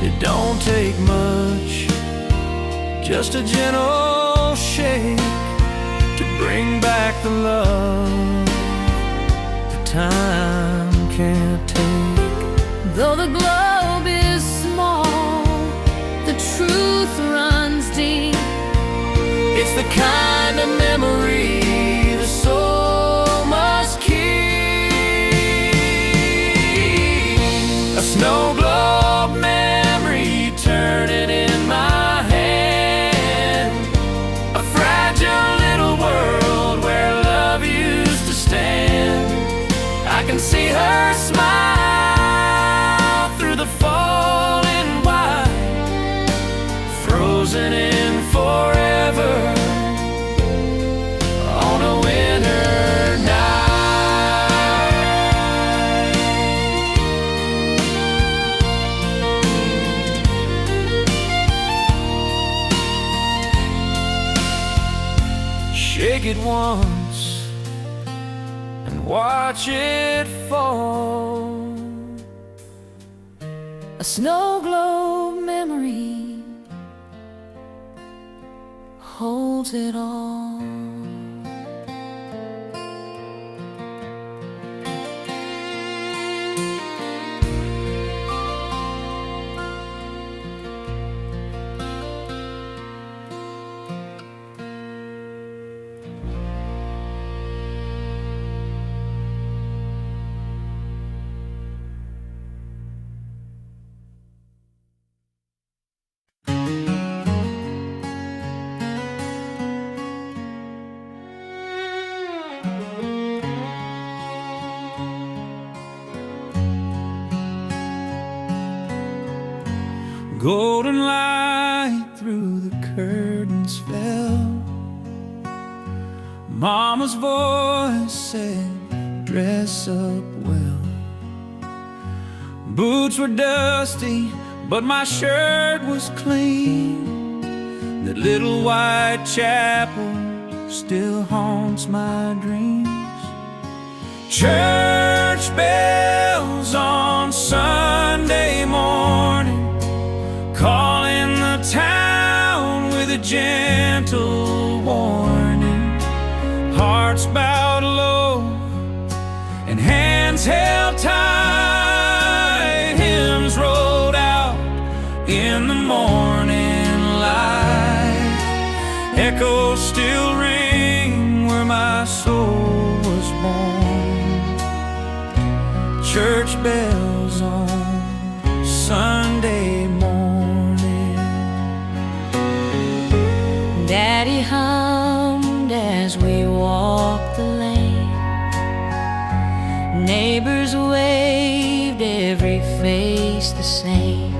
It don't take much, just a gentle shake to bring back the love that time can't take. Though the globe is small, the truth runs deep. It's the kind of memory the soul must keep. A snow globe memory turning in my hand. A fragile little world where love used to stand. I can see her smile through the falling white, frozen in forever on a winter night. Shake it once and watch it fall. A snow globe memory holds it all. golden light through the curtains fell. Mama's voice said, dress up well. Boots were dusty, but my shirt was clean. That little white chapel still haunts my dreams. Church bells on Sunday morning, calling the town with a gentle warning. Hearts bowed low and hands held tight. Hymns rolled out in the morning light. Echoes still ring where my soul was born. Church bells on Sunday morning. Daddy hummed as we walked the lane. Neighbors waved, every face the same.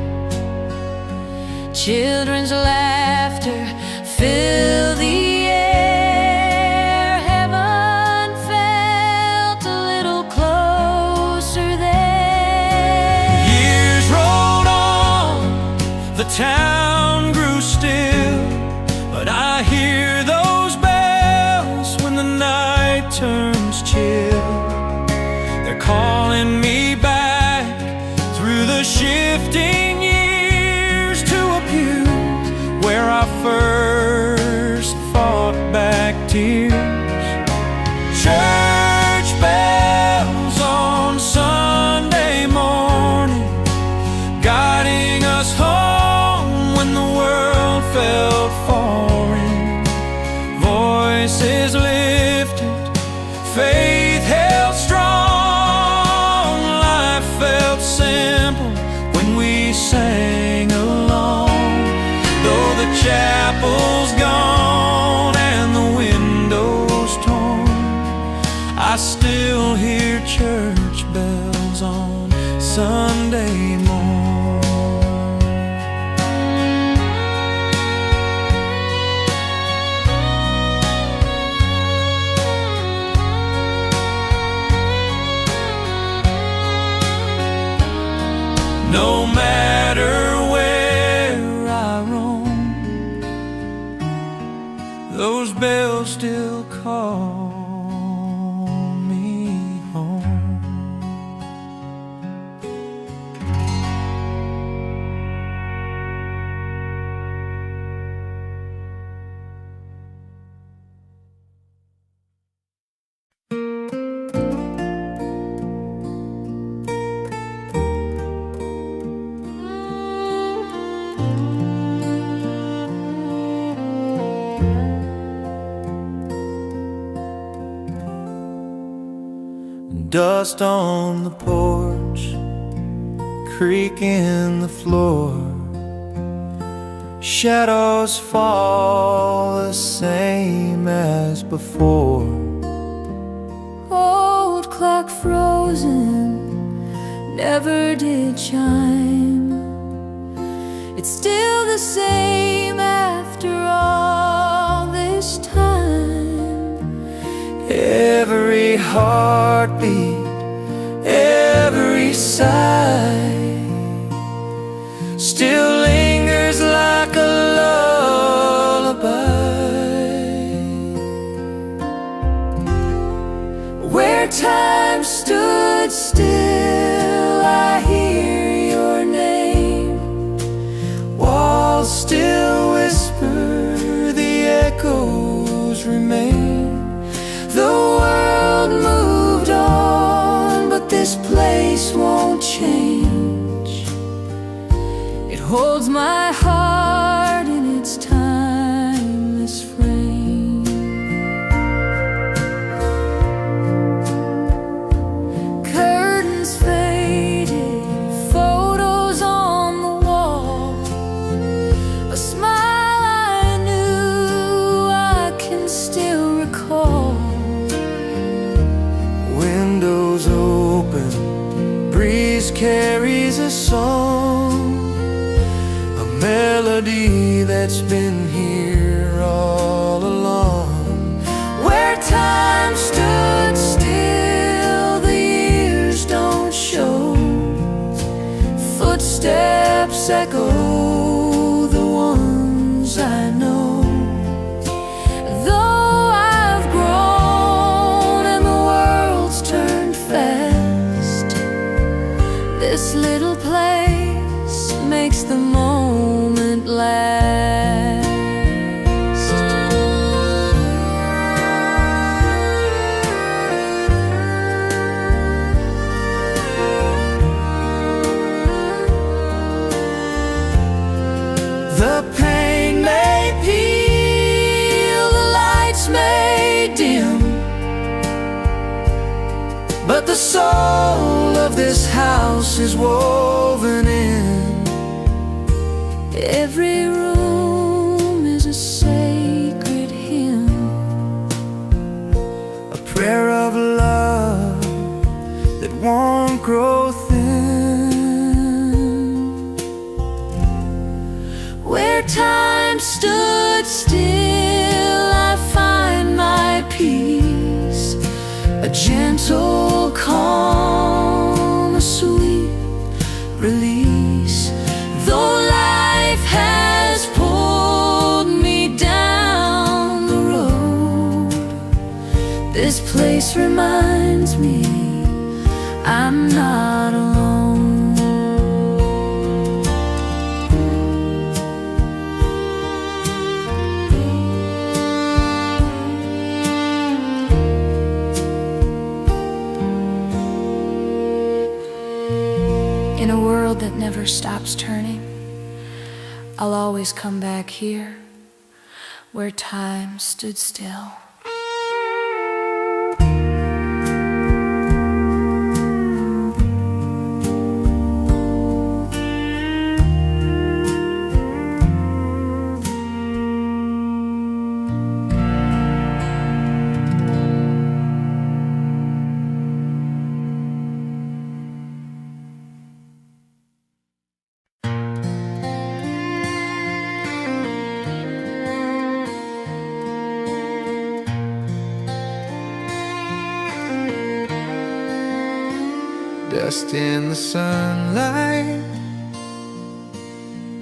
Children's laughter filled the air. Heaven felt a little closer there. Years rolled on, the town grew still, but I hear those bells when the night turns chill. They're calling me back through the shifting years to a pew where I first fought back tears. Church bells on Sunday morning, guiding us home when the world felt foreign. Voices lifted, faith held strong. Life felt simple when we sang along. Though the chapel's gone and the windows torn, I still hear church bells on Sunday morn. No matter where I roam, those bells still call me home. Dust on the porch, creak in the floor. Shadows fall the same as before. Old clock frozen, never did chime. It's still the same after all this time. Every heartbeat, every sigh still lingers like a lullaby. Where time stood still, I hear your name. Walls still whisper, the echoes remain. The world moved on, but this place won't change. It holds my heart in its timeless frame. Curtains faded, photos on the wall. A smile I knew I can still recall. Windows open, breeze carries a song. melody that's been here all along. Where time stood still, the years don't show. Footsteps echo the ones I know. Though I've grown and the world's turned fast, this little place makes the moment last. The pain may peel, the lights may dim, but the soul of this house is woven in. Every room is a sacred hymn, a prayer of love that won't grow thin. Where time stood still, I find my peace, a gentle calm, a sweet release. Though life has pulled me down the road, this place reminds me I'm not alone. In a world that never stops turning, I'll always come back here, where time stood still. Dust in the sunlight,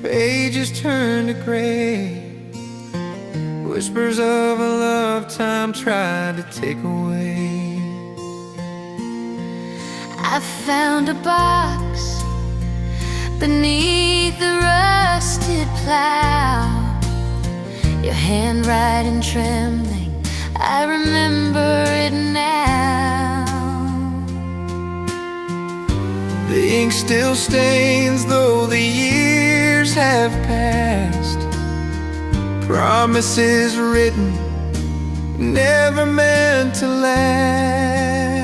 pages turn to gray. Whispers of a lifetime tried to take away. I found a box beneath the rusted plow, your handwriting trembling, I remember it now. The ink still stains though the years have passed. Promises written, never meant to last.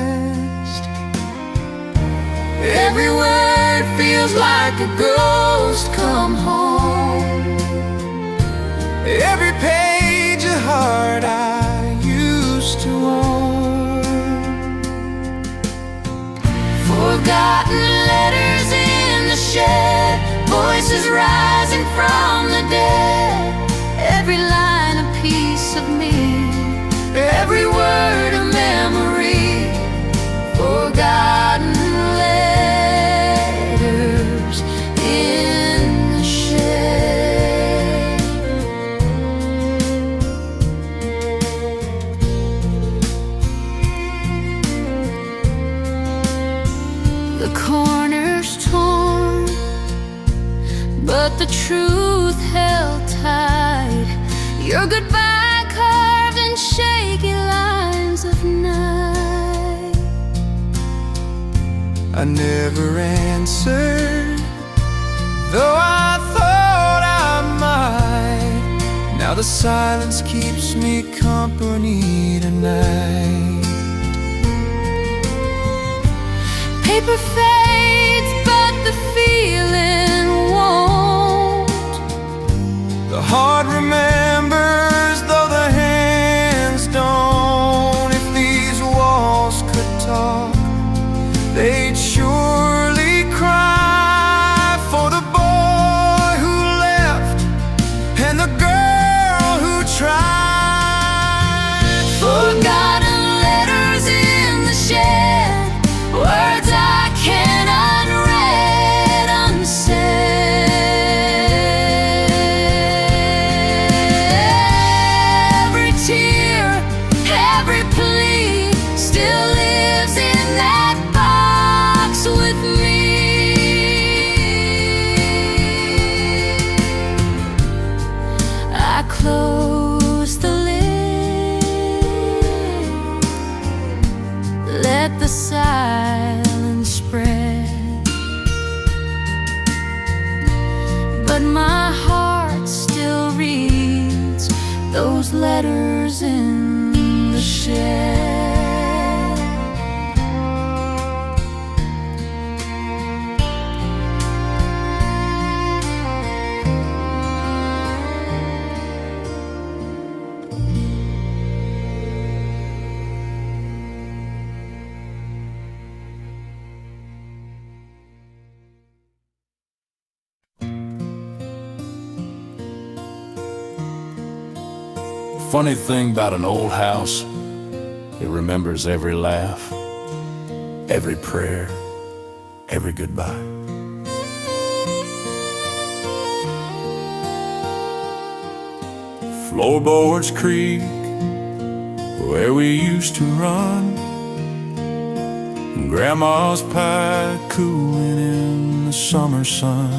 Every word feels like a ghost come home. Every page a heart I used to own. Forgotten letters in the shed, voices rising from the dead. Every line a piece of me, every word a memory. Forgotten letters in the shed. The corners torn, but the truth held tight. Your goodbye carved in shaky lines of night. I never answered, though I thought I might. Now the silence keeps me company tonight. Paper fades, but the feeling won't. The heart remembers, though the hands don't. If these walls could talk, they'd surely cry for the boy who left those letters in the shed. Funny thing about an old house, it remembers every laugh, every prayer, every goodbye. Floorboards creak where we used to run, Grandma's pie cooling in the summer sun,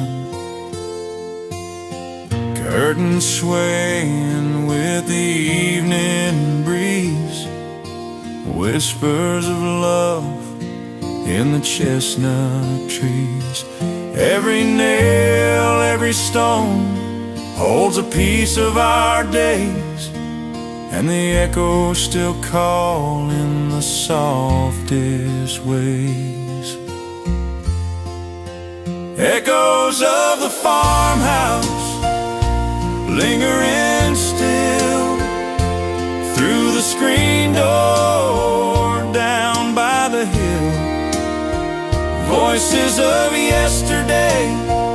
curtains swaying with the evening breeze, whispers of love in the chestnut trees. Every nail, every stone holds a piece of our days, and the echoes still call in the softest ways. Echoes of the farmhouse lingering still through the screen door down by the hill. Voices of yesterday,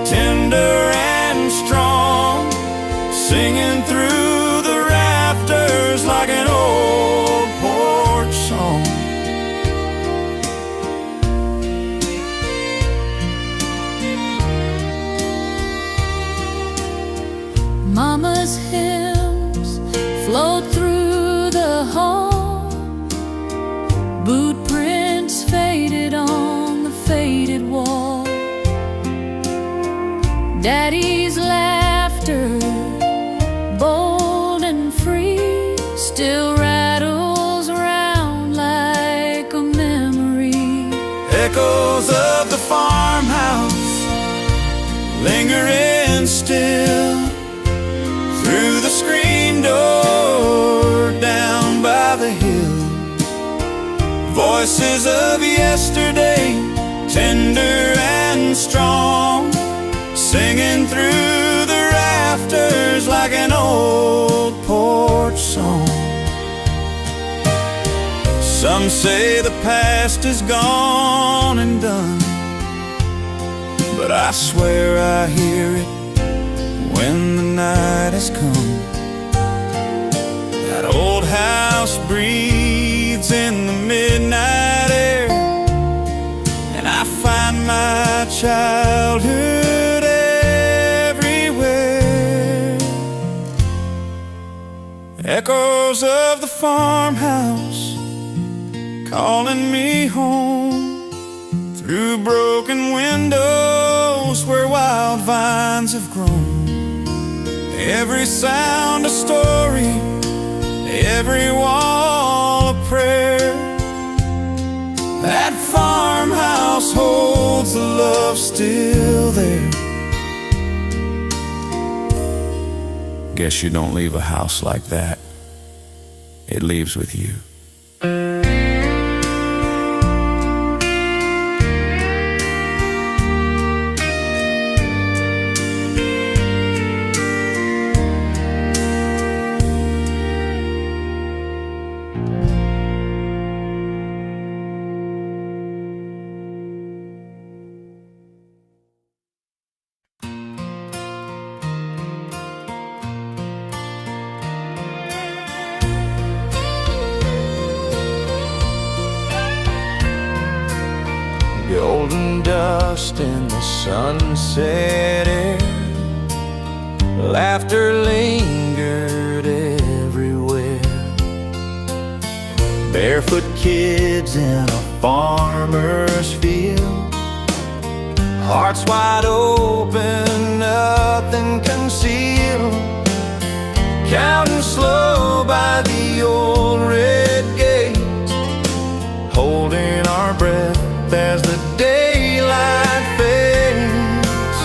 tender and strong, singing through the rafters like an old porch song. Mama's hymns flowed through the hall, boot prints faded on the faded wall. Daddy's laughter, bold and free, still rattles around like a memory. Echoes of the farmhouse lingering still through the screen door down by the hill. Voices of yesterday, tender and strong, singing through the rafters like an old porch song. Some say the past is gone and done, but I swear I hear it when the night has come. That old house breathes in the midnight air, and I find my childhood everywhere. Echoes of the farmhouse calling me home through broken windows where wild vines have grown. Every sound a story, every wall a prayer. That farmhouse holds the love still there. Guess you don't leave a house like that. It leaves with you. Golden dust in the sunset air, laughter lingered everywhere. Barefoot kids in a farmer's field, hearts wide open, nothing concealed. Counting slow by the old red gate, holding our breath as the daylight fades.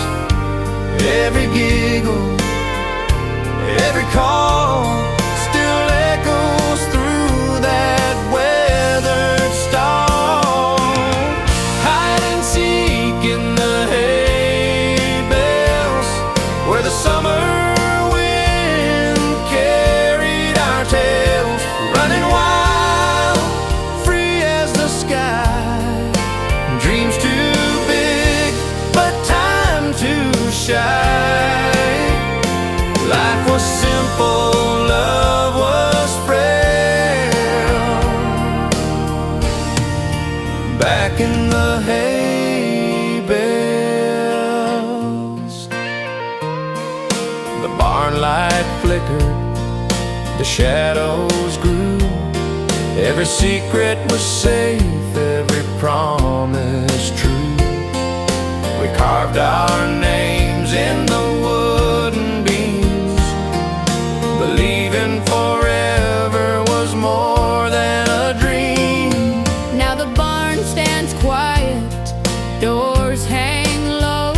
Every giggle, every call light flickered, the shadows grew. Every secret was safe, every promise true. We carved our names in the wooden beams, believing forever was more than a dream. Now the barn stands quiet, doors hang low,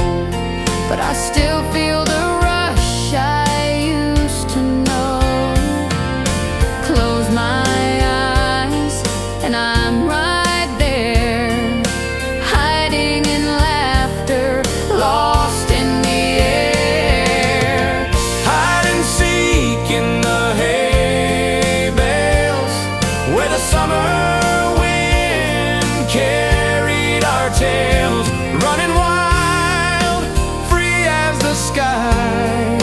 but I still feel the rush I used to know. Close my eyes and I'm right there, hiding in laughter, lost in the air. Hide and seek in the hay bales, where the summer wind carried our tales. Running wild, free as the sky,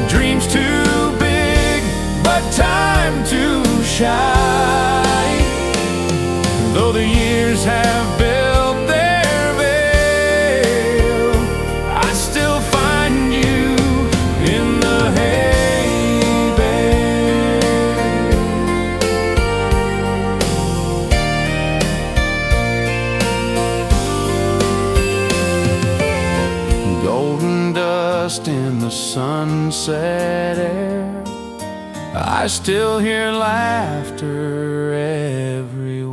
dreams too big, but time to shine. Though the years have built their veil, I still find you in the hay bale. Golden dust in the sunset air, I still hear laughter everywhere.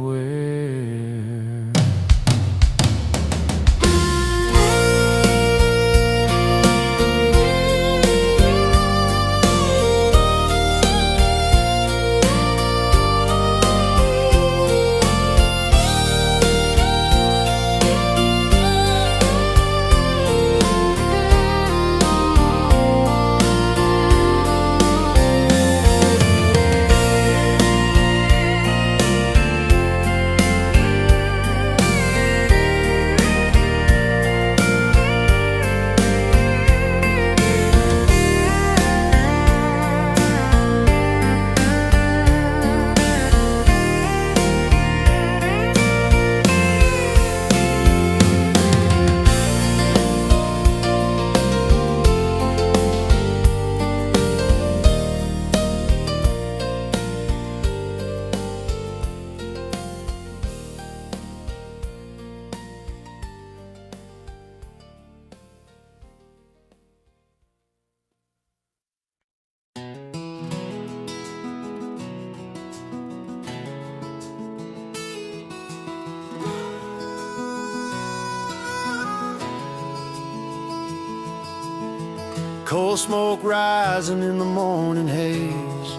Coal smoke rising in the morning haze,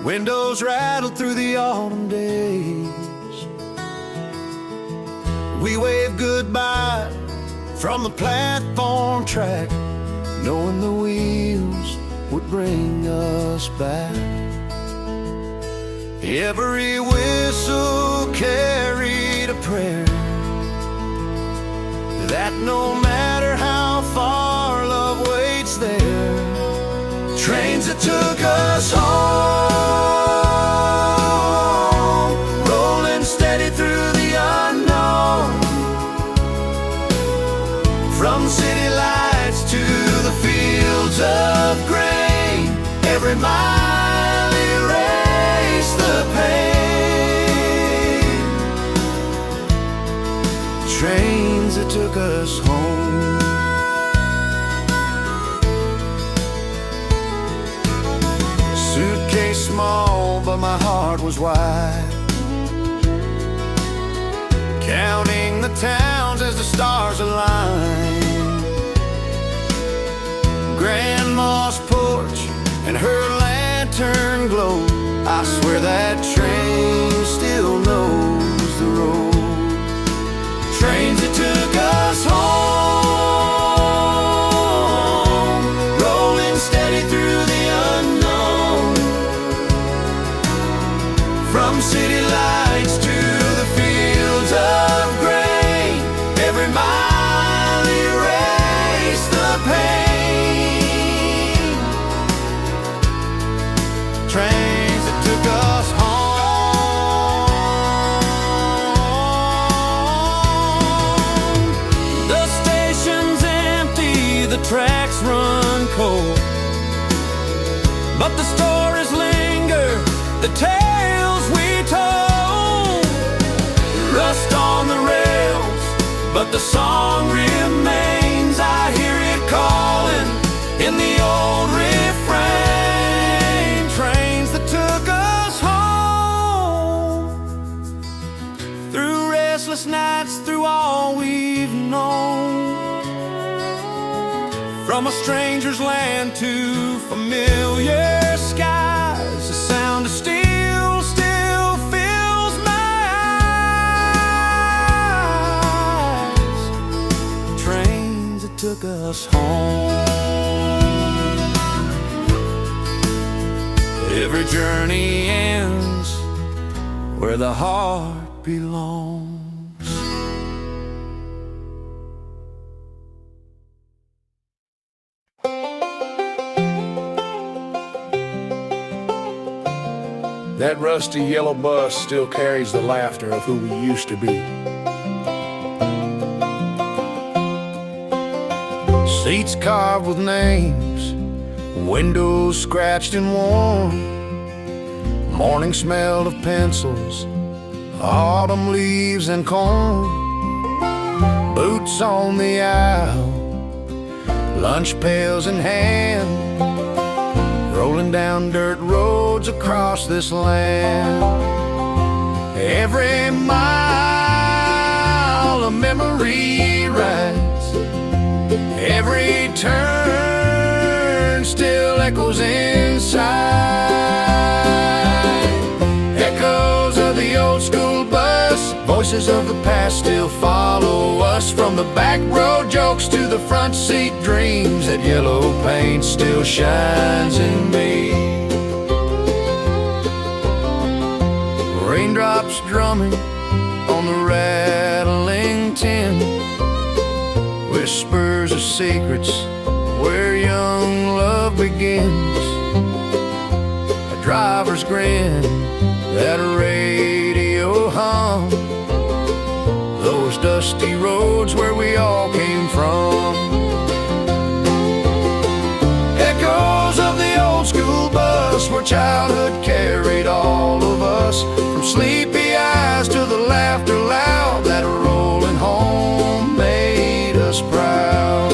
windows rattled through the autumn days. We waved goodbye from the platform track, knowing the wheels would bring us back. Every whistle carried a prayer that no matter how far love waits there, trains that took us home, rolling steady through the unknown. From city lights to the fields of grain, every mile erased the pain. Trains that took us home. Suitcase small, but my heart was wide, counting the towns as the stars aligned. Grandma's porch and her lantern glow, I swear that train still knows the road. Trains that took us home, rolling steady through the unknown. From city lights to the fields of grain, every mile erased the pain. Train but the stories linger, the tales we told. Rust on the rails, but the song remains. I hear it calling in the old refrain. Trains that took us home, through restless nights, through all we've known. From a stranger's land to familiar skies, the sound of steel still fills my eyes. Trains that took us home. Every journey ends where the heart belongs. That rusty yellow bus still carries the laughter of who we used to be. Seats carved with names, windows scratched and worn. Morning smell of pencils, autumn leaves and corn. Boots on the aisle, lunch pails in hand, rolling down dirt roads across this land. Every mile a memory rides, every turn still echoes inside. Echoes of the old school bus, voices of the past still follow us. From the back row jokes to the front seat dreams, that yellow paint still shines in me. Raindrops drumming on the rattling tin, whispers of secrets where young love begins. A driver's grin, that radio hum, those dusty roads where we all came from. Echoes of the old school bus where childhood carried all of us. From sleepy eyes to the laughter loud, that rolling home made us proud.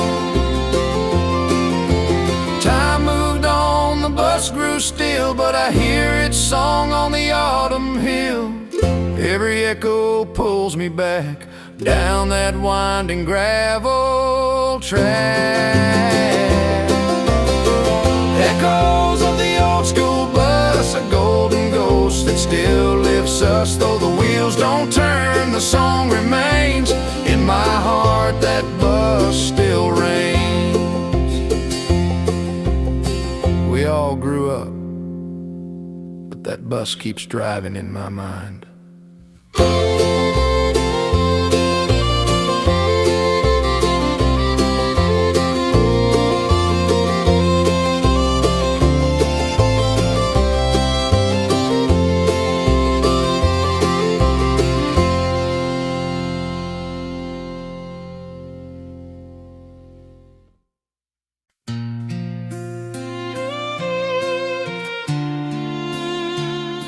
Time moved on, the bus grew still, but I hear its song on the autumn hill. Every echo pulls me back down that winding gravel track. Echoes of the old school bus, a golden ghost that still lifts us. Though the wheels don't turn, the song remains in my heart. That bus still reigns. We all grew up, but that bus keeps driving in my mind.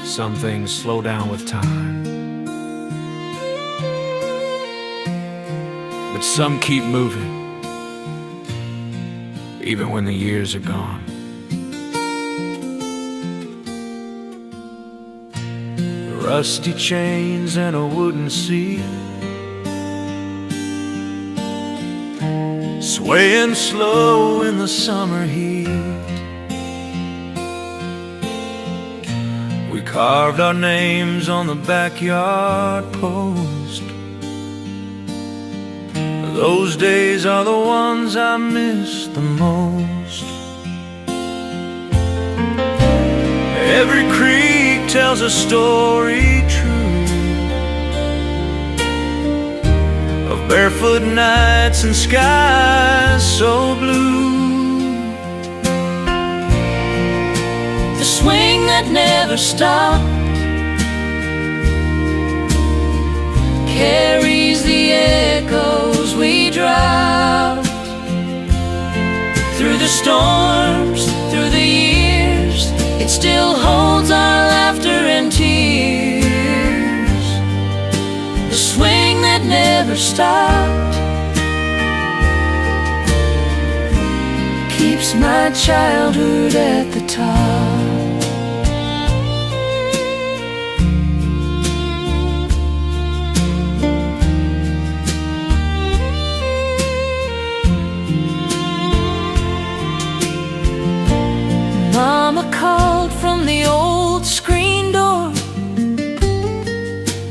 Some things slow down with time, but some keep moving, even when the years are gone. Rusty chains and a wooden seat, swaying slow in the summer heat. We carved our names on the backyard post. Those days are the ones I miss the most. Every creek tells a story true of barefoot nights and skies so blue. The swing that never stopped carries the echoes we dropped through the storms, through the years, still holds our laughter and tears. The swing that never stopped keeps my childhood at the top. Mama called from the old screen door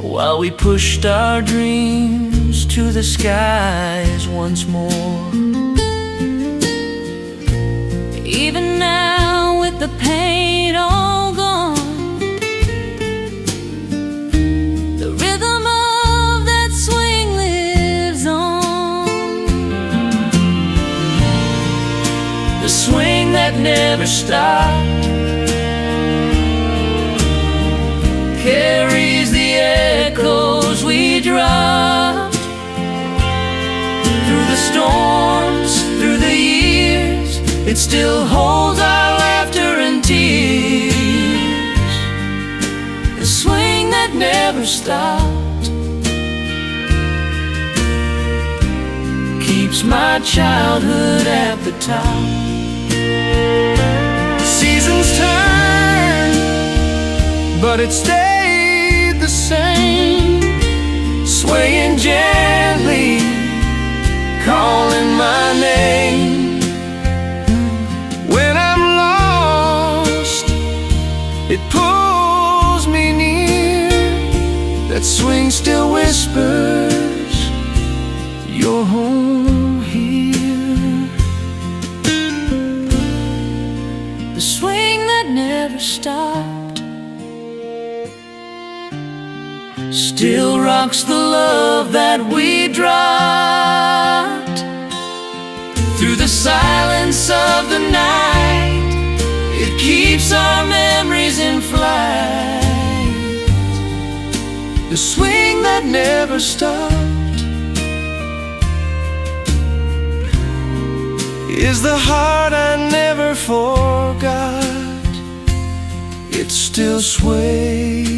while we pushed our dreams to the skies once more. Even now with the pain all gone, the rhythm of that swing lives on. The swing that never stopped carries the echoes we dropped through the storms, through the years. It still holds our laughter and tears. The swing that never stopped keeps my childhood at the top. Seasons turn, but it stayed the same, swaying gently, calling my name. When I'm lost, it pulls me near. That swing still whispers, you're home here. The swing that never stopped still rocks the love that we dropped through the silence of the night. It keeps our memories in flight. The swing that never stopped is the heart I never forgot. It still sways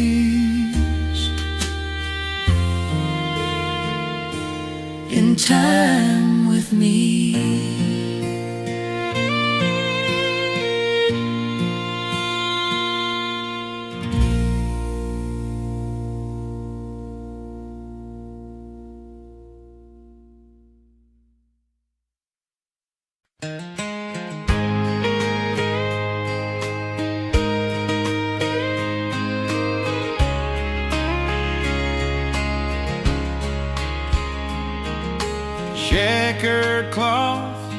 in time with me. checkered cloth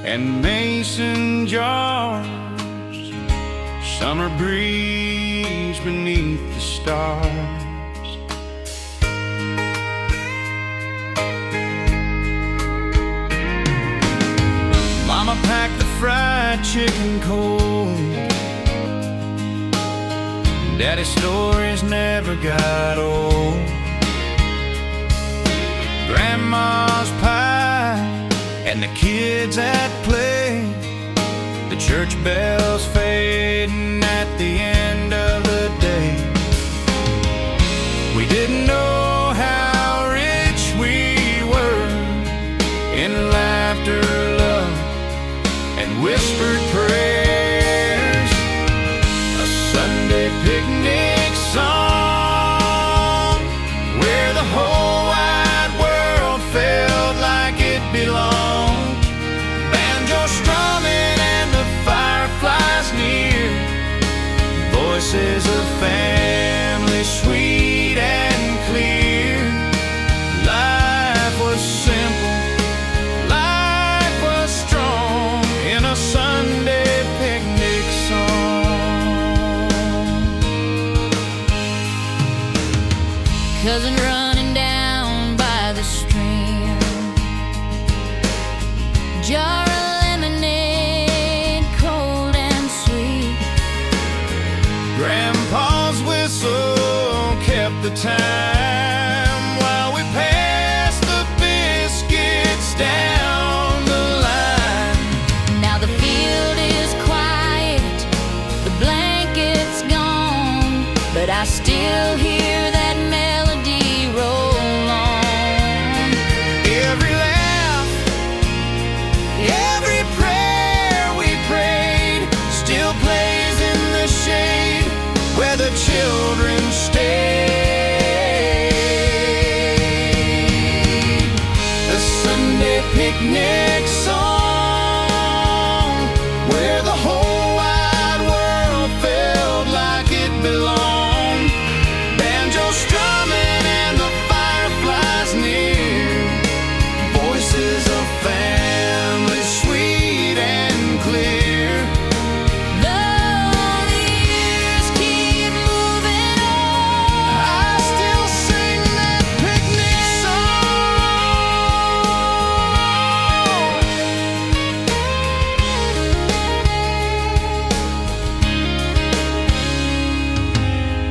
and mason jars, summer breeze beneath the stars. Mama packed the fried chicken cold, Daddy's stories never got old. Grandma's pie and the kids at play, the church bells fading at the end of the day. We didn't know how rich we were in laughter, love, and whispered prayers. A Sunday picnic song where the whole wide world felt like it belonged. Banjo strumming and the fireflies near, voices of family sweet and clear. Life was simple, life was strong in a Sunday picnic song. Cousin running down by the stream, jar of lemonade, cold and sweet. Grandpa's whistle kept the time while we passed the biscuits down the line. Now the field is quiet, the blanket picnic song, where the whole wide world felt like it belonged. Banjo strumming and the fireflies near, voices of family sweet and clear. Though the years keep moving on, I still sing that picnic song.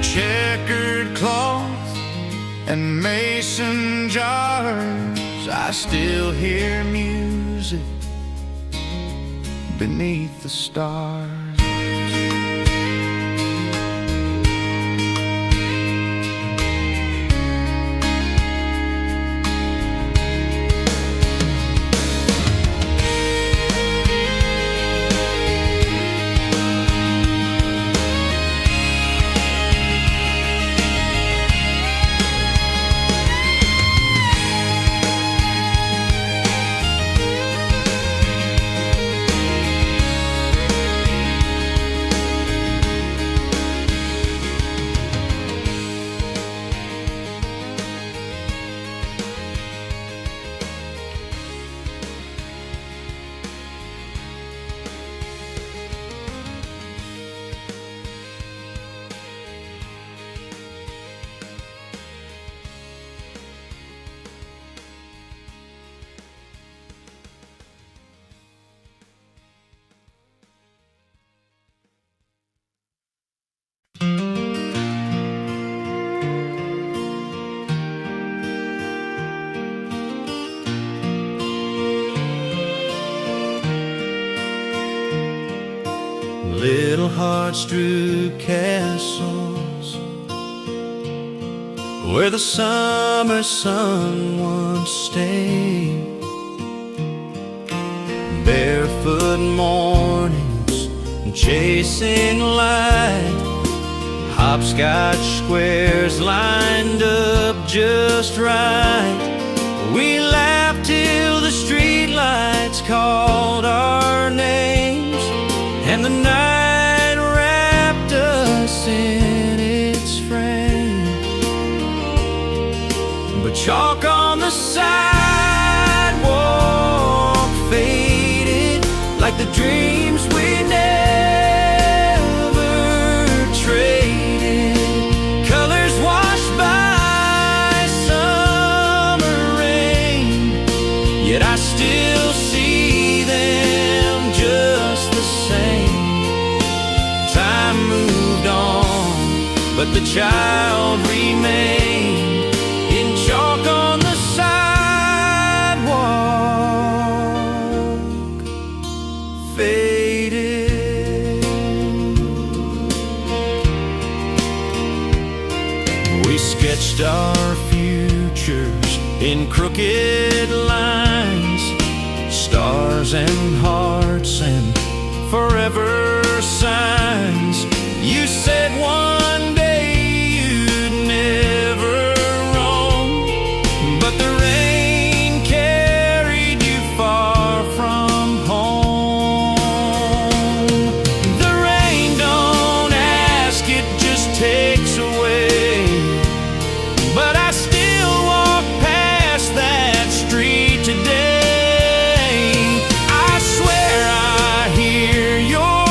Checkered cloth and mason jars, I still hear music beneath the stars. Little hearts drew castles where the summer sun once stayed. Barefoot mornings chasing light, hopscotch squares lined up just right. We laughed till the streetlights called our names, and the night wrapped us in its frame. But chalk on the sidewalk faded like the dreams we never traded. Colors washed by summer rain, yet I still see them just the same. Time moved on, but the child remained in chalk on the sidewalk, faded. We sketched our futures in crooked lines, stars and hearts and forever signs. You said one day you'd never roam, but the rain carried you far from home. The rain don't ask, it just takes away, but I still walk past that street today. I swear I hear your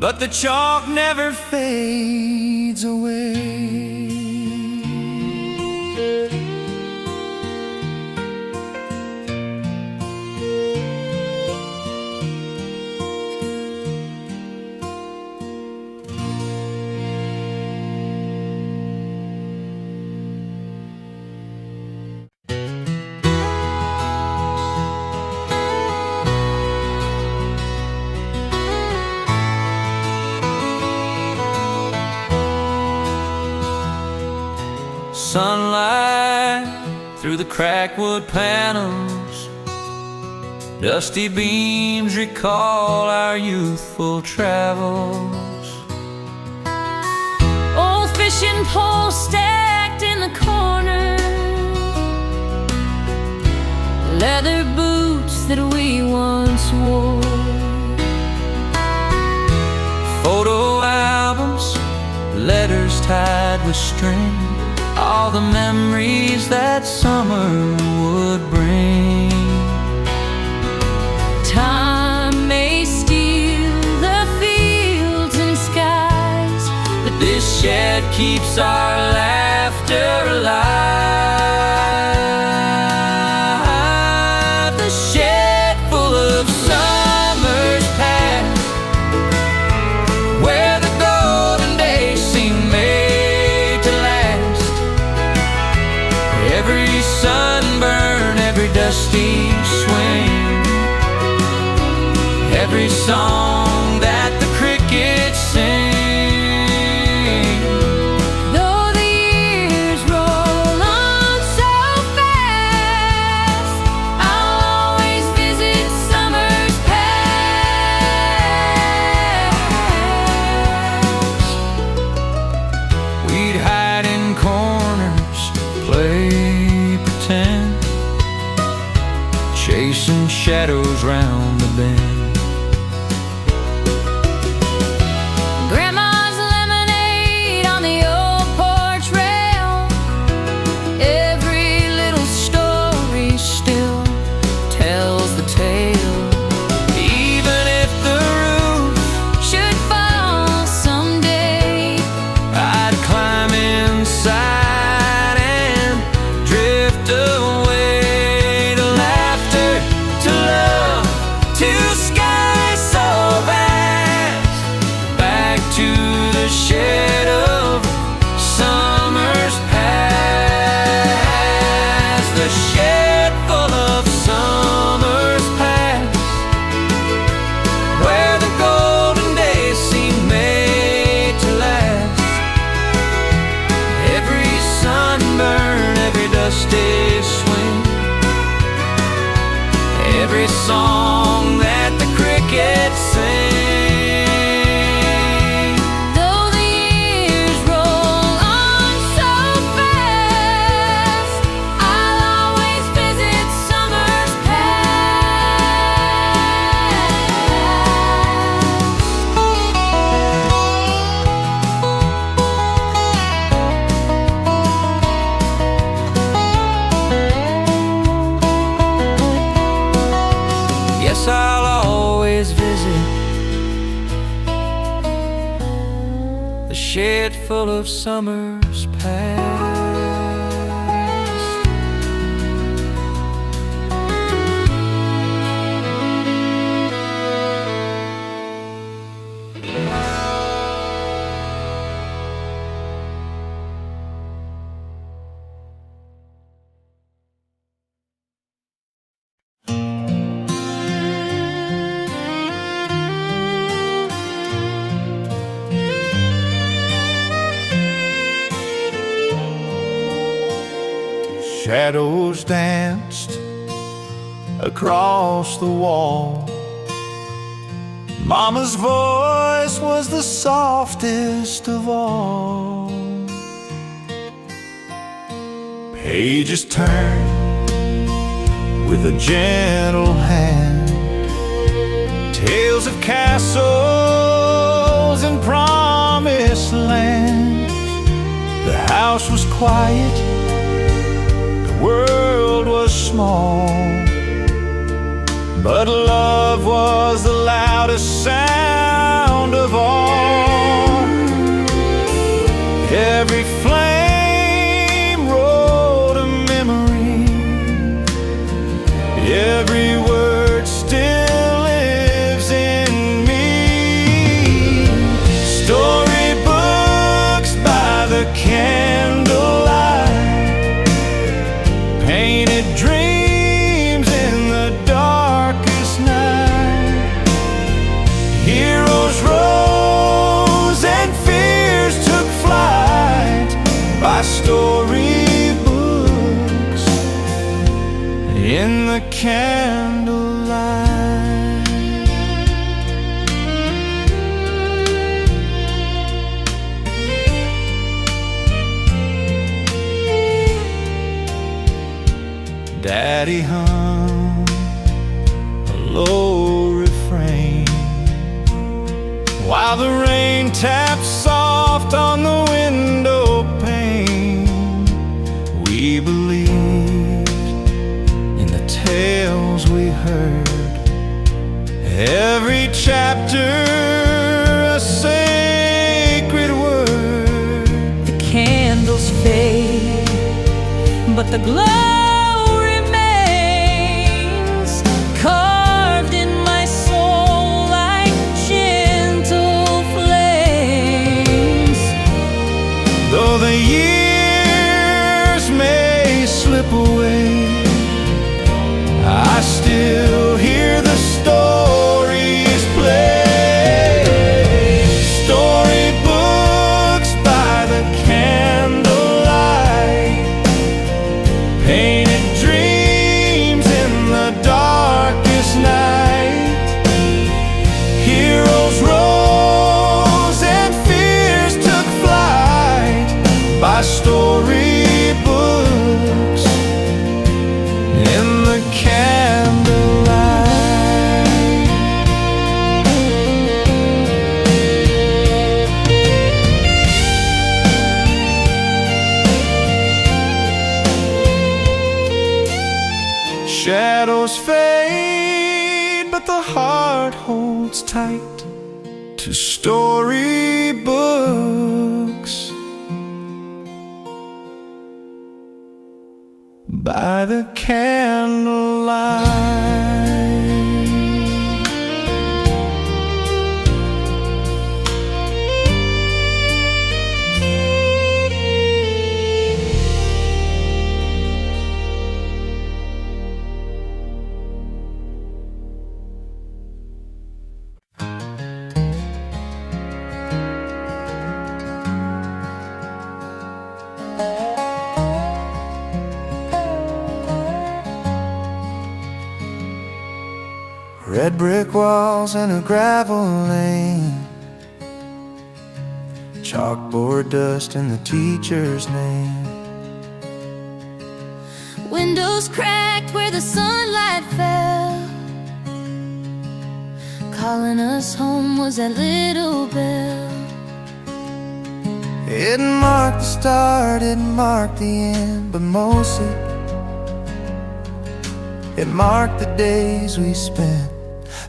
but the chalk never fades away. Sunlight through the cracked wood panels, dusty beams recall our youthful travels. Old fishing poles stacked in the corner, leather boots that we once wore. Photo albums, letters tied with string, all the memories that summer would bring. Time may steal the fields and skies, But this shed keeps our laughter alive. The shed full of summers past, where the golden days seem made to last. Every sunburn, every dusty swing, every song that the crickets sing. though the years roll on so fast, I'll always visit summers past. We'd hide in corners, play pretend, chasing shadows round the bend. Grandma's lemonade on the old porch rail, every little story still tells the tale. Even if the roof, Should fall someday, I'd climb inside and drift away to laughter, to love, to sky so vast. Back to the shed of summers past. The shed full of summers past, where the golden days seem made to last. Every sunburn, every dusty swing, every song that the crickets sing. though the years roll on so fast, I'll always visit summers Yes, I'll always visit the shed full of summers past. Shadows danced across the wall. Mama's voice was the softest of all. Pages turned with a gentle hand, tales of castles and promised land. The house was quiet, the world was small, but love was the loudest sound of all. Every flame wrote a memory. Every word still lives in me. Storybooks by the candlelight, painted dreams in the darkest night. Heroes rose and fears took flight by storybooks in the candlelight. Daddy hum a low refrain while the rain taps soft on the window pane. We believed in the tales we heard, every chapter a sacred word. The candles fade, but the glow remains, carved in my soul like gentle flames. Though the years may slip away, I still hear the stories play. Storybooks by the candlelight, painted dreams in the darkest night. Heroes rose and fears took flight by storybooks in the candlelight. Shadows fade, but the heart holds tight to storybooks by the candlelight. Red brick walls and a gravel lane, chalkboard dust and the teacher's name. Windows cracked where the sunlight fell, calling us home was that little bell. It marked the start, it marked the end, but mostly it marked the days we spent.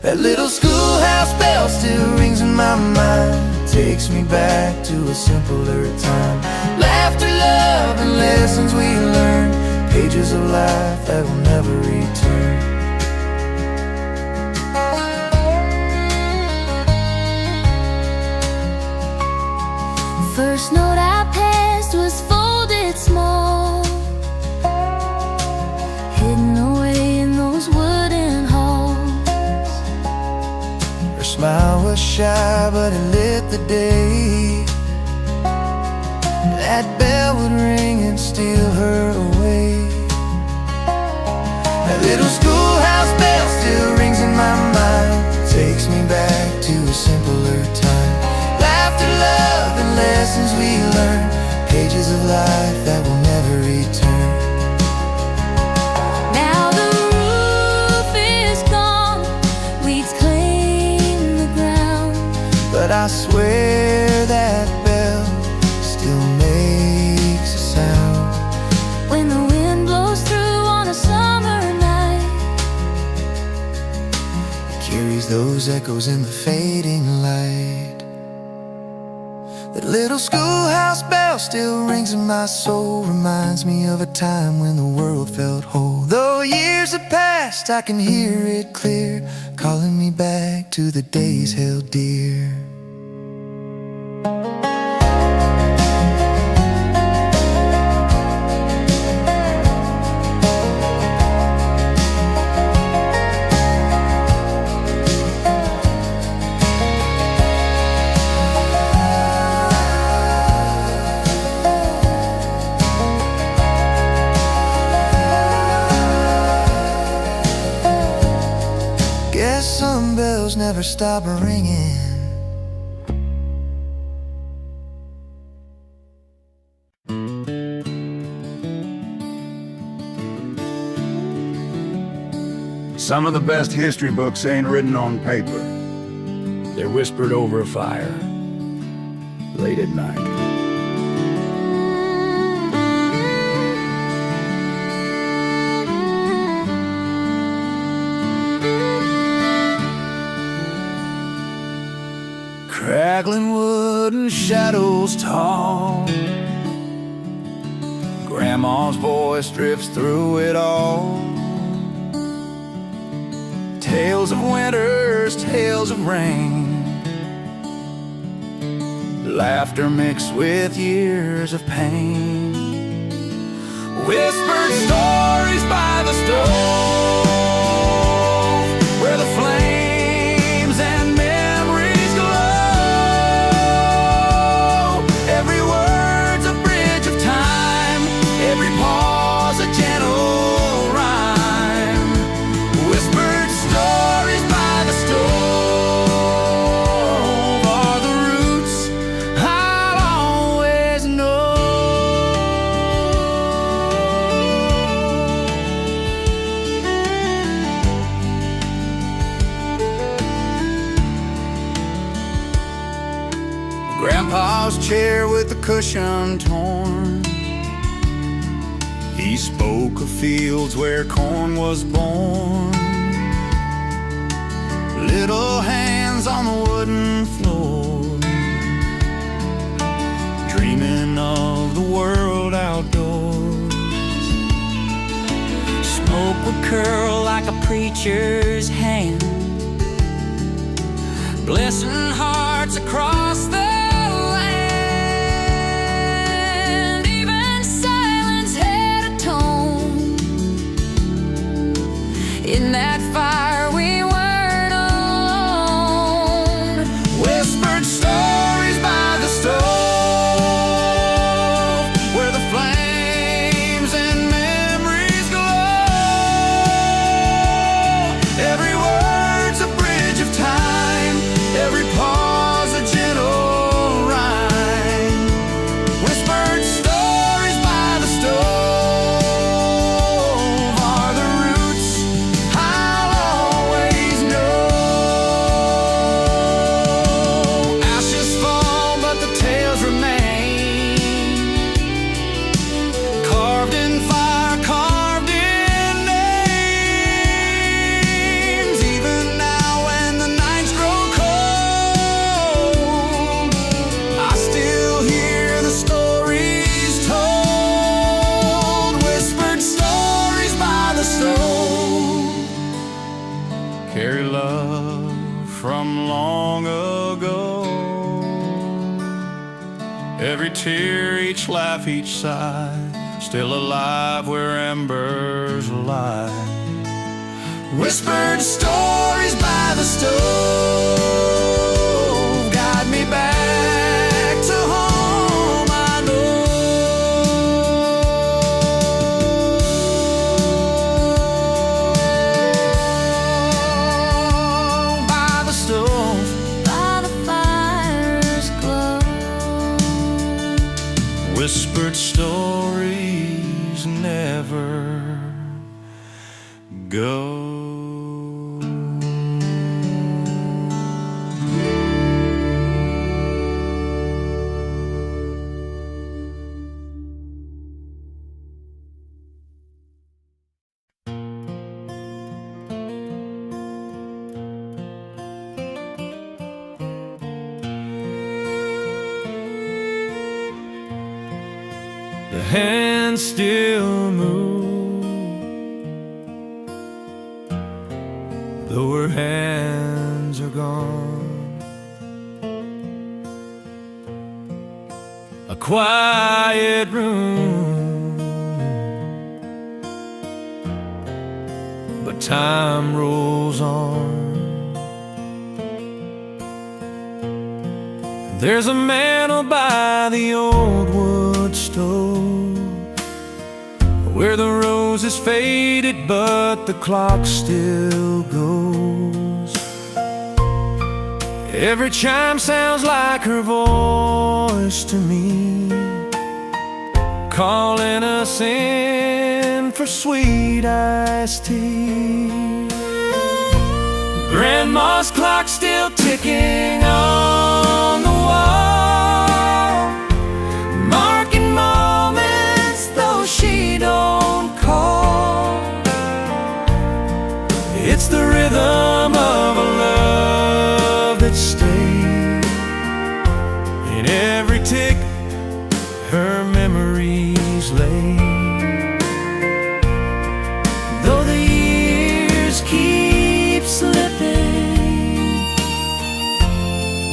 That little schoolhouse bell still rings in my mind, takes me back to a simpler time. Laughter, love, and lessons we learned, pages of life that will never return. First note I passed was folded small, hidden away in those wooden halls. Her smile was shy, but it lit the day. That bell would ring and steal her away. That little schoolhouse bell still rings in my mind, takes me back to a simpler time. Laughter, love, and lessons we learned, pages of life that will never return. Now the roof is gone, weeds claim the ground, But I swear that bell still makes a sound. when the wind blows through on a summer night. It carries those echoes in the fading light. That little schoolhouse bell still rings in my soul, reminds me of a time when the world felt whole. Though years have passed, I can hear it clear, calling me back to the days held dear. Some bells never stop ringing. Some of the best history books ain't written on paper. They're whispered over a fire, late at night. Crackling wood and shadows tall, Grandma's voice drifts through it all. Tales of winters, tales of rain, laughter mixed with years of pain. Whispered stories by the stove, where the flames and memories glow. Every word's a bridge of time, every pause a gentle rhyme. Whispered stories by the stove are the roots I'll always know. Grandpa's chair with the cushion torn, he spoke of fields where corn was born. Little hands on the wooden floor, dreaming of the world outdoors. Smoke would curl like a preacher's hand, blessing hearts across the land. Even silence had a tone. In that fire we weren't alone. Whispered stories by the stove, where the flames and memories glow. Every word's a bridge of time, every pause a gentle rhyme. Whispered stories by the stove are the roots I'll always know. Ashes fall, but the tales remain, carved in fire, carved in names. Even now when the nights grow cold, I still hear the stories told. Whispered stories by the stove carry love from long ago. Every tear, each laugh, each sigh, still alive where embers lie. Whispered stories by the stove guide me back to home, I know. By the stove, By the fire's glow, whispered stories never go. hands still move, though her hands are gone. A quiet room, but time rolls on. There's a mantel by the old wood stove, where the roses faded but the clock still goes. Every chime sounds like her voice to me, calling us in for sweet iced tea. Grandma's clock still ticking on the wall, marking moments though she don't call. It's the rhythm of a love that stayed. In every tick her memories lay. Though the years keep slipping,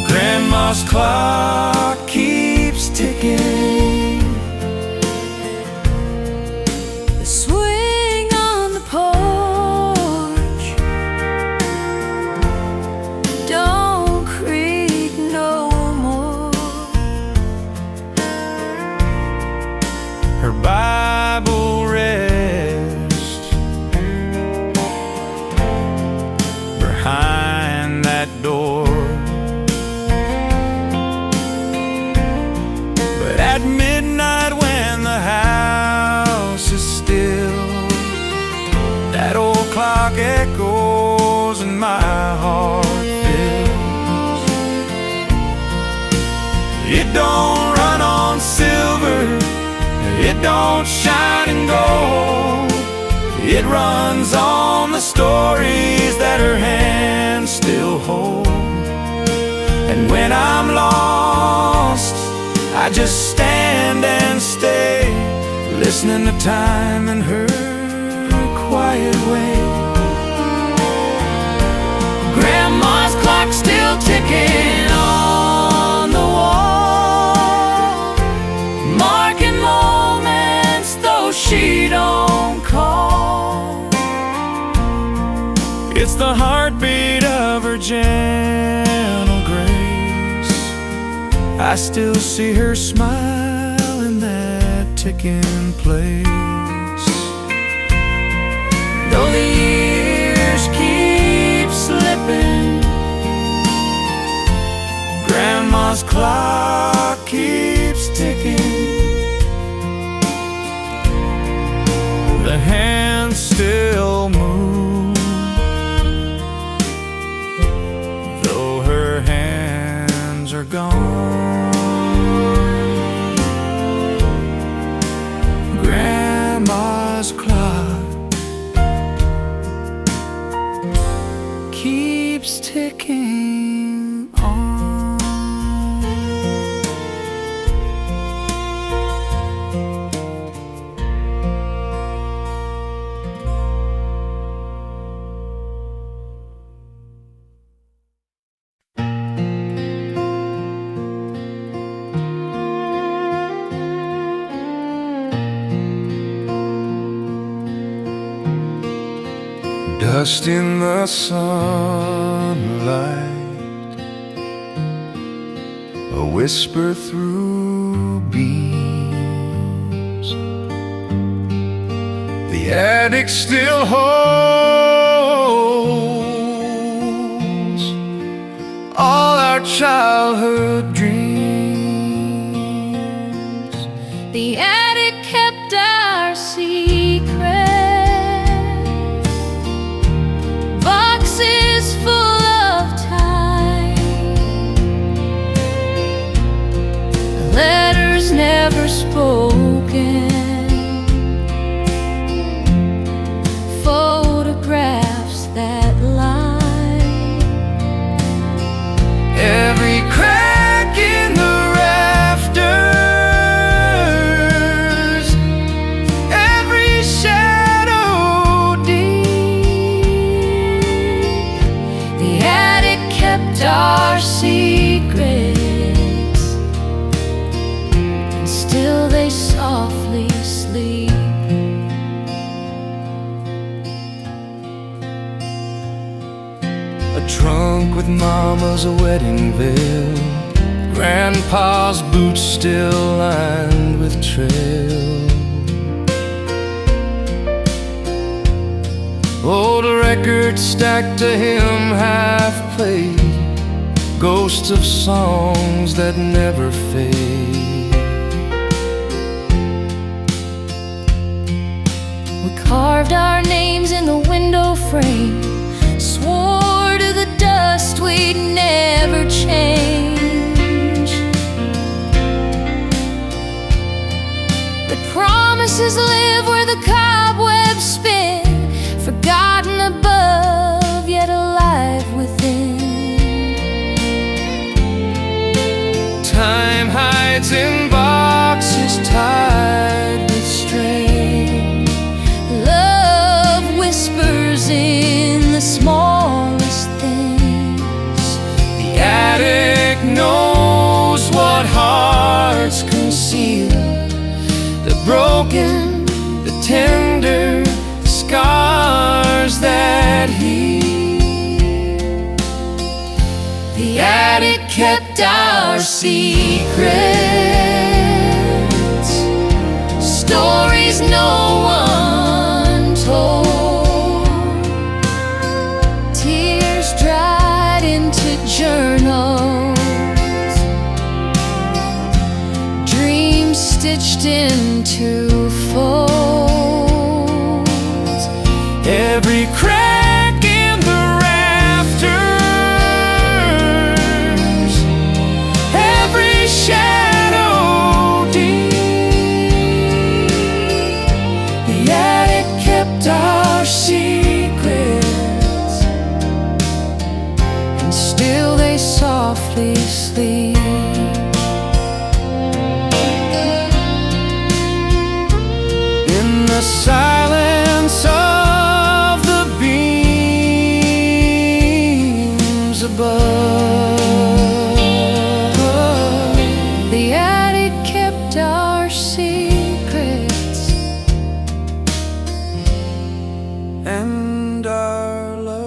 Grandma's clock keeps ticking. The swing on the porch don't creak no more. Her Bible rests behind that door. But at midnight when the house is still, that old clock echoes and my heart fills. It don't run on silver, it don't shine in gold. It runs on the stories that her hands still hold. And when I'm lost, I just stand and stay, listening to time in her quiet way. Grandma's clock still ticking on the wall, marking moments though she don't call. It's the heartbeat of her gentle grace. I still see her smile in that ticking place. Though the years keep slipping, Grandma's clock keeps ticking. The hands still move, though her hands are gone. Grandma's clock keeps ticking on. Dust in the sunlight, a whisper through beams. The attic still holds all our childhood dreams. The attic kept our secrets, boxes full of time, letters never spoken, photographs that lie. Every crack in kept our secrets, and still they softly sleep. A trunk with mama's wedding veil, grandpa's boots still lined with trail. Old records stacked to him half played, ghosts of songs that never fade. We carved our names in the window frame, swore to the dust we'd never change. But promises live where the cobwebs spin, forgotten above, yet alive within. Time hides in boxes tied with string. Love whispers in the smallest things. The attic knows what hearts conceal, the broken, the tender, scars that heal. The attic kept our secrets, stories no one told, Tears dried into journals, dreams stitched into folds. every crack in the rafters, every shadow deep. The attic kept our secrets, And still they softly sleep. in the silence of the beams above. The attic kept our secrets, And our love.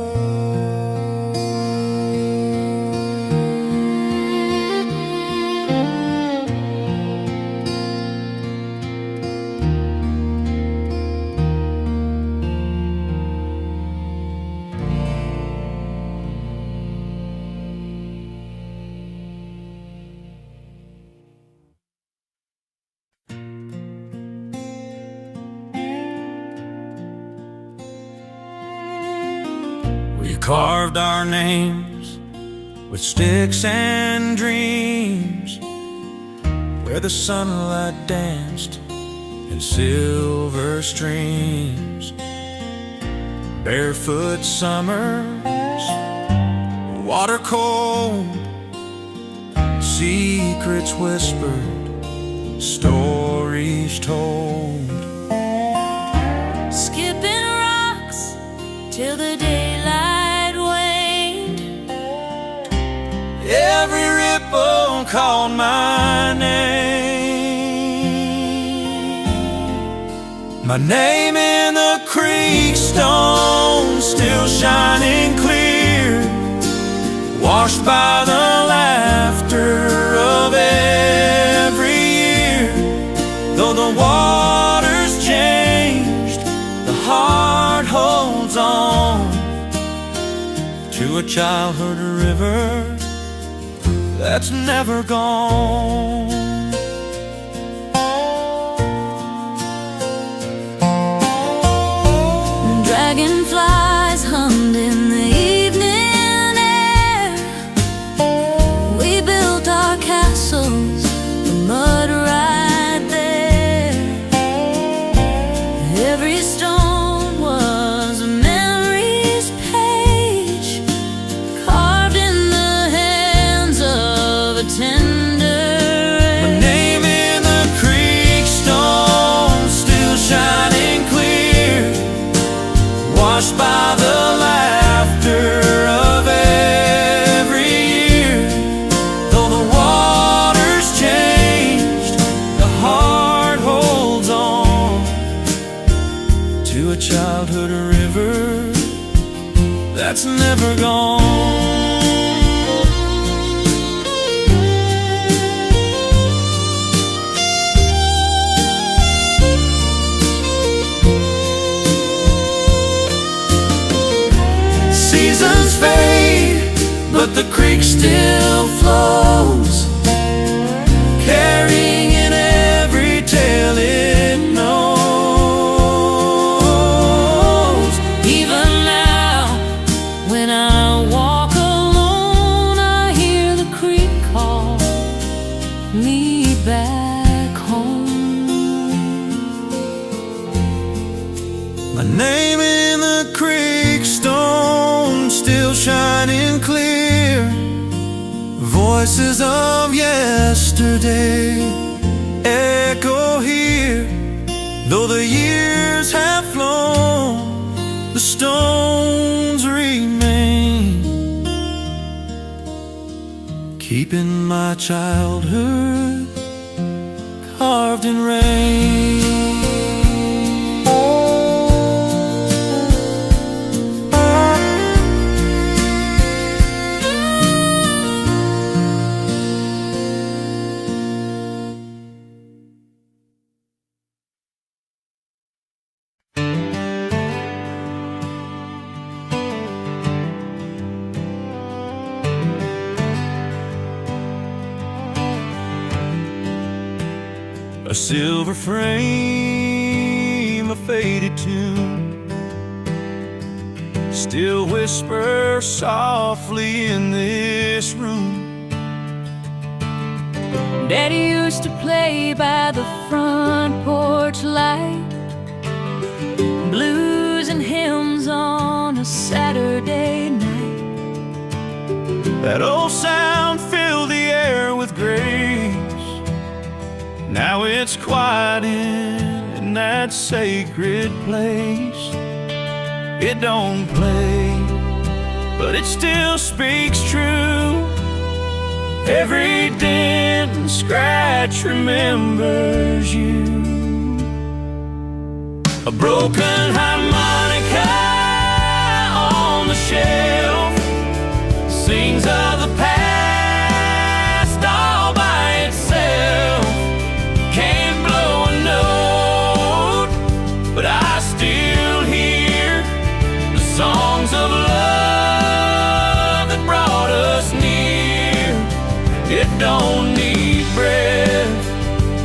We carved our names with sticks and dreams, where the sunlight danced in silver streams. Barefoot summers, water cold, secrets whispered, stories told. skipping rocks till the daylight waned. Every ripple called my name. My name in the creek stone, still shining clear, washed by the laughter of every year. Though the water's changed, the heart holds on to a childhood river that's never gone. Dragonflies hummed in the evening air. We built our castles of mud right there. Every stone was a memory's page, carved in the hands of a tender My name in the creek stone, still shining clear, washed the creek still flows, carrying in every tale it knows. Even now, when I walk alone, I hear the creek call me back home. My name in the creek stone, still shining clear. Voices of yesterday echo here. Though the years have flown, the stones remain, keeping my childhood carved in rain. A silver frame, a faded tune, still whispers softly in this room. Daddy used to play by the front porch light, blues and hymns on a Saturday night. That old sound filled the air with grace. Now it's quiet in that sacred place. It don't play, but it still speaks true. Every dent and scratch remembers you. A broken harmonica on the shelf sings of the past all by itself. Can't blow a note, but I still hear the songs of love that brought us near. It don't need breath,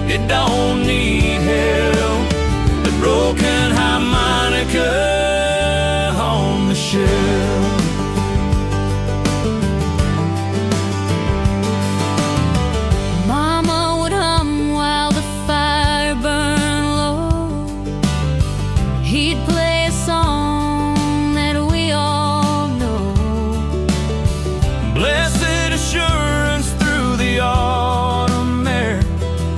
it don't need help. The broken harmonica on the shelf. Mama would hum while the fire burned low. He'd play a song that we all know. Blessed assurance through the autumn air.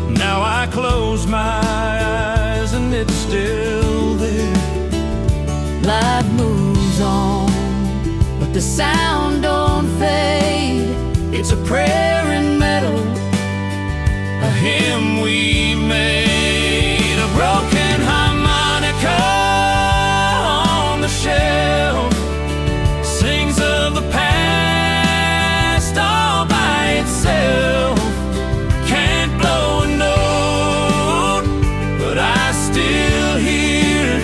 Now I close my eyes and it's still there. Life moves on, but the sound don't fade. It's a prayer in metal, a hymn we made. A broken harmonica on the shelf sings of the past all by itself. Can't blow a note, but I still hear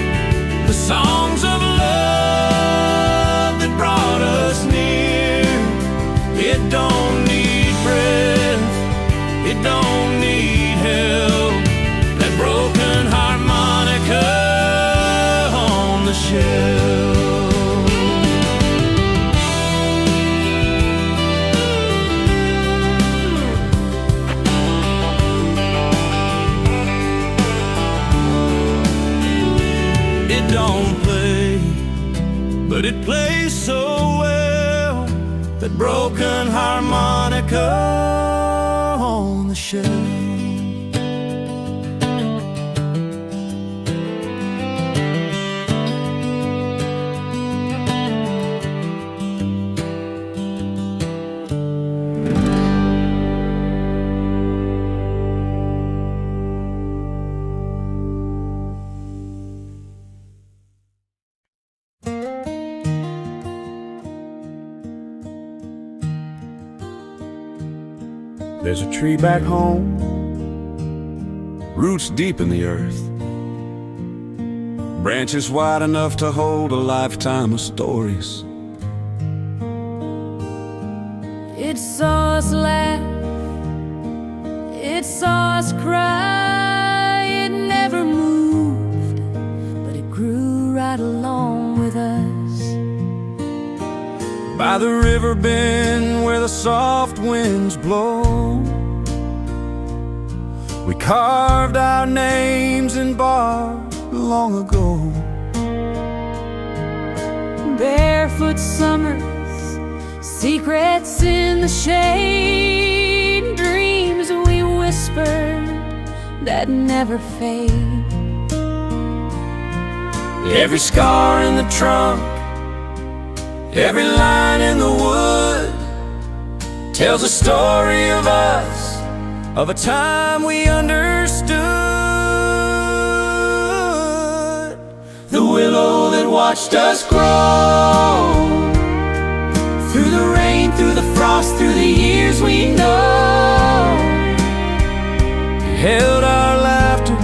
the songs of love that brought us near. It don't need breath, it don't need help. That broken harmonica on the shelf. It don't play, but it plays so well. That broken harmonica on the shelf. There's a tree back home, roots deep in the earth, branches wide enough to hold a lifetime of stories. It saw us laugh, it saw us cry. It never moved, but it grew right along with us. By the river bend where the soft winds blow, we carved our names in bark long ago. Barefoot summers, secrets in the shade, dreams we whispered that never fade. Every scar in the trunk, every line in the wood tells a story of us, of a time we understood. The willow that watched us grow, through the rain, through the frost, through the years we know. It held our laughter,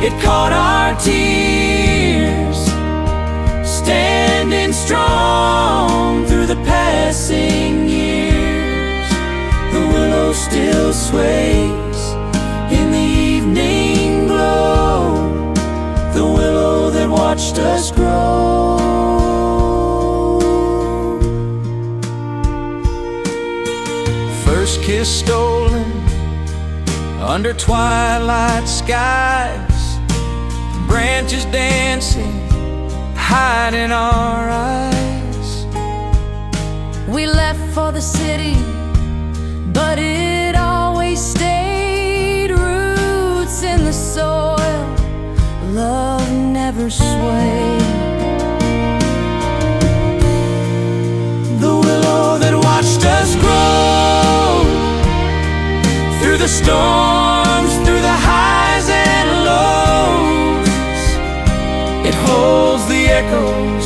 it caught our tears, standing strong through the passing years. The willow still sways in the evening glow, the willow that watched us grow. First kiss stolen under twilight skies, branches dancing, hiding our eyes. We left for the city, but it always stayed. Roots in the soil, love never swayed. The willow that watched us grow, through the storms, through the highs and lows. It holds the echoes,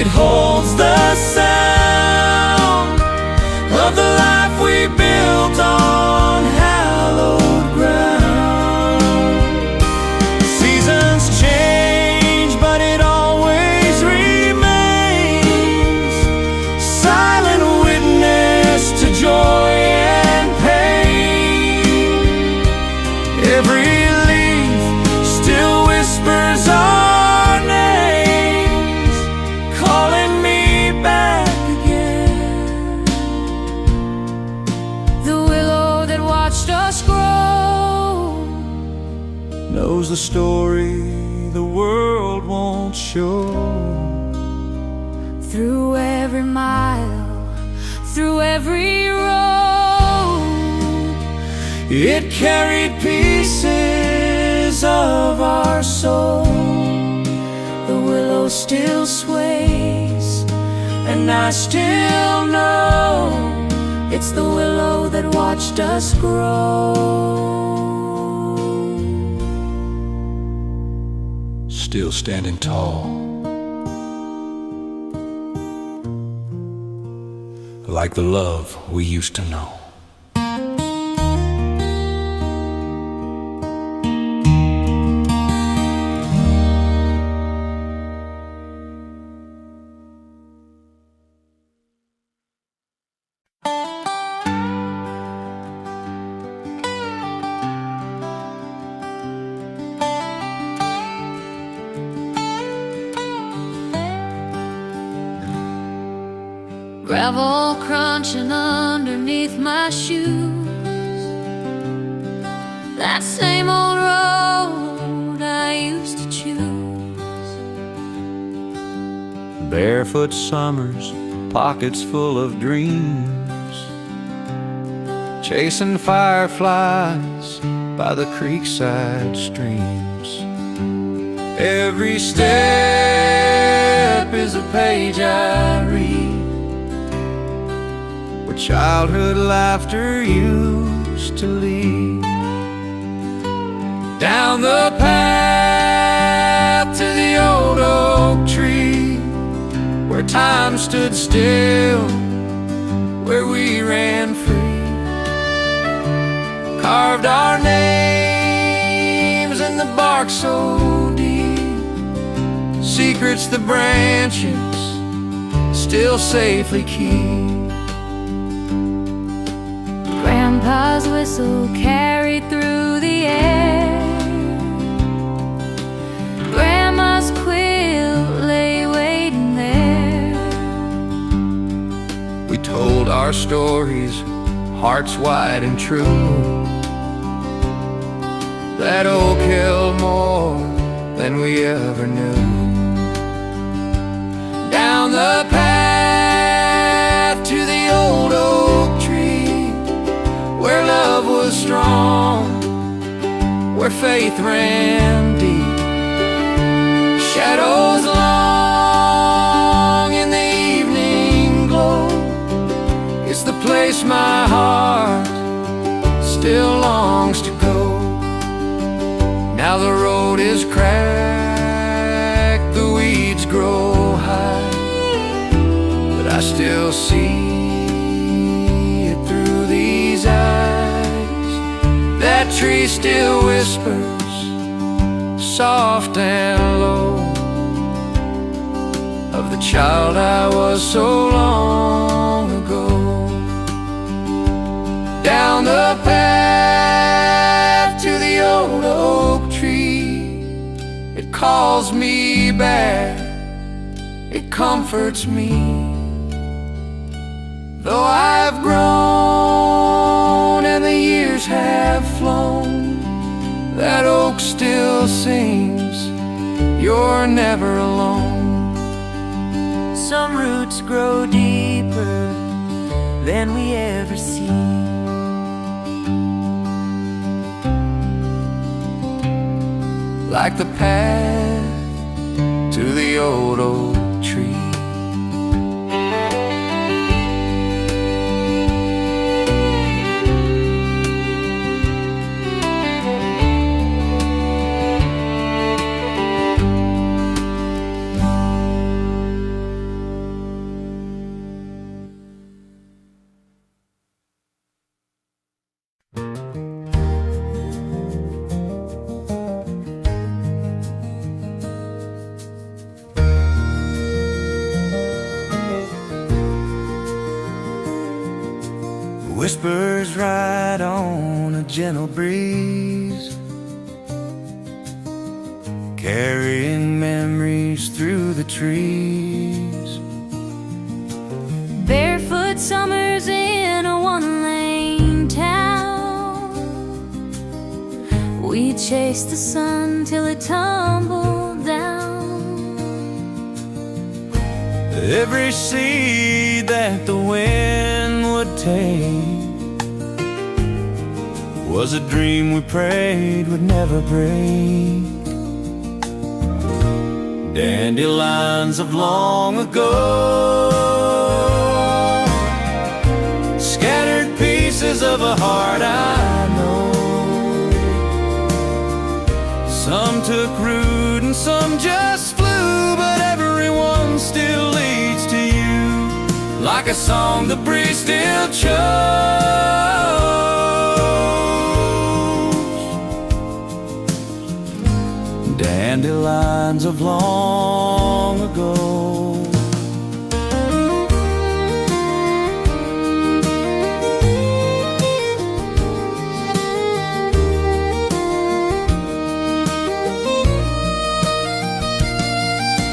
it holds the sound of the life we built on hallowed ground. Seasons change, but it always remains, silent witness to joy and pain. Every leaf still whispers our names, calling me back again. The willow that watched us grow Knows the story the world won't show. through every mile, through every road. It carried pieces of our soul. The willow still sways, and I still know it's the willow that watched us grow. Still standing tall, like the love we used to know. Gravel crunching underneath my shoes, that same old road I used to choose. Barefoot summers, pockets full of dreams, chasing fireflies by the creekside streams. Every step is a page I read, where childhood laughter used to lead. Down the path to the old oak tree, where time stood still, where we ran free. Carved our names in the bark so deep, secrets the branches still safely keep. outlaw's whistle carried through the air. Grandma's quilt lay waiting there. We told our stories, hearts wide and true. That oak held more than we ever knew. Down the path to the old oak tree, where love was strong, where faith ran deep. Shadows long in the evening glow, it's the place my heart still longs to go. Now the road is cracked, the weeds grow high, but I still see it through these eyes. That tree still whispers, soft and low, of the child I was so long ago. Down the path to the old oak tree, it calls me back, it comforts me. Though I've grown and the years have flown, that oak still sings, you're never alone. Some roots grow deeper than we ever see. Like the path to the old oak tree. Whispers ride on a gentle breeze, carrying memories through the trees. Barefoot summers in a one-lane town, we chased the sun till it tumbled down. Every seed that the wind would take was a dream we prayed would never break. Dandelions of long ago, scattered pieces of a heart I know. Some took root and some just flew, but everyone still leads to you. Like a song the breeze still chose. Dandelions of long ago.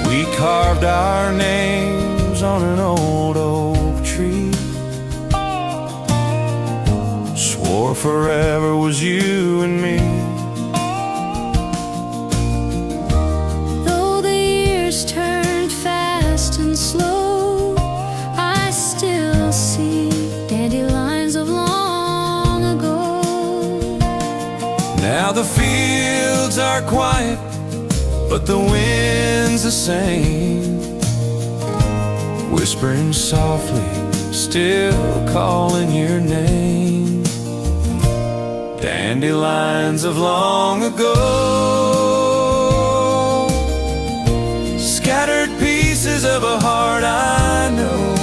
We carved our names on an old oak tree, swore forever was you and me. Though the years turned fast and slow, I still see dandelions of long ago. Now the fields are quiet, but the wind's the same, whispering softly, still calling your name. Dandelions of long ago, scattered pieces of a heart I know.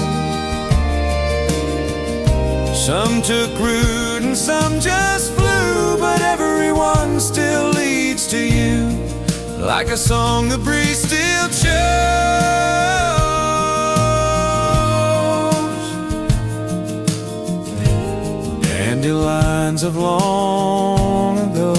Some took root and some just flew, but everyone still leads to you. Like a song the breeze still chose. Dandelion dandelions of long ago.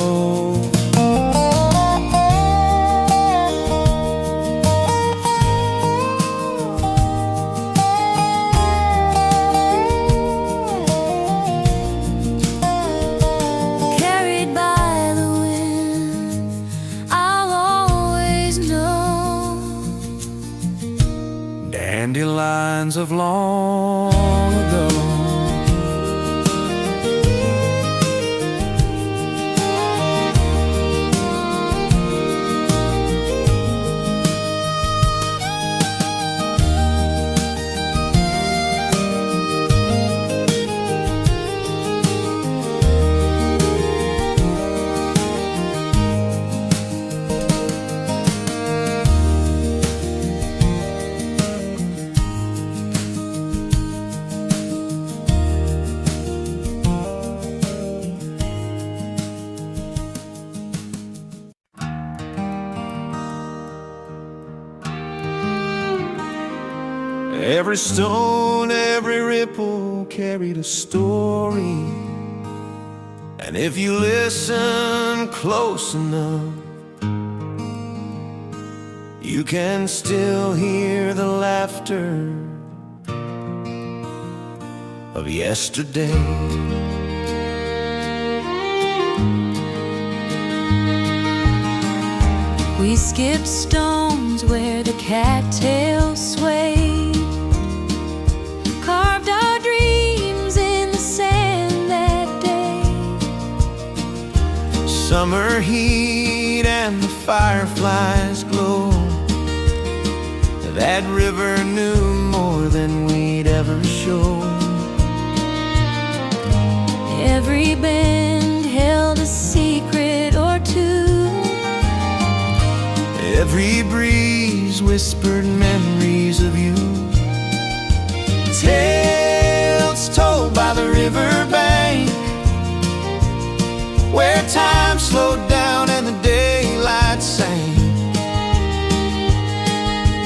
Carried by the wind, I'll always know. Dandelions of long ago. Every stone, every ripple carried a story. And if you listen close enough, you can still hear the laughter of yesterday. We skipped stones where the cattails swayed, carved our dreams in the sand that day. Summer heat and the fireflies glow. That river knew more than we'd ever show. Every bend held a secret or two. Every breeze whispered memories of you. Tales told by the riverbank, where time slowed down and the daylight sank.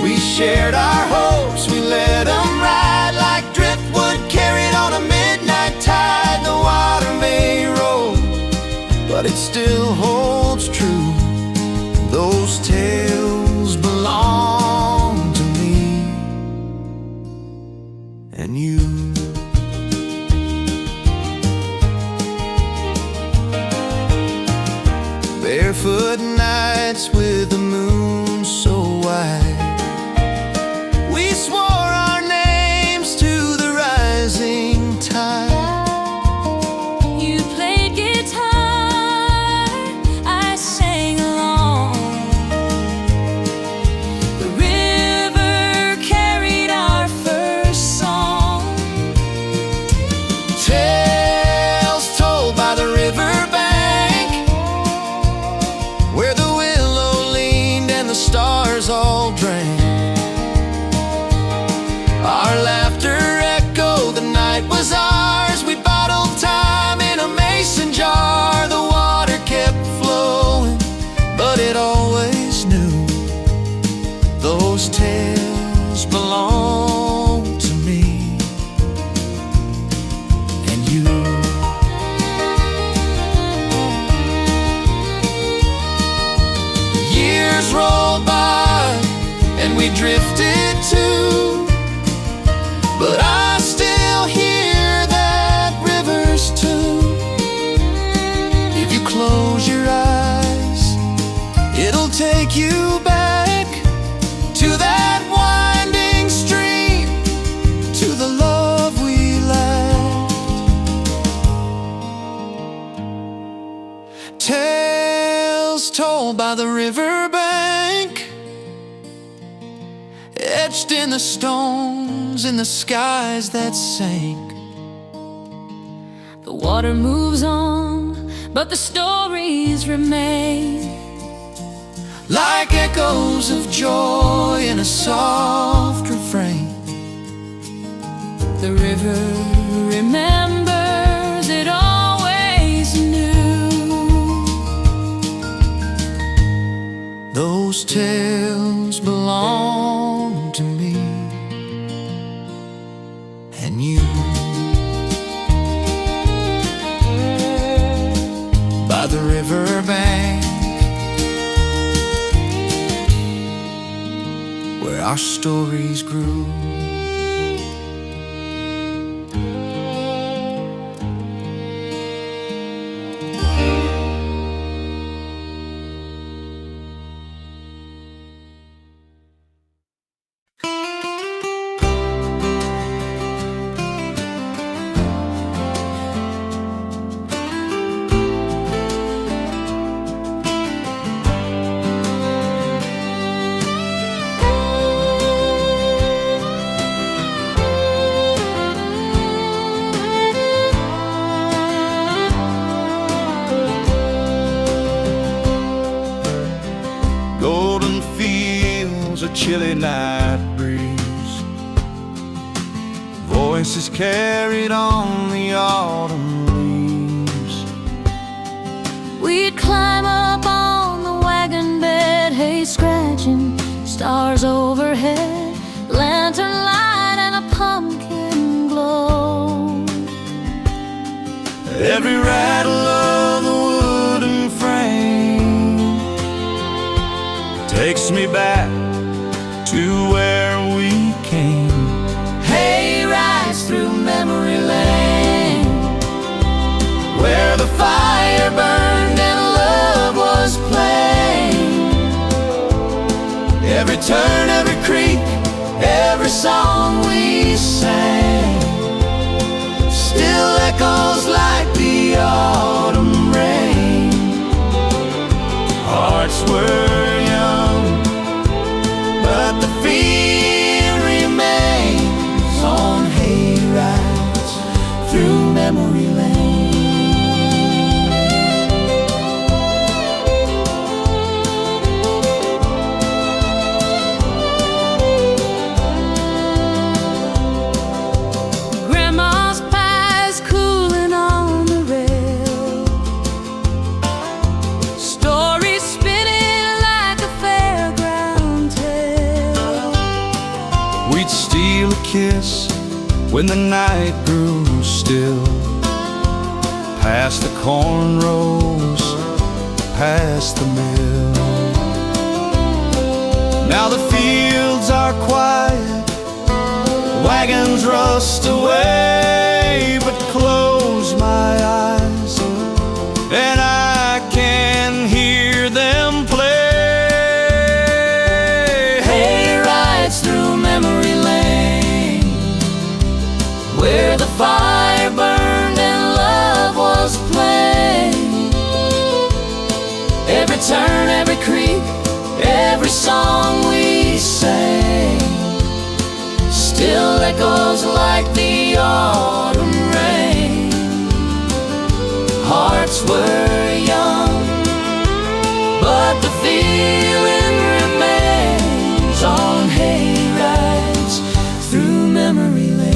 We shared our hopes, we let them ride like driftwood carried on a midnight tide. The water may roll, but it still holds true. Those tales belong to me and you. Barefoot nights with the moon so wide, we swore our names to the rising tide. You played guitar, I sang along. The river carried our first song. Tales told by the riverbank, where the willow leaned and the stars all drank. Our laughter echoed, the night was ours. We bottled time in a mason jar. The water kept flowing, but it always knew those tales belong to me and you. Years rolled by and we drifted too, but I still hear that river's tune. If you close your eyes, it'll take you back to that winding stream, to the love we lacked. Tales told by the riverbank, etched in the stones in the skies that sank. The water moves on, but the stories remain, like echoes of joy in a soft refrain. the river remembers, it always knew. Those tales belong to me and you. our stories grew. Golden fields, a chilly night breeze, voices carried on the autumn leaves. We'd climb up on the wagon bed, hay scratching, stars overhead, lantern light and a pumpkin glow. Every rattle of the wooden frame takes me back to where we came. Hay rides through memory lane, where the fire burned and love was plain. Every turn, every creek, every song we sang still echoes like the autumn rain. Hearts were young, but the fear remains On hay rides through memory lane. Grandma's pies cooling on the rail, stories spinning like a fairground tale. We'd steal a kiss when the night grew still, past the corn rows, past the mill. Now the fields are quiet, wagons rust away, but close my eyes and I can hear them play. Hay rides through memory lane, where the fire burned and love was plain. Every turn, every creek, every song we sang still echoes like the autumn rain. Hearts were young, but the feeling remains on hay rides through memory lane.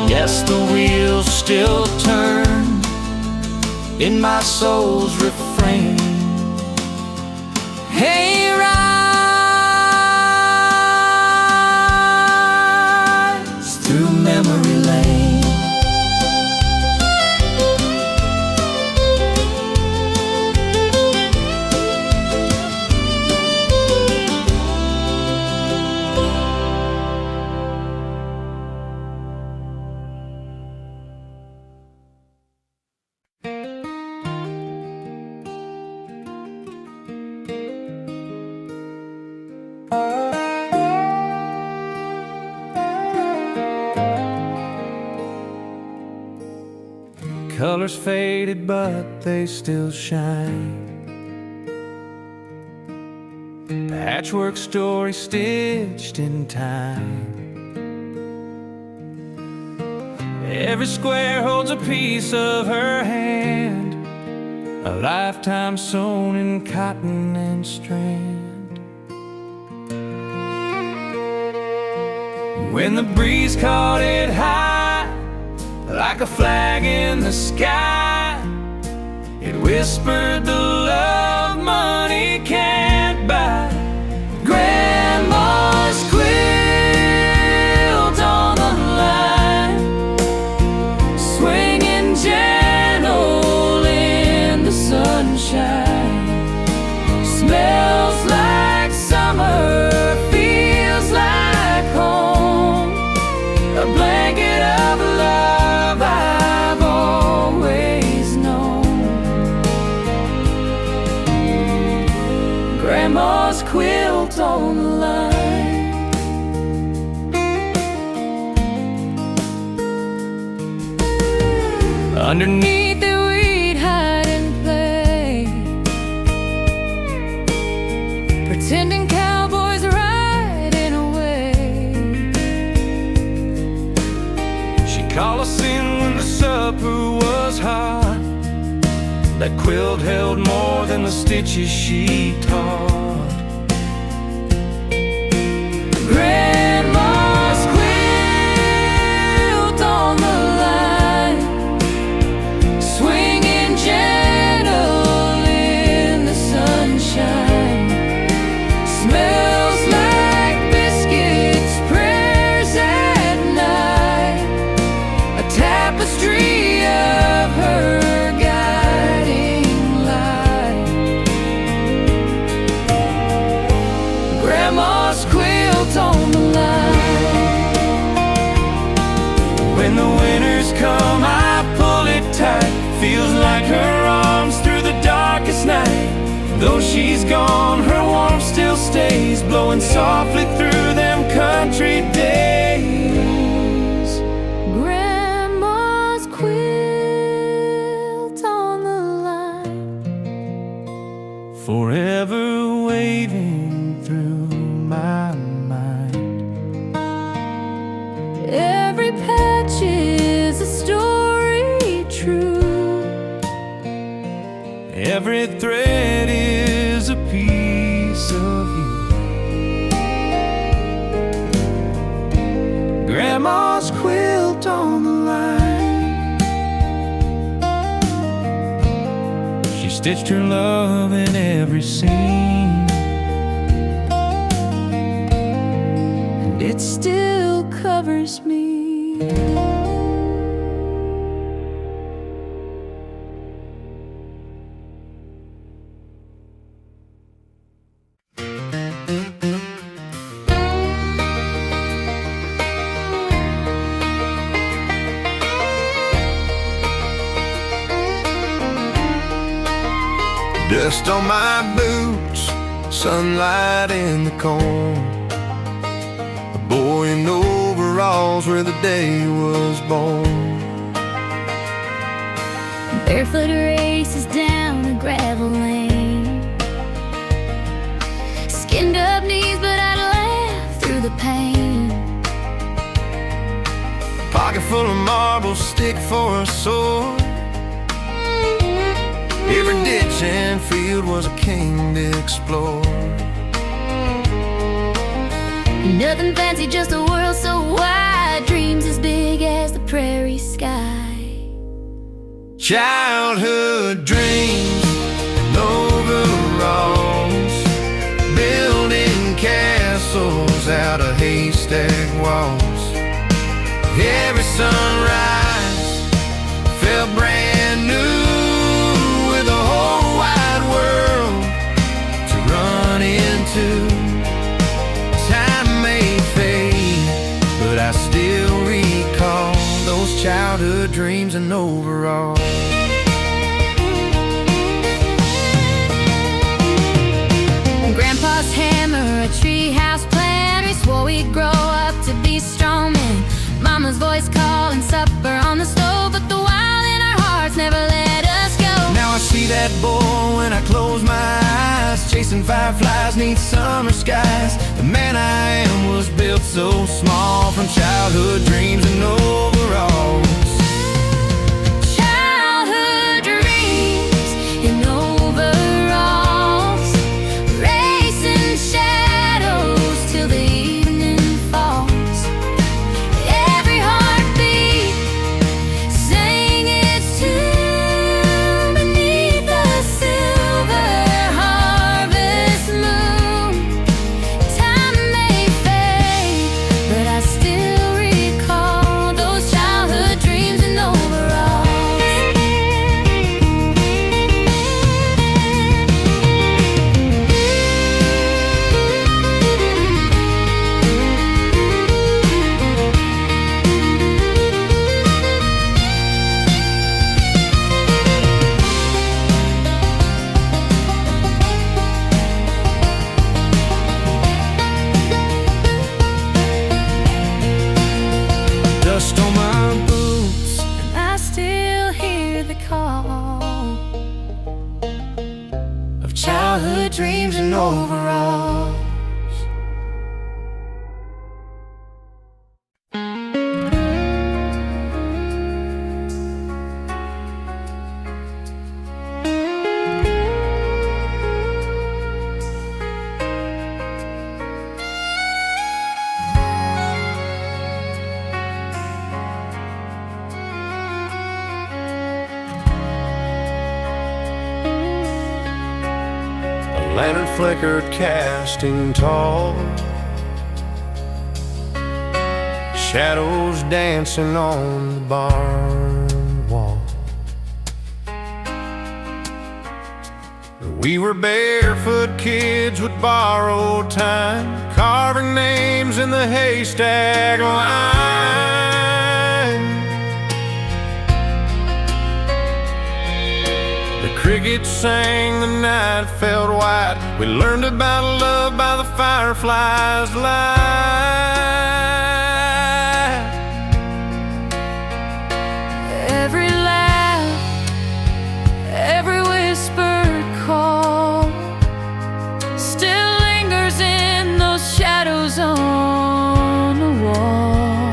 Yes, the wheels still turn in my soul's refrain. Hay rides through memory lane. Colors faded, but they still shine. Patchwork story stitched in time. Every square holds a piece of her hand, a lifetime sewn in cotton and strand. When the breeze caught it high, like a flag in the sky. It whispered the love money can't buy. Grandma's quilt on the line, swinging gentle in the sunshine. Smells like summer, feels like home, a blanket of love I've always known. Grandma's quilt on the line. Underneath it we'd hide and play, pretending cowboys riding away. She'd call us in when the supper was hot. That quilt held more than the stitches she taught. Grandma's quilt on the line, swinging gentle in the sunshine. Smells like biscuits, prayers at night, a tapestry of her guiding light. Grandma's quilt on the line. When the winters come, I pull it tight. Feels like her arms through the darkest night. Though she's gone, her warmth still stays, blowing softly through them country days. Grandma's quilt on the line, forever waving through my mind. Every patch is a story true, every thread is a piece of you. Grandma's quilt on the line, she stitched her love in every seam, and it still covers me. Dust on my boots, sunlight in the corn. A boy in overalls where the day was born. Barefoot races down a gravel lane, skinned up knees, but I'd laugh through the pain. Pocket full of marbles, stick for a sword. Every ditch and field was a king to explore. Nothing fancy, just a world so wide, dreams as big as the prairie sky. Childhood dreams and overalls, building castles out of haystack walls. Every sunrise felt brand new, with a whole wide world to run into. Time may fade, but I still recall those childhood dreams and overalls. Grandpa's hammer, a treehouse plan, we swore we'd grow up to be strong men. Mama's voice calling supper on the stove, but the wild in our hearts never let us go. Now I see that boy when I close my eyes, chasing fireflies neath summer skies. The man I am was built so small from childhood dreams and overalls. Childhood dreams in overalls, racing shadows till the evening falls. Every heartbeat childhood dreams and overalls. Lantern flickered, casting tall, shadows dancing on the barn wall. We were barefoot kids with borrowed time, carving names in the haystack line. Crickets sang, the night felt white. We learned about love by the fireflies' light. Every laugh, every whispered call still lingers in those shadows on the wall.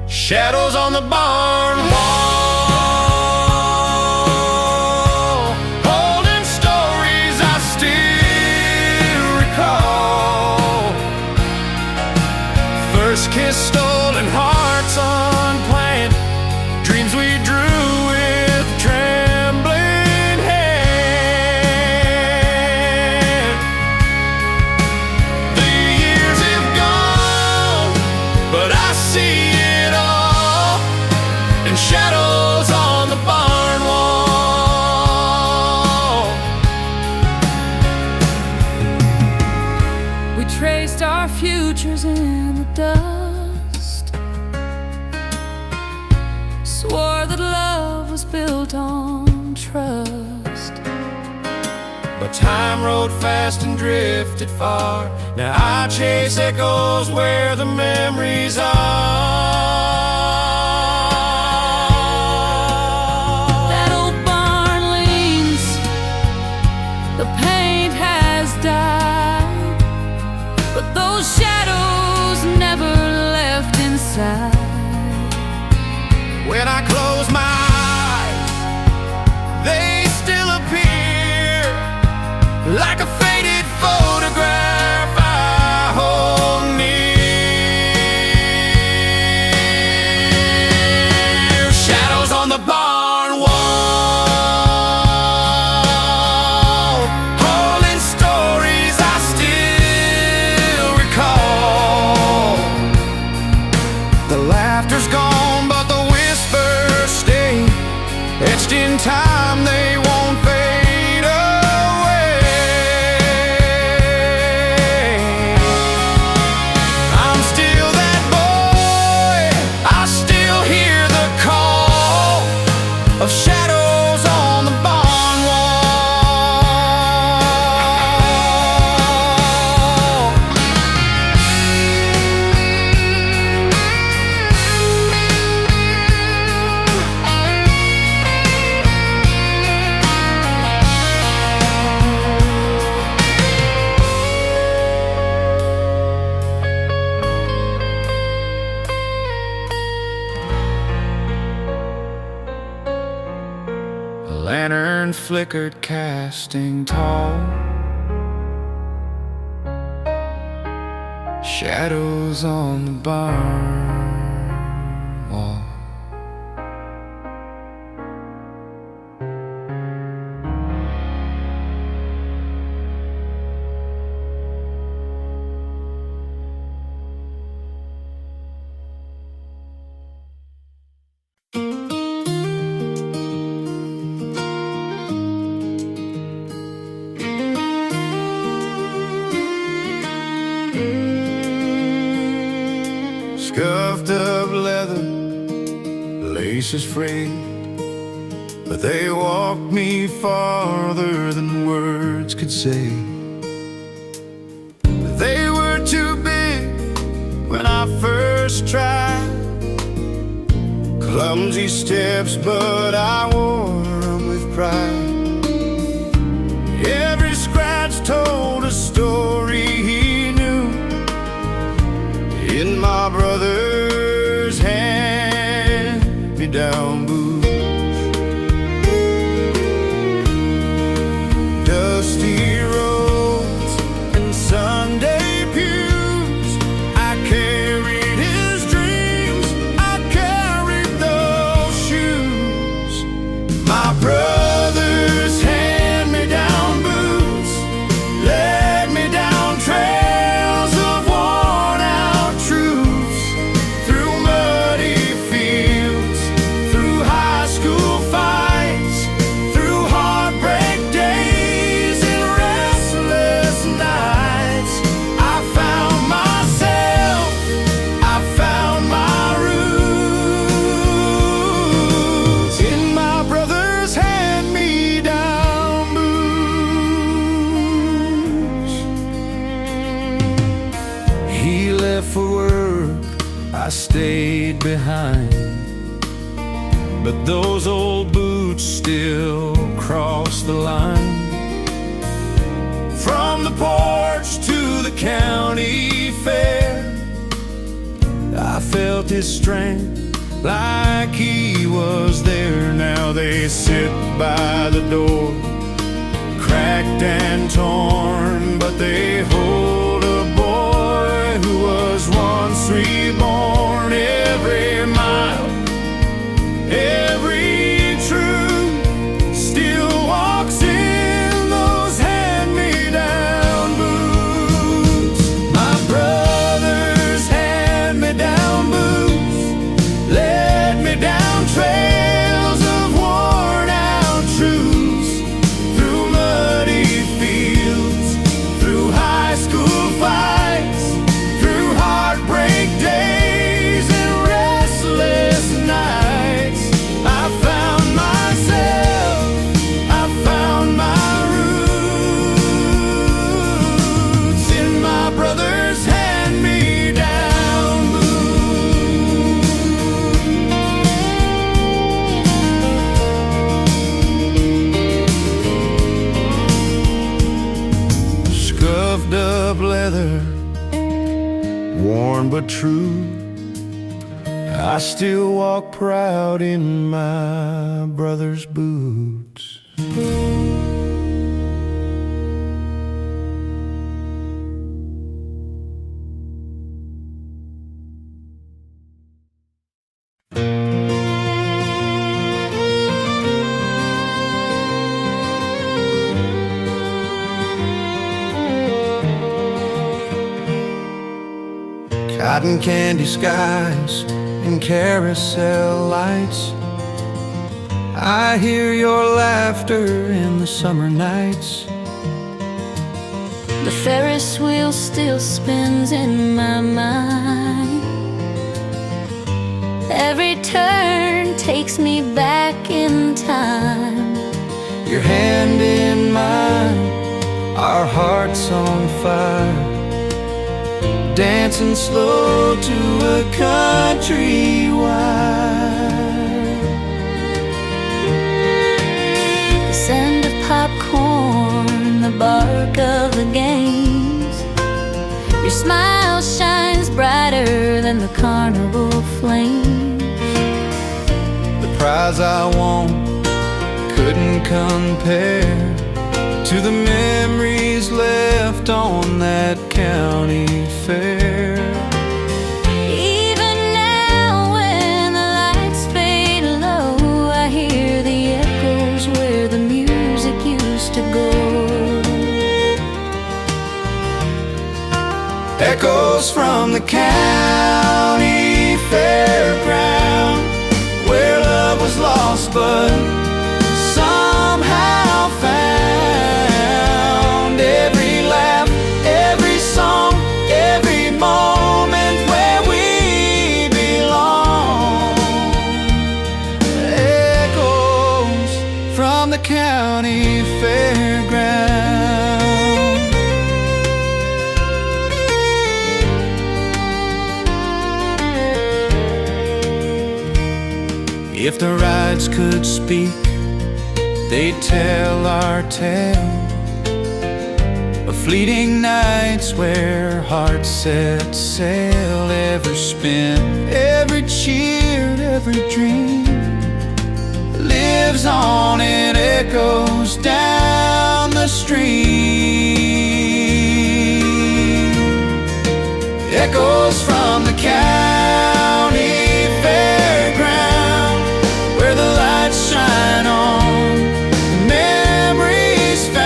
Shadows on the barn wall. Kiss stolen, hearts unplanned, dreams we drew with trembling hand. The years have gone, but I see it all in shadows on the barn wall. We traced our futures in the dust, swore that love was built on trust. But time rode fast and drifted far. Now I chase echoes where the memories are. That old barn leans, the paint has died, but those shadows never left inside. When I close my eyes, they still appear like a faded photograph I hold near. Shadows on the barn wall, holding stories I still recall. The laughter's gone, but the stay etched in time, they won't fade away. I'm still that boy, I still hear the call of shadows on the barn wall. Lantern flickered, casting tall, shadows on the barn wall. Scuffed up leather, laces frayed, but they walked me farther than words could say. They were too big when I first tried, clumsy steps, but I wore them with pride. behind, but those old boots still cross the line. From the porch to the county fair, I felt his strength like he was there. Now they sit by the door, cracked and torn, but they hold a boy who was once reborn. Every mile, every truth still walks in those hand-me-down boots. My brother's hand-me-down boots led me down trails of worn-out truths, through muddy fields, through high school fights, through heartbreak days and restless nights. I found myself, I found my roots in my brother's hand-me-down boots. Scuffed up leather, worn but true, I still walk proud in my brother's boots. Cotton candy skies and carousel lights, I hear your laughter in the summer nights. The Ferris wheel still spins in my mind. Every turn takes me back in time. Your hand in mine, our hearts on fire, dancing slow to a country wide. The scent of popcorn, the bark of the games. Your smile shines brighter than the carnival flames. The prize I won couldn't compare to the memories left on that county fair. Even now when the lights fade low, I hear the echoes where the music used to go. Echoes from the county fairground, where love was lost but somehow found. Every laugh, every song, every moment where we belong. Echoes from the county fairground. If the rides could speak, they'd tell our tale of fleeting nights where hearts set sail. Every spin, every cheer, every dream lives on and echoes down the stream. Echoes from the county fairground, where the lights shine on the memories found.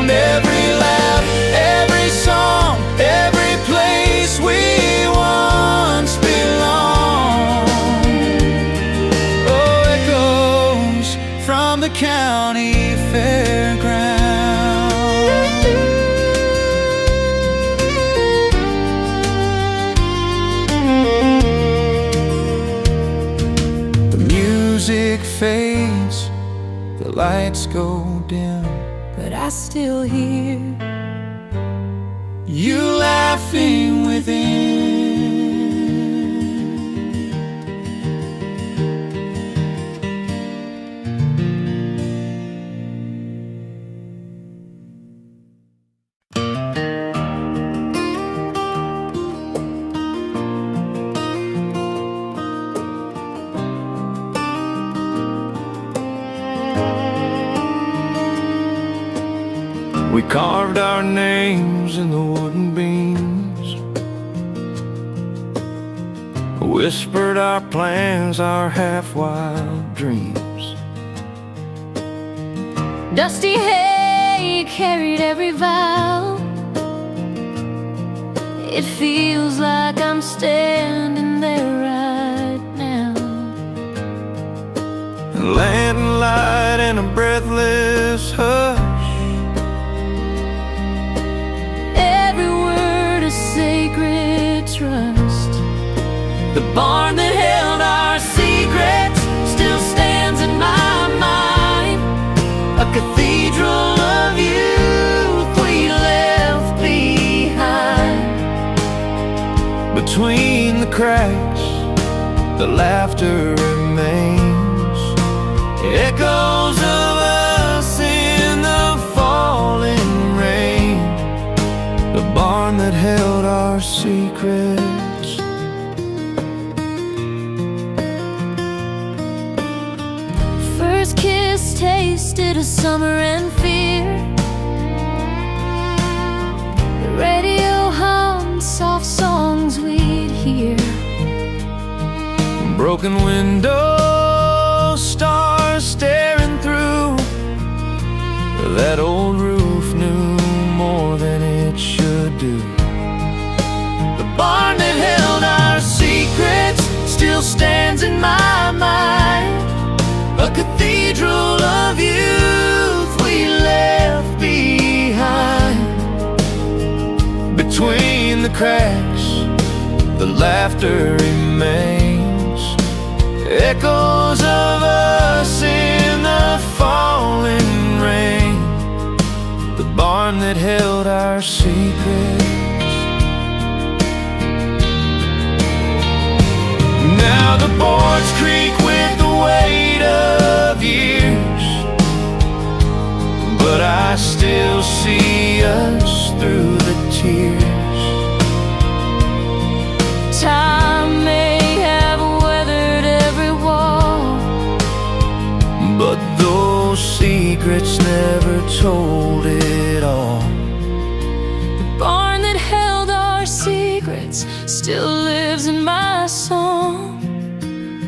Every laugh, every song, every place we once belonged. Oh, echoes from the county fairground. The music fades, the lights go dim, But I still hear you laughing within. We carved our names in the wooden beams, whispered our plans, our half-wild dreams. Dusty hay carried every vow. It feels like I'm standing there right now. Lantern light in a breathless hush, Every word a sacred trust. The barn that held our secrets still stands in my mind, a cathedral of youth we left behind. between the cracks, the laughter remains, echoes of us in the falling rain, the barn that held our secrets. First kiss tasted of summer and fear. The radio hummed soft songs we'd hear. Broken windows, stars staring through. That old roof knew more than it should do. The barn that held our secrets still stands in my mind, a cathedral of youth we left behind. Between the cracks, the laughter remains, echoes of us in the falling rain, the barn that held our secrets. Now the boards creak with the weight of years, but I still see us through the tears. Time may have weathered every wall, but those secrets never told it all. the barn that held our secrets still lives in my song.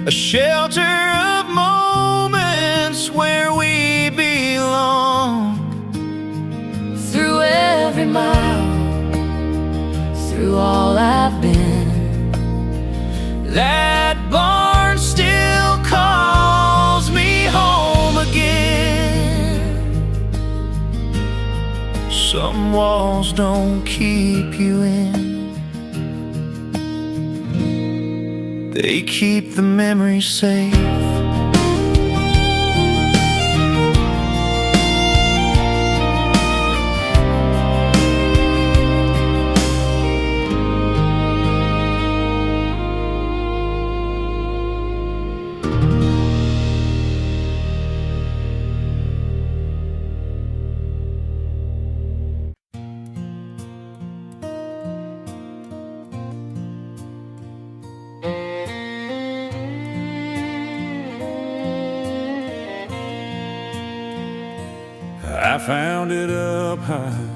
A shelter of moments where we belong. Through every mile, through all I've been, That barn still calls me home again. Some walls don't keep you in, they keep the memories safe. I found it up high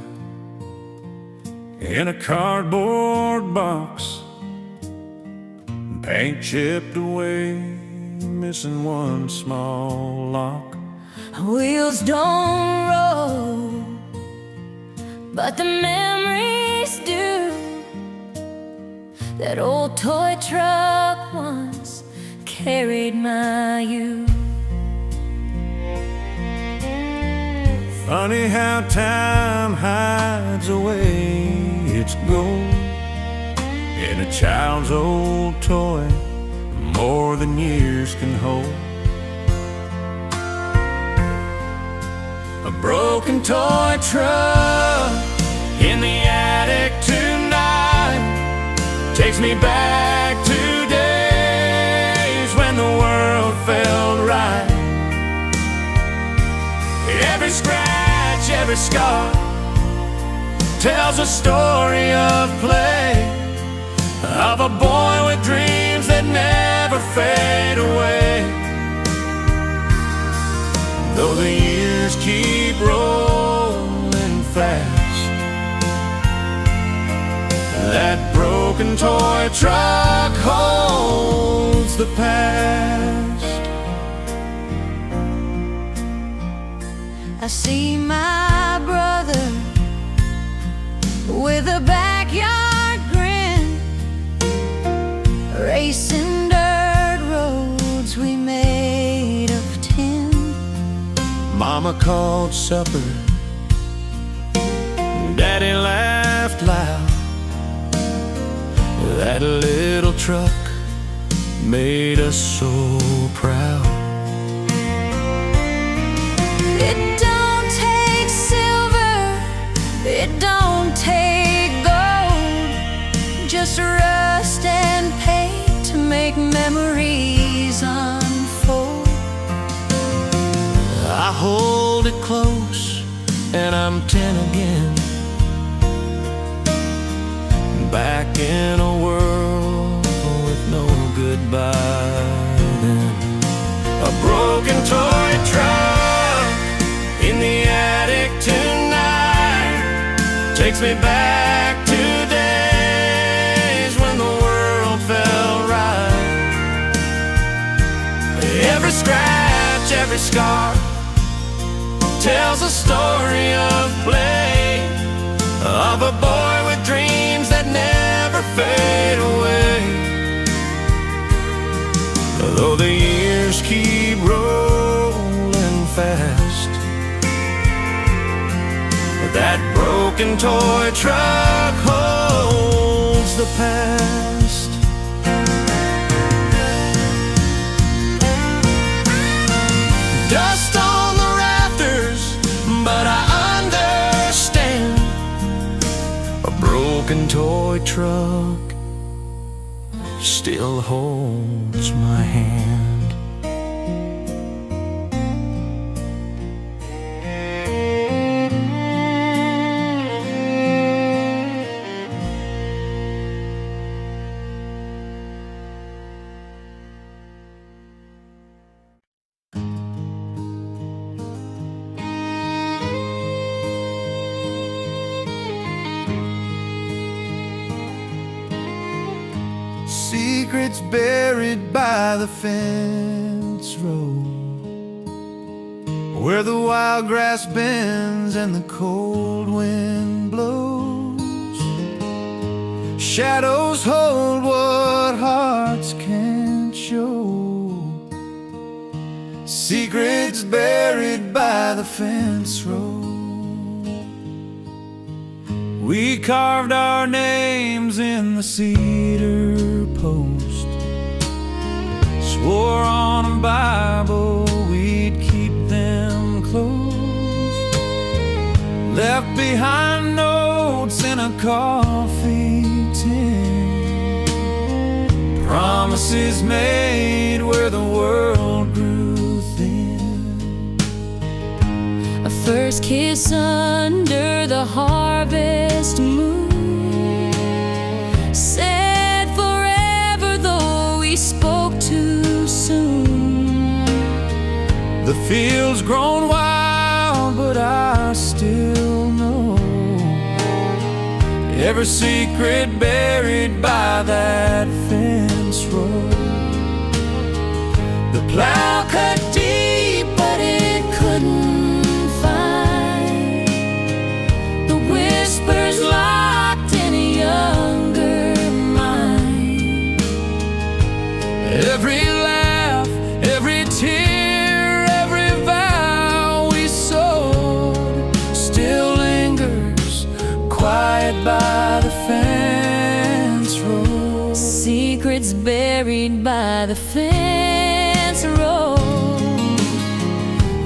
in a cardboard box, paint chipped away, missing one small lock. wheels don't roll, but the memories do. That old toy truck once carried my youth. Funny how time hides away its gold in a child's old toy, more than years can hold. A broken toy truck in the attic tonight takes me back to days when the world felt right. Every scratch, every scar tells a story of play, of a boy with dreams that never fade away. Though the years keep rolling fast, That broken toy truck holds the past. I see my brother with a backyard grin, racing dirt roads we made of tin. Mama called supper, Daddy laughed loud. That little truck made us so proud. It don't take silver, it don't take gold, just rust and paint to make memories unfold. I hold it close and I'm 10 again, back in a world with no goodbye then. A broken toy truck in the attic tonight takes me back to days when the world felt right. Every scratch, every scar tells a story of play, of a boy with dreams that never fade away. Though the years keep rolling fast, that broken toy truck holds the past. Dust on the rafters, but I understand. A broken toy truck still holds my hand. Secrets buried by the fence road, where the wild grass bends and the cold wind blows. Shadows hold what hearts can't show. Secrets buried by the fence road. We carved our names in the cedar post, swore on a Bible we'd keep them close, left behind notes in a coffee tin, promises made where the world grew thin. A first kiss under the harvest moon, said forever though we spoke too soon. The field's grown wild, but I still know every secret buried by that fence road. The plow cut deep, but it couldn't find the whispers locked in a younger mind. Every laugh, every tear, every vow we sowed still lingers quiet by the fence road. Secrets buried by the fence road,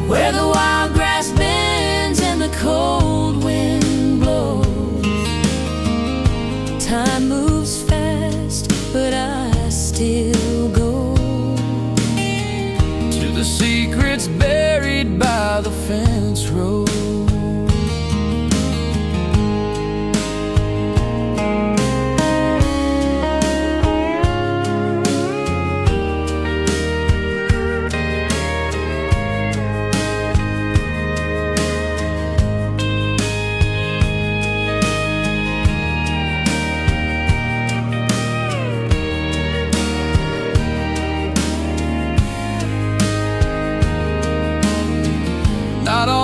Where the wild grass bends and the cold wind blows. Time moves fast, but I still go to the secrets buried by the fence road.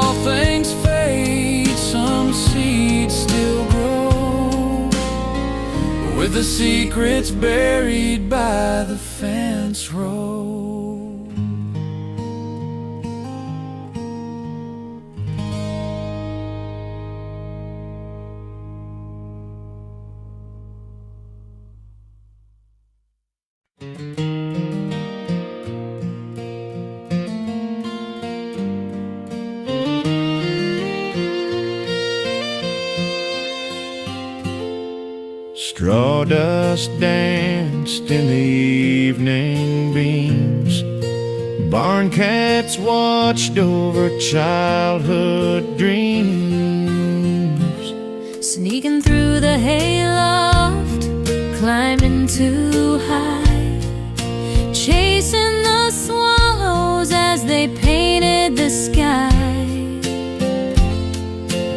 while things fade, some seeds still grow, with the secrets buried by the fence row. Straw dust danced in the evening beams. Barn cats watched over childhood dreams. Sneaking through the hayloft, climbing too high, chasing the swallows as they painted the sky.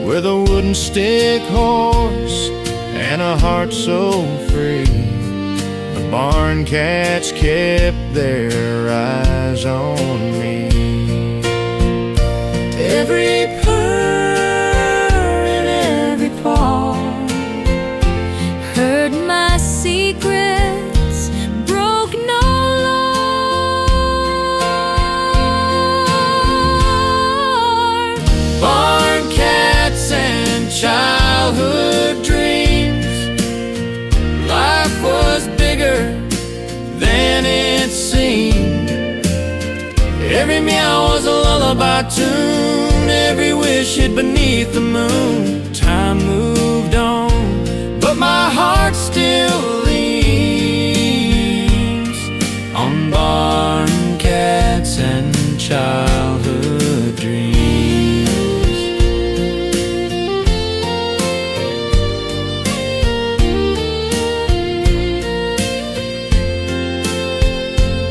With a wooden stick horse and a heart so free, the barn cats kept their eyes on me. Every purr and every paw Heard my secrets, broke no law. barn cats and childhood dreams. Life was bigger than it seemed. Every meow was a lullaby tune, every wish hid beneath the moon. Time moved on, but my heart still leans on barn